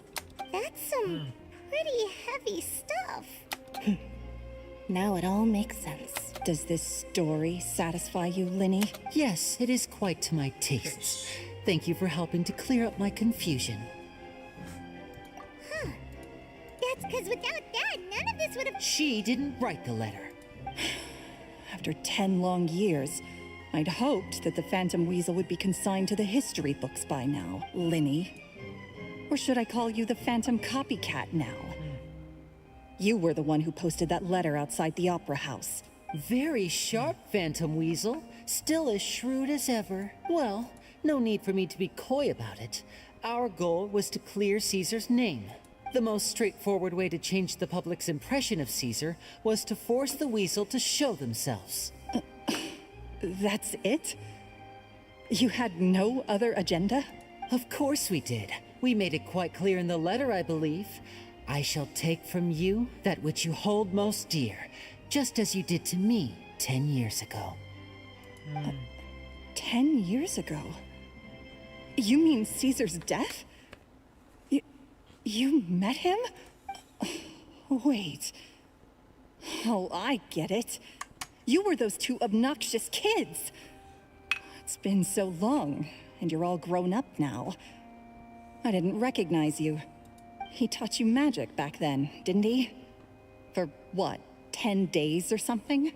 That's some pretty heavy stuff. Now it all makes sense. Does this story satisfy you, Linny? Yes, it is quite to my tastes. Thank you for helping to clear up my confusion. That's because without that, none of this would have... She didn't write the letter. After 10 long years, I'd hoped that the Phantom Weasel would be consigned to the history books by now, Linny. Or should I call you the Phantom Copycat now? You were the one who posted that letter outside the Opera House. Very sharp, Phantom Weasel. Still as shrewd as ever. Well, no need for me to be coy about it. Our goal was to clear Caesar's name. The most straightforward way to change the public's impression of Caesar was to force the weasel to show themselves. That's it? You had no other agenda? Of course we did. We made it quite clear in the letter, I believe. I shall take from you that which you hold most dear, just as you did to me 10 years ago. 10 years ago? You mean Caesar's death? You met him? Wait. Oh, I get it. You were those two obnoxious kids. It's been so long. and you're all grown up now. I didn't recognize you. He taught you magic back then, didn't he? For what, 10 days or something?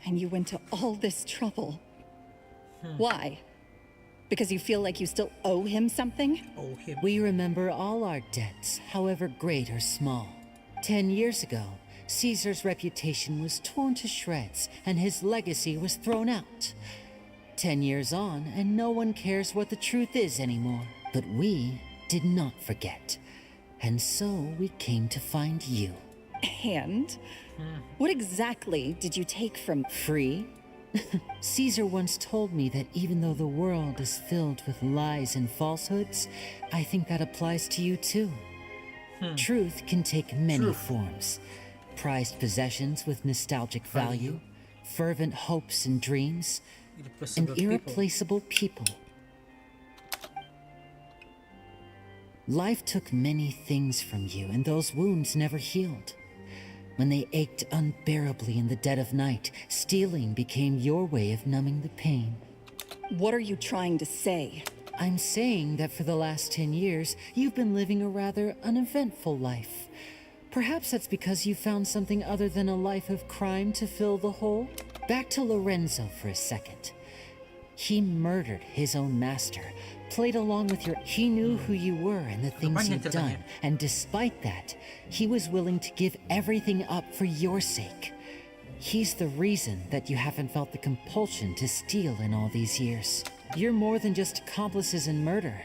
And you went to all this trouble. Why? Because you feel like you still owe him something? We remember all our debts, however great or small. 10 years ago, Caesar's reputation was torn to shreds, and his legacy was thrown out. 10 years on, and no one cares what the truth is anymore. But we did not forget. And so we came to find you. And? What exactly did you take from... Free? Caesar once told me that even though the world is filled with lies and falsehoods, I think that applies to you too. Truth can take many forms. Prized possessions with nostalgic value, fervent hopes and dreams, and irreplaceable people. Life took many things from you, and those wounds never healed. When they ached unbearably in the dead of night, stealing became your way of numbing the pain. What are you trying to say? I'm saying that for the last 10 years, you've been living a rather uneventful life. Perhaps that's because you found something other than a life of crime to fill the hole? Back to Lorenzo for a second. He murdered his own master, played along with your... He knew who you were and the things you'd done, and despite that, he was willing to give everything up for your sake. He's the reason that you haven't felt the compulsion to steal in all these years. You're more than just accomplices in murder.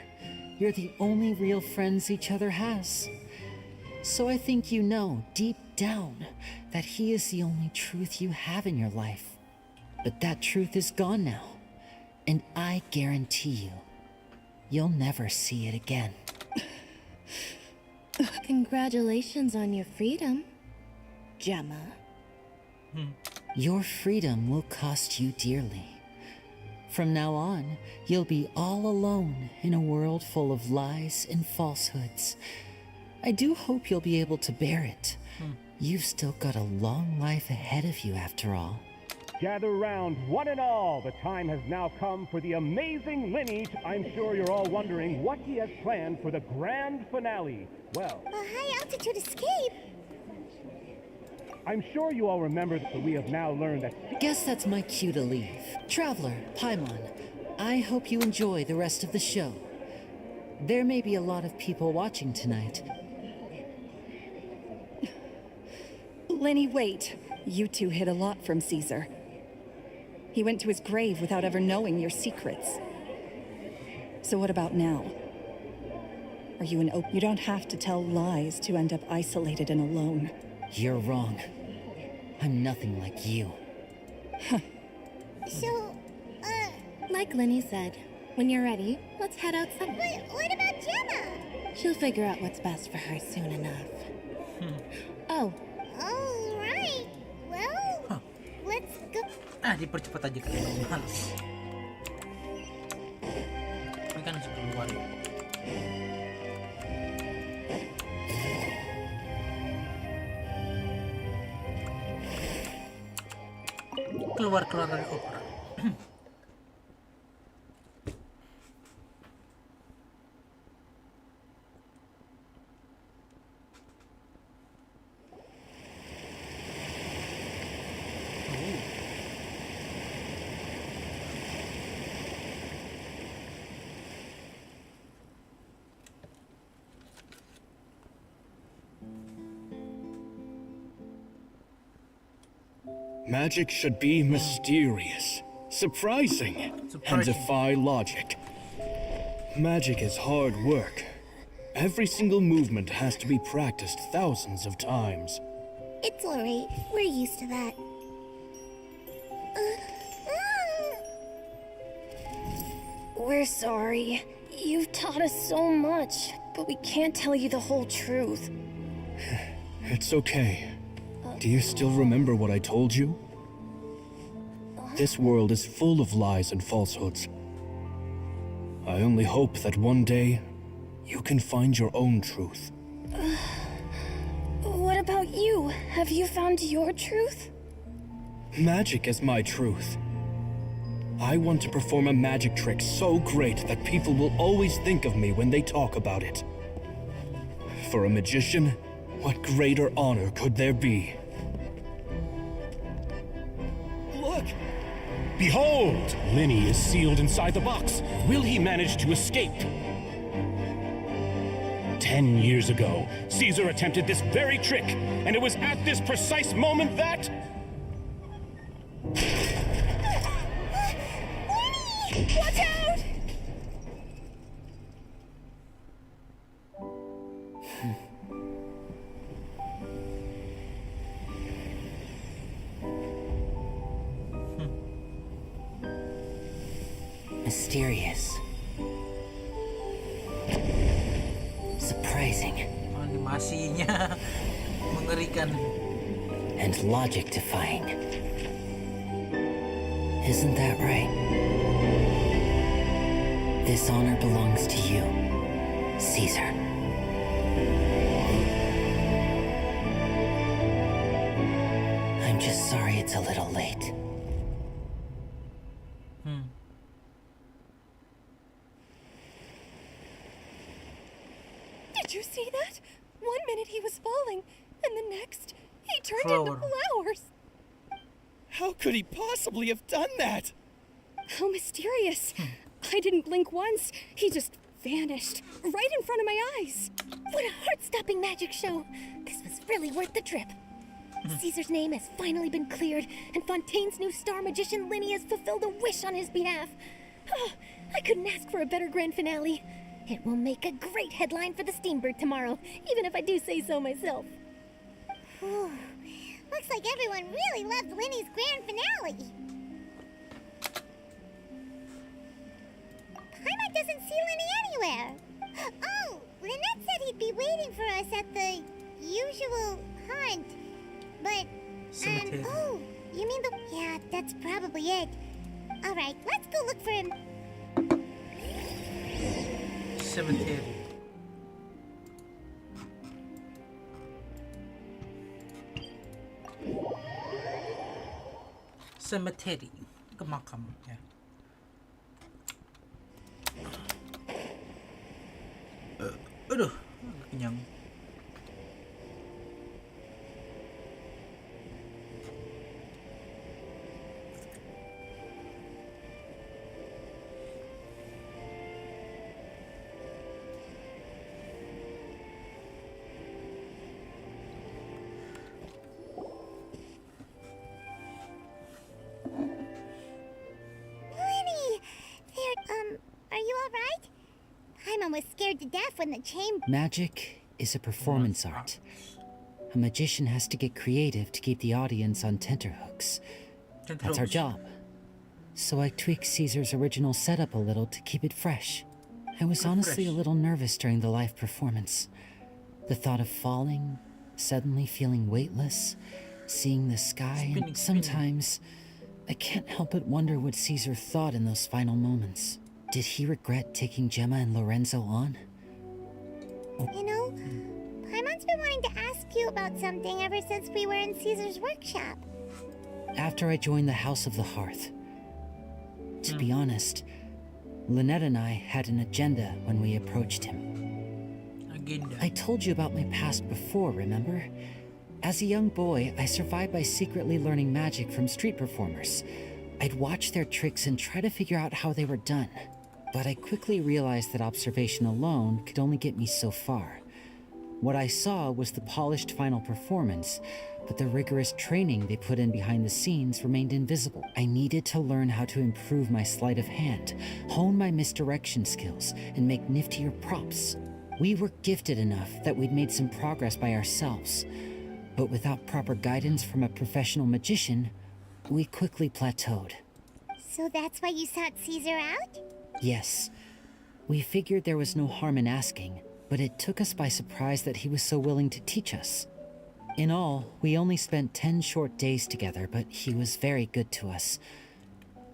You're the only real friends each other has. So I think you know, deep down, that he is the only truth you have in your life. But that truth is gone now. And I guarantee you, you'll never see it again. Congratulations on your freedom, Gemma. Your freedom will cost you dearly. From now on, you'll be all alone in a world full of lies and falsehoods. I do hope you'll be able to bear it. You've still got a long life ahead of you after all. Gather round, one and all. The time has now come for the amazing Linny. I'm sure you're all wondering what he has planned for the grand finale. Well, a high-altitude escape? I'm sure you all remember that we have now learned that... Guess that's my cue to leave. Traveler, Paimon, I hope you enjoy the rest of the show. There may be a lot of people watching tonight. Lenny, wait. You two hid a lot from Caesar. He went to his grave without ever knowing your secrets. So what about now? Are you You don't have to tell lies to end up isolated and alone. You're wrong. I'm nothing like you. So, Like Lenny said, when you're ready, let's head outside. But what about Gemma? She'll figure out what's best for her soon enough. Oh. All right. Well, let's go. Dipercepat aja kan. Males. Ini kan harus keluar. Keluar dari opera. Magic should be mysterious, surprising, and defy logic. Magic is hard work. Every single movement has to be practiced thousands of times. It's alright. We're used to that. We're sorry. You've taught us so much, but we can't tell you the whole truth. It's okay. Do you still remember what I told you? This world is full of lies and falsehoods. I only hope that one day you can find your own truth. What about you? Have you found your truth? Magic is my truth. I want to perform a magic trick so great that people will always think of me when they talk about it. For a magician, what greater honor could there be? Look! Behold! Linny is sealed inside the box. Will he manage to escape? 10 years ago, Caesar attempted this very trick, and it was at this precise moment that... Watch out! Mysterious. Surprising. Animasinya mengerikan. And logic defying. Isn't that right? This honor belongs to you, Caesar. I'm just sorry it's a little late. Did you see that? 1 minute he was falling, and the next, he turned into flowers. How could he possibly have done that? How mysterious. I didn't blink once. He just vanished right in front of my eyes. What a heart-stopping magic show. This was really worth the trip. Caesar's name has finally been cleared, and Fontaine's new star magician Linny has fulfilled a wish on his behalf. Oh, I couldn't ask for a better grand finale. It will make a great headline for the Steambird tomorrow, even if I do say so myself. Whew. Looks like everyone really loved Linny's grand finale. Paimon doesn't see Linny anywhere. Oh, Lynette said he'd be waiting for us at the usual hunt. But, oh, you mean the... Yeah, that's probably it. All right, let's go look for him. Cemetery. Cemetery, ke makam ya. Aduh, kenyang. Was scared to death when the chamber... Magic is a performance art. A magician has to get creative to keep the audience on tenterhooks. That's our job. So I tweaked Caesar's original setup a little to keep it fresh. I was honestly a little nervous during the live performance. The thought of falling, suddenly feeling weightless, seeing the sky, and sometimes I can't help but wonder what Caesar thought in those final moments. Did he regret taking Gemma and Lorenzo on? You know, Paimon's been wanting to ask you about something ever since we were in Caesar's workshop. After I joined the House of the Hearth. To be honest, Lynette and I had an agenda when we approached him. Agenda. I told you about my past before, remember? As a young boy, I survived by secretly learning magic from street performers. I'd watch their tricks and try to figure out how they were done. But I quickly realized that observation alone could only get me so far. What I saw was the polished final performance, but the rigorous training they put in behind the scenes remained invisible. I needed to learn how to improve my sleight of hand, hone my misdirection skills, and make niftier props. We were gifted enough that we'd made some progress by ourselves, but without proper guidance from a professional magician, we quickly plateaued. So that's why you sought Caesar out? Yes. We figured there was no harm in asking, but it took us by surprise that he was so willing to teach us. In all, we only spent 10 short days together, but he was very good to us.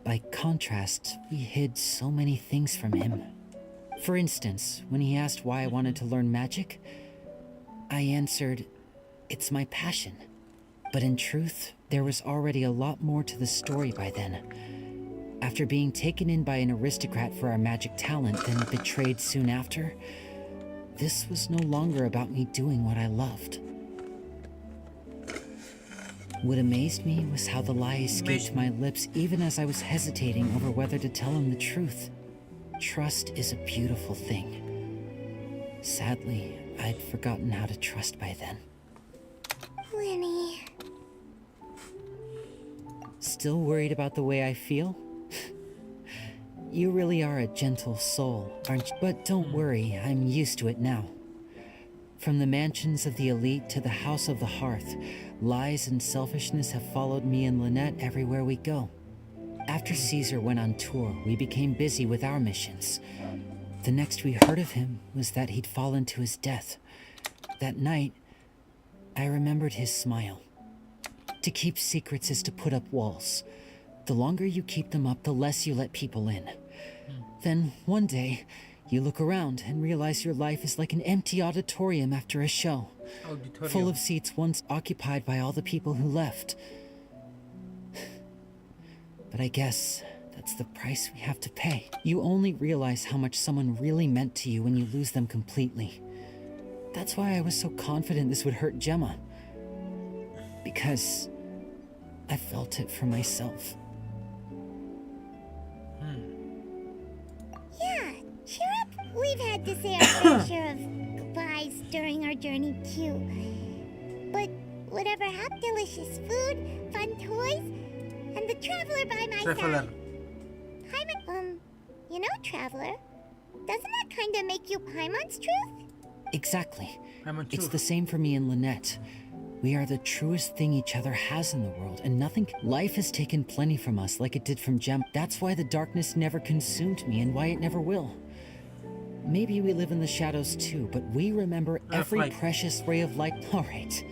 By contrast, we hid so many things from him. For instance, when he asked why I wanted to learn magic, I answered, "It's my passion." But in truth, there was already a lot more to the story by then. After being taken in by an aristocrat for our magic talent, then betrayed soon after, this was no longer about me doing what I loved. What amazed me was how the lie escaped my lips even as I was hesitating over whether to tell him the truth. Trust is a beautiful thing. Sadly, I'd forgotten how to trust by then. Lenny. Still worried about the way I feel? You really are a gentle soul, aren't you? But don't worry, I'm used to it now. From the mansions of the elite to the house of the hearth, lies and selfishness have followed me and Lynette everywhere we go. After Caesar went on tour, we became busy with our missions. The next we heard of him was that he'd fallen to his death. That night, I remembered his smile. To keep secrets is to put up walls. The longer you keep them up, the less you let people in. Then, one day, you look around and realize your life is like an empty auditorium after a show. Full of seats once occupied by all the people who left. But I guess that's the price we have to pay. You only realize how much someone really meant to you when you lose them completely. That's why I was so confident this would hurt Gemma. Because I felt it for myself. Yeah, cheer up. We've had to say our fair share of goodbyes during our journey too. But whatever happened, delicious food, fun toys, and the traveler by my side. Paimon, you know, traveler, doesn't that kind of make you Paimon's truth? Exactly. It's the same for me and Lynette. We are the truest thing each other has in the world, and life has taken plenty from us like it did from Gem. That's why the darkness never consumed me and why it never will. Maybe we live in the shadows too, but we remember every precious ray of light. All right,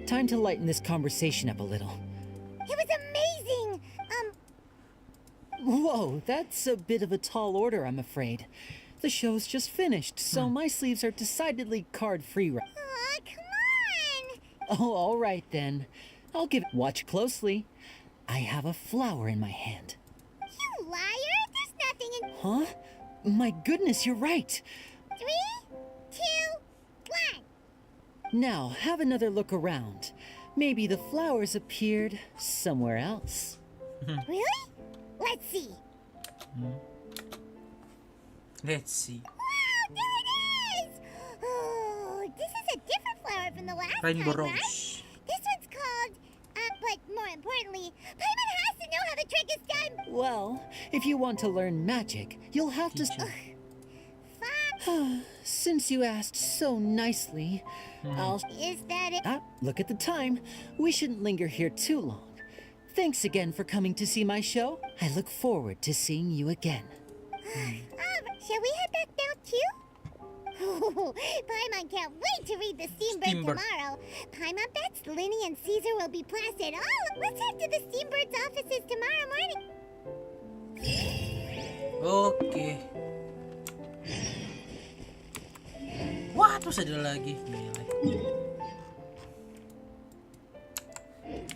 time to lighten this conversation up a little. It was amazing! Whoa, that's a bit of a tall order, I'm afraid. The show's just finished, so my sleeves are decidedly card-free. Aw, come on! Oh, all right then. I'll watch closely. I have a flower in my hand. You liar! There's nothing in... Huh? My goodness, you're right. 3, 2, 1. Now, have another look around. Maybe the flowers appeared somewhere else. Really? Let's see. Let's see. Wow, there it is! Oh, this is a different flower from the last Rainbow time, rose. right? This one's called... but more importantly, Paimon has to know how the trick is done! Well, if you want to learn magic, you'll have to... Since you asked so nicely, I'll... Is that it? Look at the time. We shouldn't linger here too long. Thanks again for coming to see my show. I look forward to seeing you again. Shall we head back now too? Paimon can't wait to read the Steambird tomorrow. Paimon bets Linny and Caesar will be placid. Oh, let's head to the Steambird's offices tomorrow morning. Oke. Wah, terus ada lagi. Gila.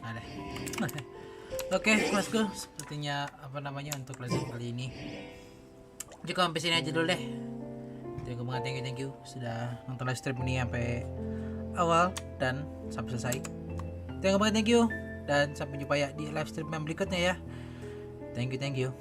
Ada. Oke, bosku, sepertinya apa namanya untuk lesson kali ini. Jadi sampai sini aja dulu deh. Thank you sudah nonton live stream ini sampai awal dan sampai selesai. Thank you dan sampai jumpa ya di live stream yang berikutnya ya. Thank you.